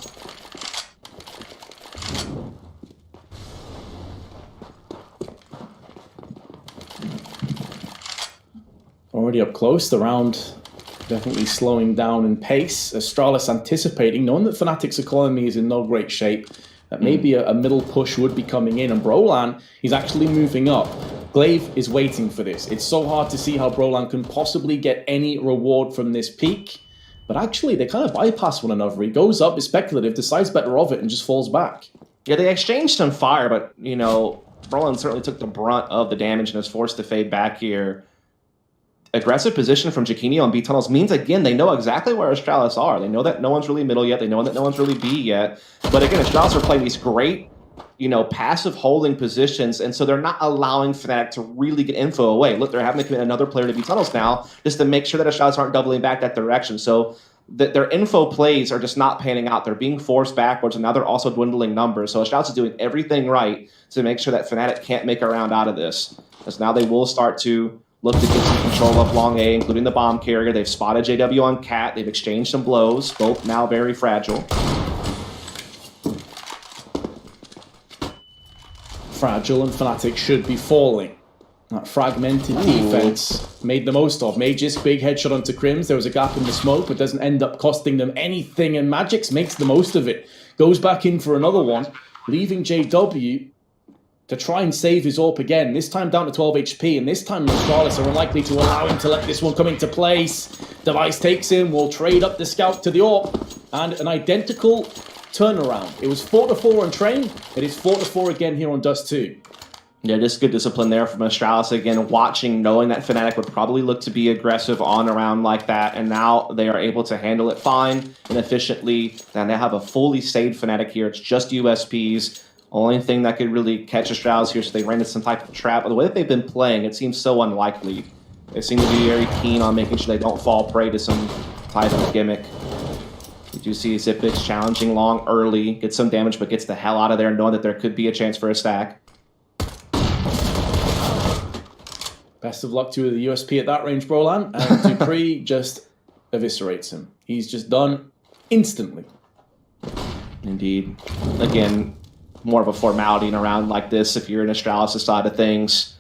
Already up close, the round definitely slowing down in pace. Astralis anticipating, knowing that Fnatic's economy is in no great shape, that maybe a middle push would be coming in, and Brolan, he's actually moving up. Glaive is waiting for this. It's so hard to see how Brolan can possibly get any reward from this peak, but actually they kind of bypass one another. He goes up, is speculative, decides better of it, and just falls back. Yeah, they exchanged some fire, but, you know, Brolan certainly took the brunt of the damage and is forced to fade back here. Aggressive position from Jaquinho on B tunnels means, again, they know exactly where Astralis are. They know that no one's really middle yet. They know that no one's really B yet. But again, Astralis are playing these great, you know, passive holding positions, and so they're not allowing Fnatic to really get info away. Look, they're having to commit another player to B tunnels now just to make sure that Astralis aren't doubling back that direction. So their info plays are just not panning out. They're being forced backwards, and now they're also dwindling numbers. So Astralis is doing everything right to make sure that Fnatic can't make a round out of this. Because now they will start to look to get some control of long A, including the bomb carrier. They've spotted JW on Cat. They've exchanged some blows, both now very fragile. Fragile, and Fnatic should be falling. That fragmented defense made the most of. Mages, big headshot onto Crims. There was a gap in the smoke, but doesn't end up costing them anything, and Magix makes the most of it. Goes back in for another one, leaving JW to try and save his AWP again, this time down to 12 HP, and this time Astralis are unlikely to allow him to let this one come into place. Device takes him, will trade up the scout to the AWP, and an identical turnaround. It was 4-4 on Train, it is 4-4 again here on Dust 2. Yeah, just good discipline there from Astralis. Again, watching, knowing that Fnatic would probably look to be aggressive on a round like that, and now they are able to handle it fine and efficiently, and they have a fully saved Fnatic here. It's just USPs. Only thing that could really catch Astralis here, so they ran into some type of trap. But the way that they've been playing, it seems so unlikely. They seem to be very keen on making sure they don't fall prey to some type of gimmick. You do see Zipix challenging long early, gets some damage, but gets the hell out of there, knowing that there could be a chance for a stack. Best of luck to the USP at that range, Brolan, and Dupree just eviscerates him. He's just done instantly. Indeed. Again, more of a formality in a round like this if you're in Astralis' side of things.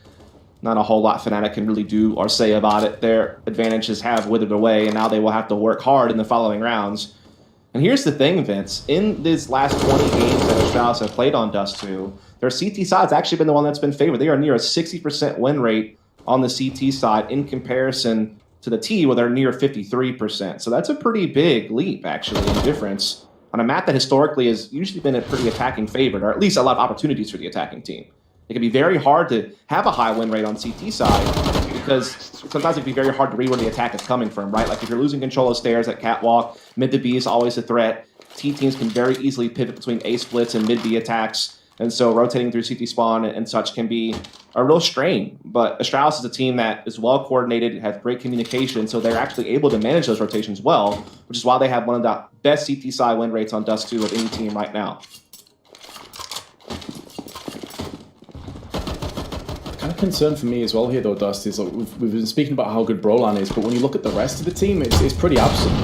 Not a whole lot Fnatic can really do or say about it. Their advantages have withered away, and now they will have to work hard in the following rounds. And here's the thing, Vince. In these last 20 games that Astralis have played on Dust 2, their CT side's actually been the one that's been favored. They are near a 60% win rate on the CT side in comparison to the T, where they're near 53%. So that's a pretty big leap, actually, in difference on a map that historically has usually been a pretty attacking favorite, or at least a lot of opportunities for the attacking team. It can be very hard to have a high win rate on CT side because sometimes it can be very hard to read where the attack is coming from, right? Like if you're losing control of stairs at Catwalk, mid to B is always a threat. T teams can very easily pivot between A splits and mid B attacks. And so rotating through CT spawn and such can be a real strain. But Astralis is a team that is well coordinated, has great communication, so they're actually able to manage those rotations well, which is why they have one of the best CT side win rates on Dust 2 of any team right now. Kind of concern for me as well here, though, Dust, is like we've been speaking about how good Brolan is, but when you look at the rest of the team, it's pretty absent.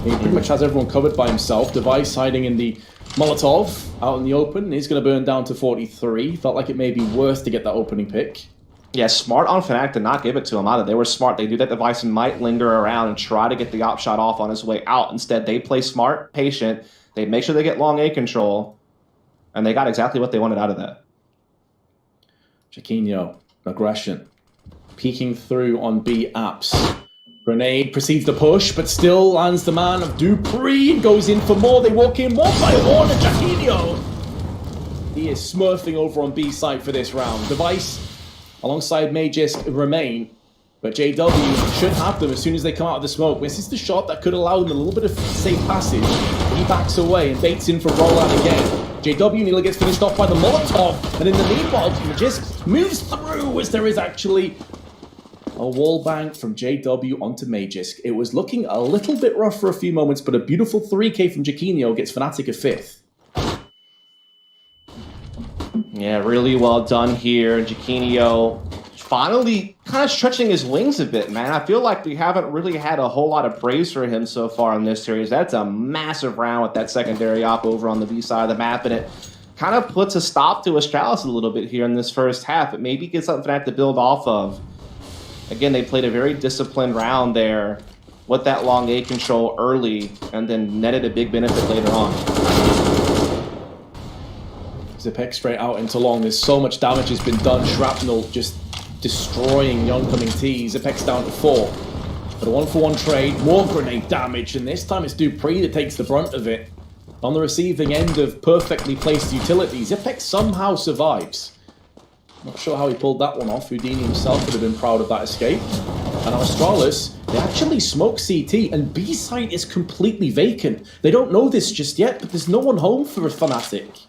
He pretty much has everyone covered by himself. Device hiding in the Molotov out in the open. He's going to burn down to 43. Felt like it may be worth to get that opening pick. Yeah, smart on Fnatic to not give it to him either. They were smart. They knew that Device might linger around and try to get the op shot off on his way out. Instead, they play smart, patient. They make sure they get long A control, and they got exactly what they wanted out of that. Chiquinho, aggression, peeking through on B apps. Grenade proceeds to push, but still lands the man of Dupree and goes in for more. They walk in one by one, and Chiquinho, he is smurfing over on B side for this round. Device alongside Magisk remain, but JW should have them as soon as they come out of the smoke. This is the shot that could allow them a little bit of safe passage. He backs away and baits in for rollout again. JW nearly gets finished off by the Molotov, and in the meanwhile, Magisk moves through as there is actually a wall bang from JW onto Magisk. It was looking a little bit rough for a few moments, but a beautiful 3K from Chiquinho gets Fnatic a 5th. Yeah, really well done here. Chiquinho finally kind of stretching his wings a bit, man. I feel like we haven't really had a whole lot of praise for him so far in this series. That's a massive round with that secondary op over on the B side of the map, and it kind of puts a stop to Astralis a little bit here in this first half. It maybe gives something Fnatic to build off of. Again, they played a very disciplined round there with that long A control early and then netted a big benefit later on. Zipek straight out into long. There's so much damage has been done. Shrapnel just destroying the oncoming T. Zipek's down to 4. But a 1-for-1 trade, more grenade damage, and this time it's Dupree that takes the brunt of it. On the receiving end of perfectly placed utility, Zipek somehow survives. Not sure how he pulled that one off. Houdini himself would have been proud of that escape. And Astralis, they actually smoke CT, and B site is completely vacant. They don't know this just yet, but there's no one home for a Fnatic.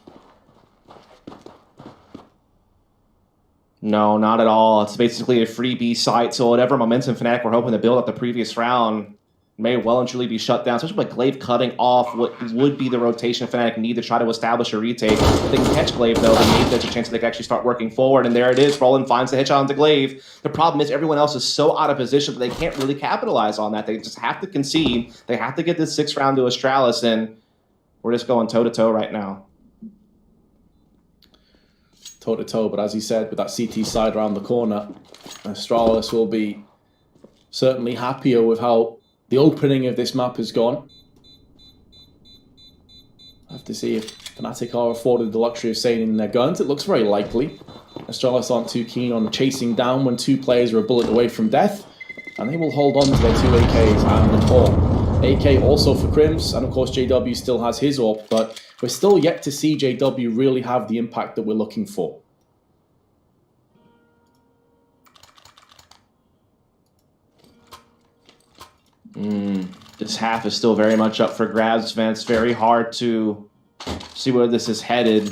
No, not at all. It's basically a free B site, so whatever momentum Fnatic were hoping to build up the previous round may well and truly be shut down, especially with Glaive cutting off what would be the rotation Fnatic need to try to establish a retake. If they can catch Glaive, though, then maybe there's a chance that they can actually start working forward, and there it is. Roland finds the headshot onto Glaive. The problem is everyone else is so out of position that they can't really capitalize on that. They just have to concede. They have to get this 6th round to Astralis, and we're just going toe-to-toe right now. Toe-to-toe, but as you said, with that CT side around the corner, Astralis will be certainly happier with how the opening of this map has gone. I have to see if Fnatic are afforded the luxury of staying in their guns. It looks very likely. Astralis aren't too keen on chasing down when 2 players are a bullet away from death, and they will hold on to their 2 AKs and the core. AK also for Crims, and of course JW still has his AWP, but we're still yet to see JW really have the impact that we're looking for. This half is still very much up for grabs, man. It's very hard to see where this is headed.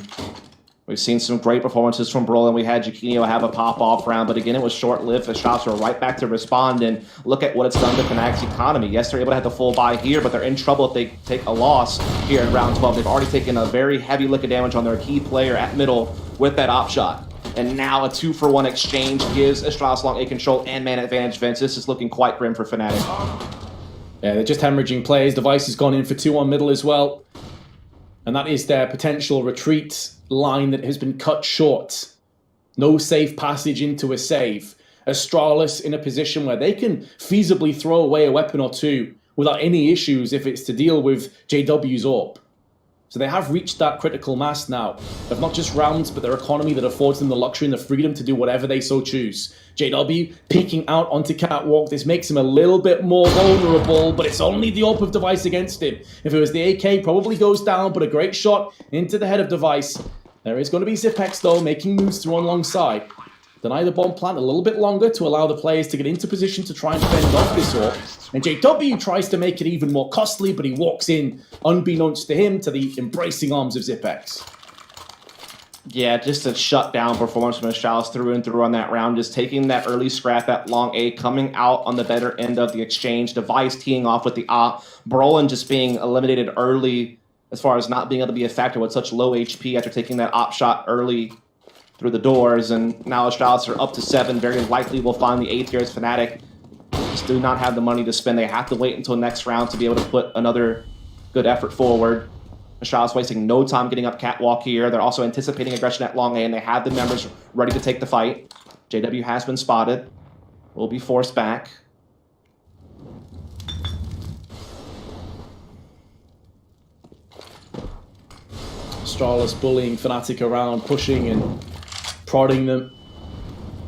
We've seen some great performances from Brolin. We had Chiquinho have a pop-off round, but again, it was short-lived. The shots were right back to respond, and look at what it's done to Fnatic's economy. Yes, they're able to have the full buy here, but they're in trouble if they take a loss here in round 12. They've already taken a very heavy lick of damage on their key player at middle with that op shot. And now a 2-for-1 exchange gives Astralis long A control and man advantage. Vince, this is looking quite grim for Fnatic. Yeah, they're just hemorrhaging plays. Device has gone in for 2 on middle as well. And that is their potential retreat line that has been cut short. No safe passage into a save. Astralis in a position where they can feasibly throw away a weapon or 2 without any issues if it's to deal with JW's AWP. So they have reached that critical mass now of not just rounds, but their economy that affords them the luxury and the freedom to do whatever they so choose. JW peeking out onto Catwalk. This makes him a little bit more vulnerable, but it's only the AWP of Device against him. If it was the AK, probably goes down, but a great shot into the head of Device. There is going to be Zipex, though, making moves through on alongside. deny the bomb plant a little bit longer to allow the players to get into position to try and fend off this AWP. And JW tries to make it even more costly, but he walks in, unbeknownst to him, to the embracing arms of Zipex. Yeah, just a shutdown performance from Astralis through and through on that round. Just taking that early scrap at long A, coming out on the better end of the exchange. Device teeing off with the op. Brolin just being eliminated early as far as not being able to be a factor with such low HP after taking that op shot early through the doors. And now Astralis are up to 7. Very likely will find the 8th here as Fnatic just do not have the money to spend. They have to wait until next round to be able to put another good effort forward. Astralis wasting no time getting up catwalk here. They're also anticipating aggression at long A, and they have the members ready to take the fight. JW has been spotted. Will be forced back. Astralis bullying Fnatic around, pushing and prodding them,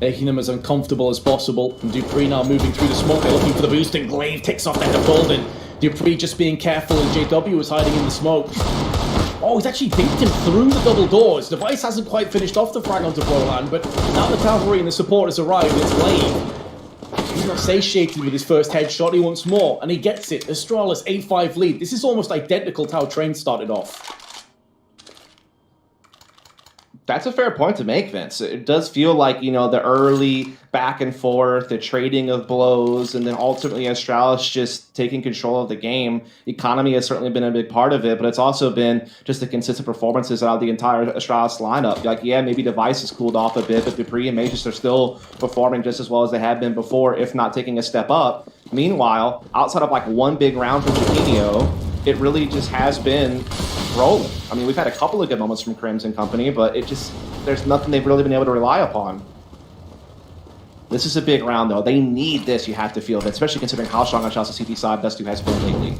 making them as uncomfortable as possible. And Dupree now moving through the smoke. They're looking for the boost, and Glaive takes off that Golden. Dupree just being careful, and JW is hiding in the smoke. Oh, he's actually dinked him through the double doors. Device hasn't quite finished off the frag onto Brolan, but now the cavalry and the supporters arrive. It's Glaive. He's not satiated with his first headshot. He wants more, and he gets it. Astralis 8-5 lead. This is almost identical to how Train started off. That's a fair point to make, Vince. It does feel like, you know, the early back and forth, the trading of blows, and then ultimately Astralis just taking control of the game. Economy has certainly been a big part of it, but it's also been just the consistent performances out of the entire Astralis lineup. Like, yeah, maybe Device has cooled off a bit, but Dupree and Magus are still performing just as well as they have been before, if not taking a step up. Meanwhile, outside of like one big round from Chiquinho, it really just has been rolling. I mean, we've had a couple of good moments from Crims and company, but it just, there's nothing they've really been able to rely upon. This is a big round, though. They need this, you have to feel, especially considering how strong Astralis CT side Dust2 has been lately.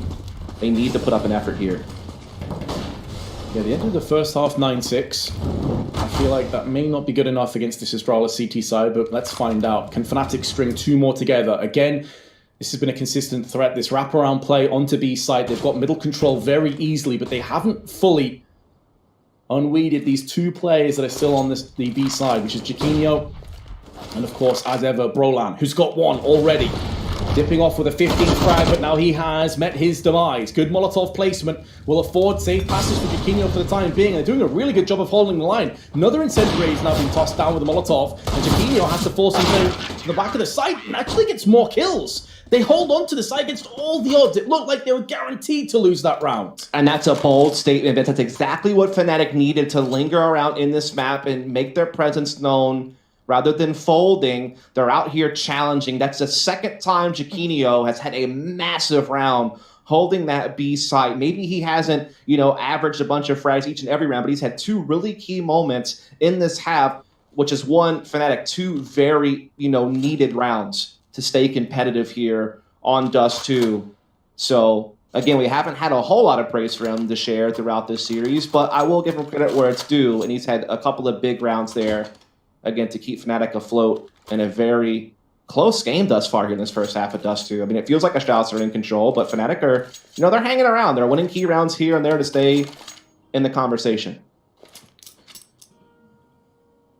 They need to put up an effort here. Yeah, the end of the first half 9-6. I feel like that may not be good enough against this Astralis CT side, but let's find out. Can Fnatic string 2 more together? Again, this has been a consistent threat. This wraparound play onto B side. They've got middle control very easily, but they haven't fully unweeded these 2 players that are still on the B side, which is Chiquinho and, of course, as ever, Brolan, who's got 1 already. Dipping off with a 15th frag, but now he has met his demise. Good Molotov placement will afford safe passes for Chiquinho for the time being. They're doing a really good job of holding the line. Another incendiary is now being tossed down with a Molotov, and Chiquinho has to force him to the back of the site and actually gets more kills. They hold on to the site against all the odds. It looked like they were guaranteed to lose that round. And that's a bold statement, Vince. That's exactly what Fnatic needed to linger around in this map and make their presence known. Rather than folding, they're out here challenging. That's the second time Chiquinho has had a massive round holding that B site. Maybe he hasn't, you know, averaged a bunch of frags each and every round, but he's had 2 really key moments in this half, which is one Fnatic, 2 very, you know, needed rounds to stay competitive here on Dust2. So, again, we haven't had a whole lot of praise for him to share throughout this series, but I will give him credit where it's due, and he's had a couple of big rounds there, again, to keep Fnatic afloat in a very close game thus far here in this first half of Dust2. I mean, it feels like Astralis are in control, but Fnatic are, you know, they're hanging around. They're winning key rounds here and there to stay in the conversation.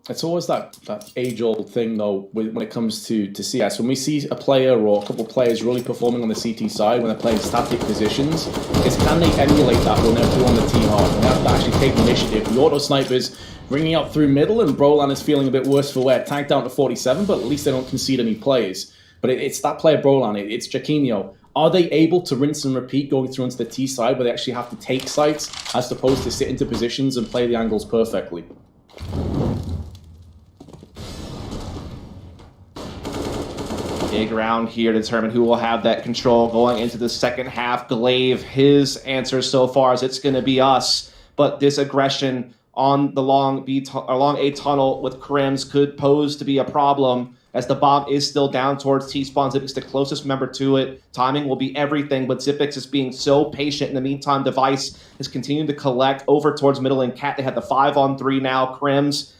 It's always that age-old thing, though, when it comes to CS. When we see a player or a couple of players really performing on the CT side, when they're playing static positions, is can they emulate that when they're on the T-hard, when they have to actually take initiative? The auto-snipers ringing out through middle, and Brolan is feeling a bit worse for wear. Tanked down to 47, but at least they don't concede any plays. But it's that player Brolan, it's Chiquinho. Are they able to rinse and repeat going through into the T side where they actually have to take sites as opposed to sit into positions and play the angles perfectly? Big round here to determine who will have that control going into the second half. Glaive, his answer so far is it's going to be us. But this aggression on the long A tunnel with Crims could pose to be a problem as the bomb is still down towards T-spawn. Zipix the closest member to it. Timing will be everything, but Zipix is being so patient. In the meantime, Device is continuing to collect over towards middle and Cat. They have the 5-on-3 now. Crims,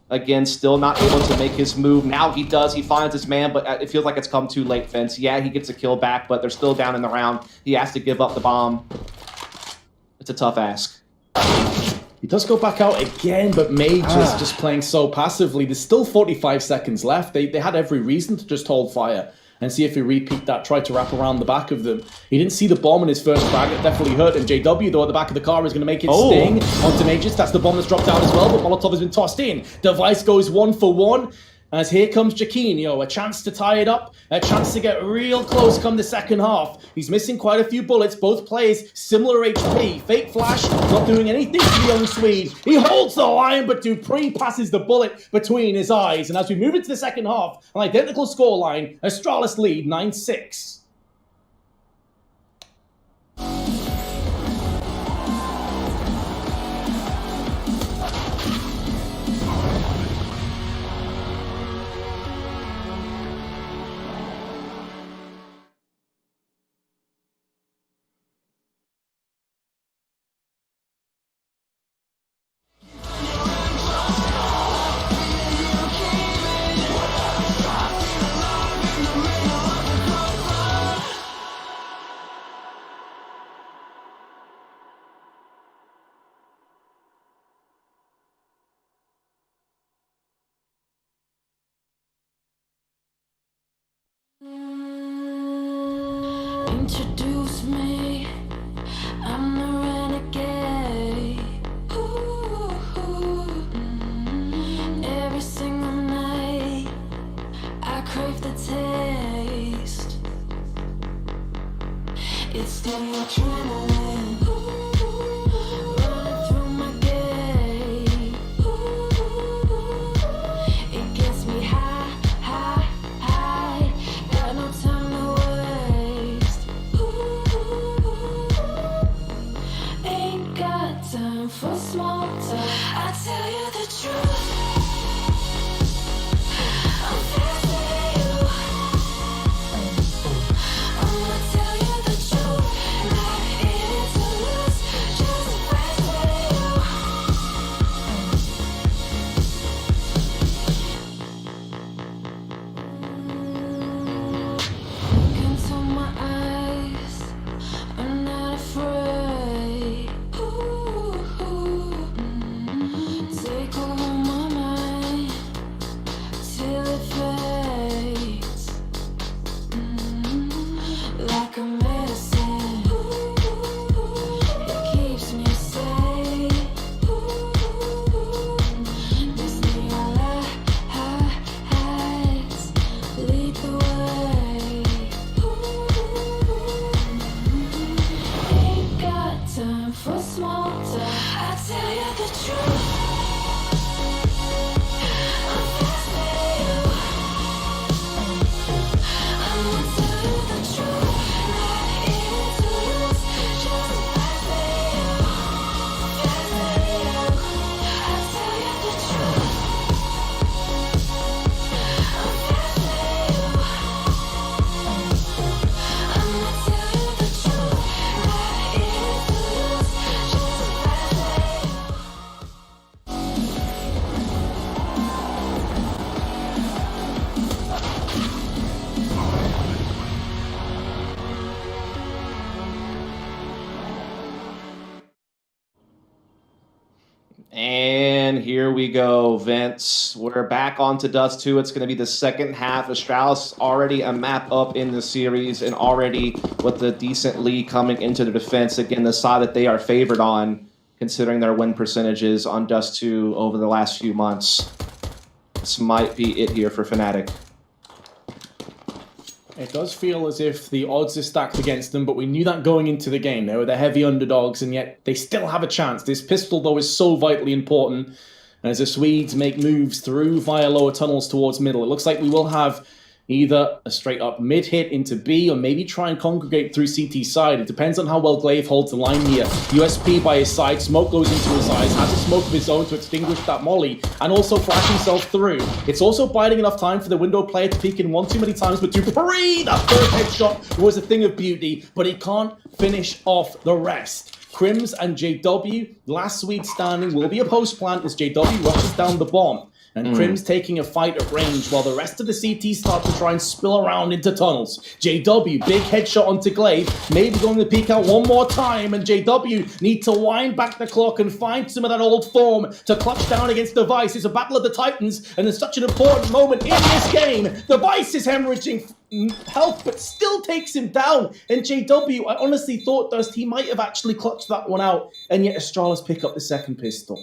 again, still not able to make his move. Now he does. He finds his man, but it feels like it's come too late, Vince. Yeah, he gets a kill back, but they're still down in the round. He has to give up the bomb. It's a tough ask. He does go back out again, but Mage is just playing so passively. There's still 45 seconds left. They had every reason to just hold fire and see if he repeat that, tried to wrap around the back of them. He didn't see the bomb in his first frag. It definitely hurt him. JW, though, at the back of the car is going to make it sting onto Mages. That's the bomb that's dropped down as well, but Molotov has been tossed in. Device goes 1 for 1. As here comes Jaquinho, a chance to tie it up, a chance to get real close come the second half. He's missing quite a few bullets, both players similar HP. Fake flash, not doing anything to the young Swede. He holds the line, but Dupree passes the bullet between his eyes. And as we move into the second half, an identical scoreline, Astralis lead 9-6. Introduce me, I'm the renegade. Ooh, every single night, I crave the taste. It's the adrenaline running through my gate. It gets me high, high, high. Got no time to waste. Ain't got time for small talk. I tell you the truth. I'm fast with you. I'ma tell you the truth. Not in it to lose. Just fast with you. Look into my eyes. I'm not afraid. Take over my mind till it fades. Like a medicine, it keeps me safe. This neon lights lead the way. Ain't got time for small talk. I tell you the truth. I'm fast with you. I'ma tell you the truth. Not in it to lose. Just fast with you. Fast with you. I tell you the truth. I'm fast with you. I'ma tell you the truth. Not in it to lose. Just fast with you. And here we go, Vince. We're back onto Dust 2. It's going to be the second half. Astralis already a map up in the series and already with a decent lead coming into the defense. Again, the side that they are favored on, considering their win percentages on Dust 2 over the last few months. This might be it here for Fnatic. It does feel as if the odds are stacked against them, but we knew that going into the game. They were the heavy underdogs, and yet they still have a chance. This pistol, though, is so vitally important. And as the Swedes make moves through via lower tunnels towards middle, it looks like we will have either a straight-up mid hit into B, or maybe try and congregate through CT side. It depends on how well Glaive holds the line here. USP by his side, smoke goes into his eyes, has a smoke of his own to extinguish that molly, and also flash himself through. It's also biding enough time for the window player to peek in one too many times, but Dupree, that third headshot was a thing of beauty, but he can't finish off the rest. Crims and JW, last Swede standing, will be a post plant as JW rushes down the bomb. And Crim's taking a fight at range while the rest of the CT start to try and spill around into tunnels. JW, big headshot onto Glaive, maybe going to peek out one more time, and JW need to wind back the clock and find some of that old form to clutch down against Device. It's a battle of the Titans, and it's such an important moment in this game. Device is hemorrhaging health, but still takes him down. And JW, I honestly thought Dust, he might have actually clutched that one out, and yet Astralis pick up the second pistol.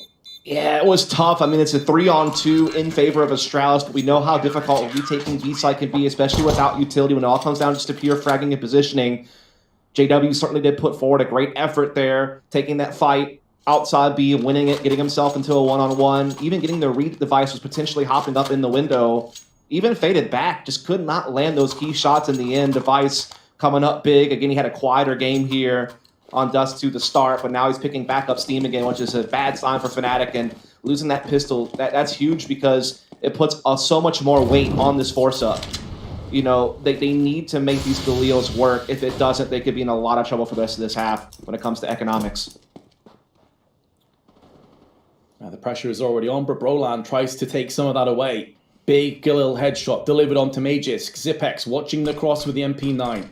Yeah, it was tough. I mean, it's a 3-on-2 in favor of Astralis, but we know how difficult retaking B-side can be, especially without utility when it all comes down just to pure fragging and positioning. JW certainly did put forward a great effort there, taking that fight outside B, winning it, getting himself into a one-on-one, even getting the read Device was potentially hopping up in the window. Even faded back, just could not land those key shots in the end. Device coming up big. Again, he had a quieter game here on Dust 2 to start, but now he's picking back up steam again, which is a bad sign for Fnatic, and losing that pistol, that's huge because it puts so much more weight on this force-up. You know, they need to make these Galeos work. If it doesn't, they could be in a lot of trouble for the rest of this half when it comes to economics. Now the pressure is already on, but Brolan tries to take some of that away. Big Galil headshot delivered onto Magisk. Zipex watching the cross with the MP9.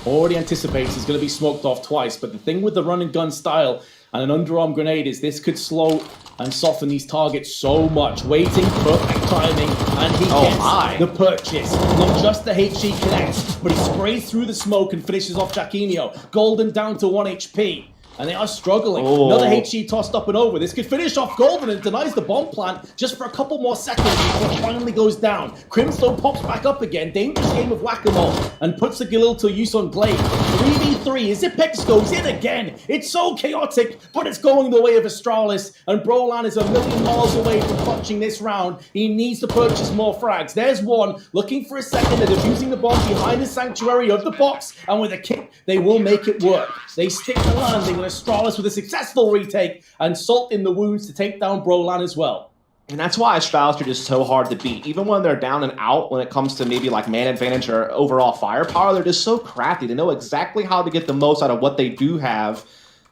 Already anticipates he's going to be smoked off twice, but the thing with the run and gun style and an underarm grenade is this could slow and soften these targets so much. Waiting, perfect timing, and he gets the purchase. Not just the HE connects, but he sprays through the smoke and finishes off Jacquinho. Golden down to 1 HP. And they are struggling. Another HE tossed up and over. This could finish off Golden and denies the bomb plant just for a couple more seconds before it finally goes down. Crimson pops back up again. Dangerous game of whack-a-mole and puts the Galil to use on Glaive. 3v3 as Zipex goes in again. It's so chaotic, but it's going the way of Astralis. And Brolan is a million miles away from clutching this round. He needs to purchase more frags. There's one looking for a second and defusing the bomb behind the sanctuary of the box. And with a kick, they will make it work. They stick the landing. Astralis with a successful retake and salt in the wounds to take down Brolan as well. And that's why Astralis are just so hard to beat. Even when they're down and out, when it comes to maybe like man advantage or overall firepower, they're just so crafty. They know exactly how to get the most out of what they do have.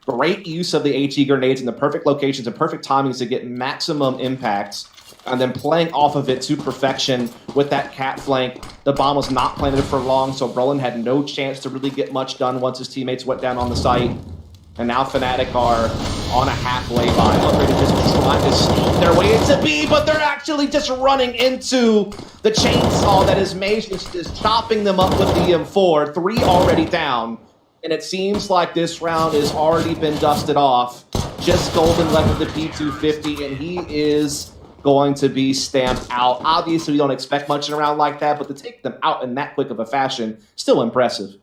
Great use of the HE grenades in the perfect locations and perfect timings to get maximum impacts. And then playing off of it to perfection with that cat flank. The bomb was not planted for long, so Brolan had no chance to really get much done once his teammates went down on the site. And now Fnatic are on a halfway by. Upgraded just trying to sneak their way into B, but they're actually just running into the chainsaw that is Mage is chopping them up with the M4. 3 already down. And it seems like this round has already been dusted off. Just Golden left with the P250, and he is going to be stamped out. Obviously, we don't expect much in a round like that, but to take them out in that quick of a fashion, still impressive.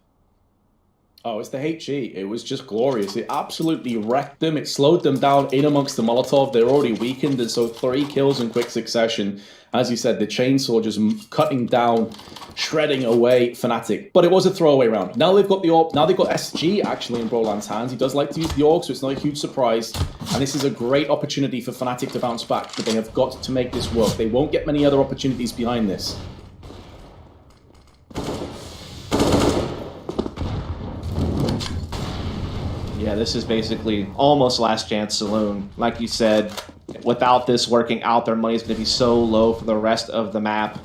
Oh, it's the HE. It was just glorious. It absolutely wrecked them. It slowed them down in amongst the Molotov. They're already weakened, and so 3 kills in quick succession. As you said, the chainsaw just cutting down, shredding away Fnatic. But it was a throwaway round. Now they've got the AWP. Now they've got SG actually in Brolan's hands. He does like to use the AWP, so it's not a huge surprise. And this is a great opportunity for Fnatic to bounce back, but they have got to make this work. They won't get many other opportunities behind this. Yeah, this is basically almost last chance saloon. Like you said, without this working out, their money is going to be so low for the rest of the map.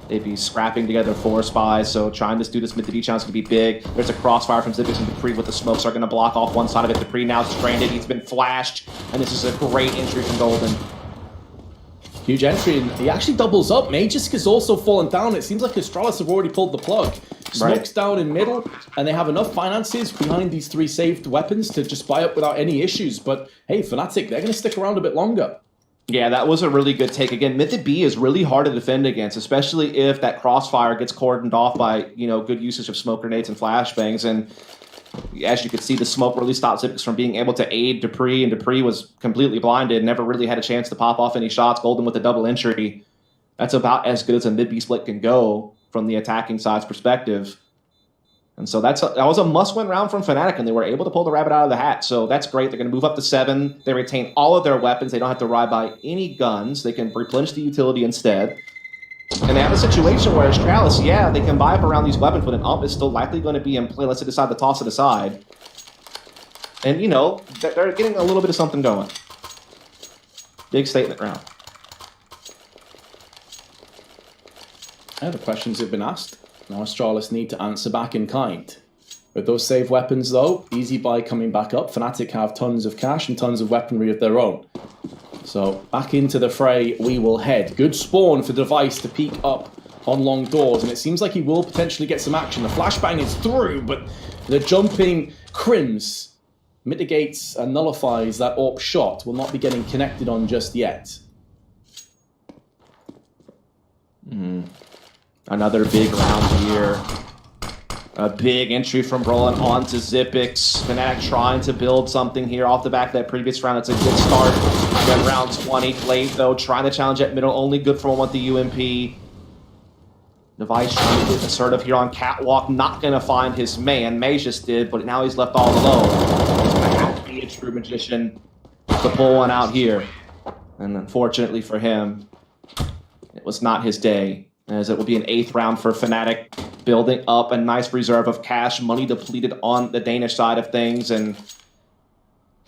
They'd be scrapping together 4 spies, so trying to do this mid to B challenge is going to be big. There's a crossfire from Zipex and Dupree with the smokes are going to block off one side of it. Dupree now stranded, he's been flashed, and this is a great entry from Golden. Huge entry, and he actually doubles up. Magisk has also fallen down. It seems like Astralis have already pulled the plug. Smokes down in middle, and they have enough finances behind these 3 saved weapons to just buy up without any issues. But hey, Fnatic, they're going to stick around a bit longer. Yeah, that was a really good take. Again, mid to B is really hard to defend against, especially if that crossfire gets cordoned off by, you know, good usage of smoke grenades and flashbangs. And as you could see, the smoke really stopped Zipex from being able to aid Dupree, and Dupree was completely blinded, never really had a chance to pop off any shots. Golden with a double entry. That's about as good as a mid-B split can go from the attacking side's perspective. And so that was a must-win round from Fnatic, and they were able to pull the rabbit out of the hat. So that's great. They're going to move up to 7. They retain all of their weapons. They don't have to ride by any guns. They can replenish the utility instead. And they have a situation where Astralis, yeah, they can buy up around these weapons, but an ump is still likely going to be in play unless they decide to toss it aside. And, you know, they're getting a little bit of something going. Big statement round. The questions have been asked. Now Astralis need to answer back in kind. With those save weapons though, Easy Buy coming back up. Fnatic have tons of cash and tons of weaponry of their own. So back into the fray we will head. Good spawn for Device to peek up on long doors, and it seems like he will potentially get some action. The flashbang is through, but the jumping Crims mitigates and nullifies that AWP shot. Will not be getting connected on just yet. Another big round here. A big entry from Roland onto Zipix. Fnatic trying to build something here off the back of that previous round. It's a good start. Then round 20. Glaive, though, trying to challenge at middle. Only good for one with the UMP. Device trying to get assertive here on Catwalk. Not going to find his man. May just did, but now he's left all alone. He's going to have to be a true magician to pull one out here. And unfortunately for him, it was not his day, as it will be an 8th round for Fnatic, building up a nice reserve of cash, money depleted on the Danish side of things, and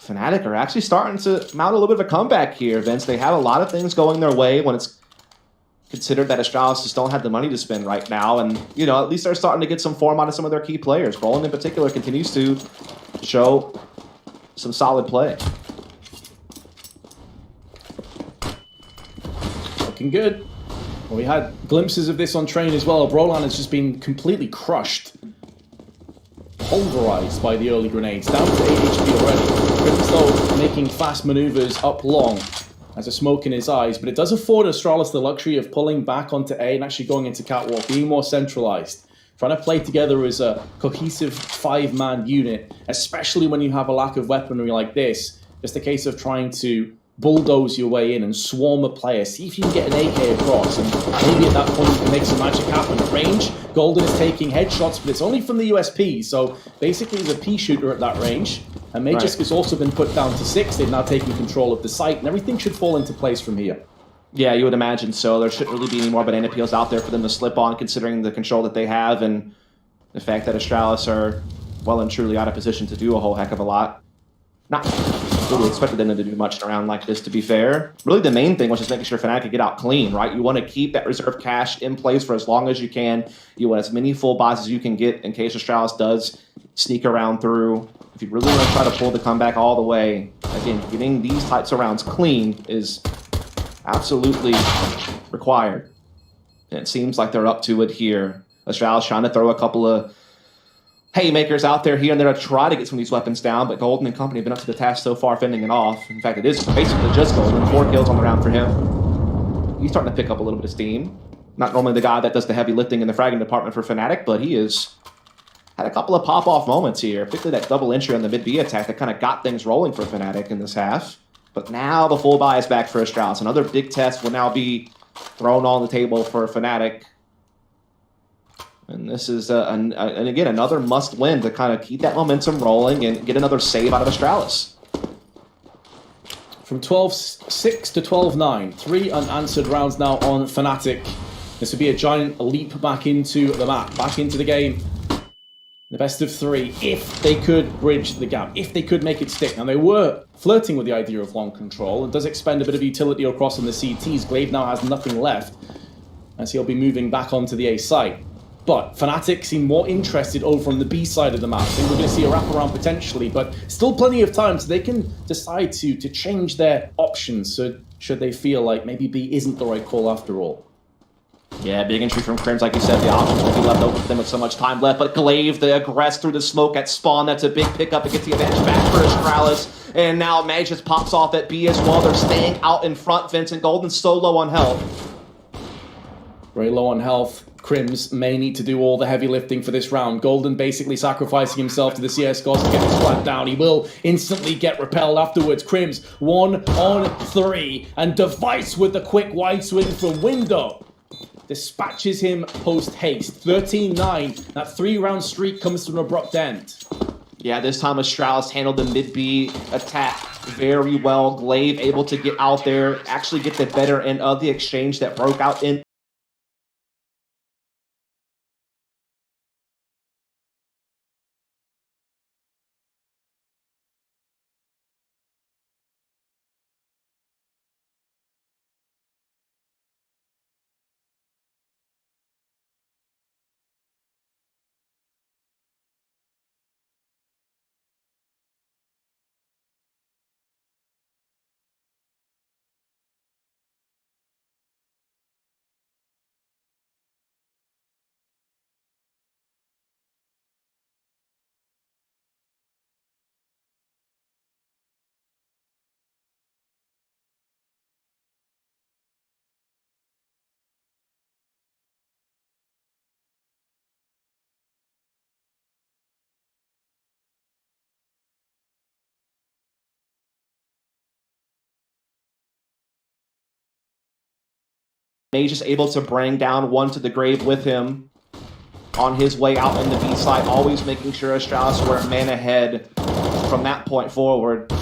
Fnatic are actually starting to mount a little bit of a comeback here, Vince. They have a lot of things going their way when it's considered that Astralis just don't have the money to spend right now, and, you know, at least they're starting to get some form out of some of their key players. Roland in particular continues to show some solid play. Looking good. Well, we had glimpses of this on train as well. Brolan has just been completely crushed. Pulverized by the early grenades. Down to 8 HP already. Crims though making fast maneuvers up long. Has a smoke in his eyes, but it does afford Astralis the luxury of pulling back onto A and actually going into Catwalk, being more centralized. Trying to play together as a cohesive 5-man unit, especially when you have a lack of weaponry like this. Just a case of trying to bulldoze your way in and swarm a player. See if you can get an AK across, and maybe at that point you can make some magic happen. At range, Golden is taking headshots, but it's only from the USP, so basically he's a pea shooter at that range. And Magisk has also been put down to 6. They've now taken control of the site, and everything should fall into place from here. Yeah, you would imagine so. There shouldn't really be any more banana peels out there for them to slip on, considering the control that they have and the fact that Astralis are well and truly out of position to do a whole heck of a lot. Not really expected them to do much in a round like this, to be fair. Really, the main thing was just making sure Fnatic could get out clean, right? You want to keep that reserve cash in place for as long as you can. You want as many full buys as you can get in case Astralis does sneak around through. If you really want to try to pull the comeback all the way, again, getting these types of rounds clean is absolutely required. And it seems like they're up to it here. Astralis trying to throw a couple of haymakers out there here and there to try to get some of these weapons down, but Golden and company have been up to the task so far, fending it off. In fact, it is basically just Golden. 4 kills on the round for him. He's starting to pick up a little bit of steam. Not normally the guy that does the heavy lifting in the fragging department for Fnatic, but he has had a couple of pop-off moments here, particularly that double entry on the mid-B attack that kind of got things rolling for Fnatic in this half. But now the full buy is back for Astralis. Another big test will now be thrown on the table for Fnatic. And this is, and again, another must-win to kind of keep that momentum rolling and get another save out of Astralis. From 12-6 to 12-9, 3 unanswered rounds now on Fnatic. This would be a giant leap back into the map, back into the game. The best of 3, if they could bridge the gap, if they could make it stick. Now, they were flirting with the idea of long control. It does expend a bit of utility across on the CTs. Glaive now has nothing left, as he'll be moving back onto the A site. But Fnatic seem more interested over on the B side of the map. I think we're going to see a wraparound potentially, but still plenty of time so they can decide to change their options, so should they feel like maybe B isn't the right call after all. Yeah, big entry from Crims, like you said, the options will be left open for them with so much time left, but Glaive, the aggress through the smoke at spawn, that's a big pickup. It gets the advantage back for Astralis, and now Mag just pops off at B as well. They're staying out in front, Vincent. Golden's so low on health. Very low on health. Crims may need to do all the heavy lifting for this round. Golden basically sacrificing himself to the CS gods to get this flat down. He will instantly get repelled afterwards. Crims 1 on 3, and Device with the quick wide swing from window dispatches him post-haste. 13-9. That 3-round streak comes to an abrupt end. Yeah, this time Astralis handled the mid-B attack very well. Glaive able to get out there, actually get the better end of the exchange that broke out in Mage is able to bring down one to the grave with him on his way out in the B side, always making sure Astralis were a man ahead from that point forward.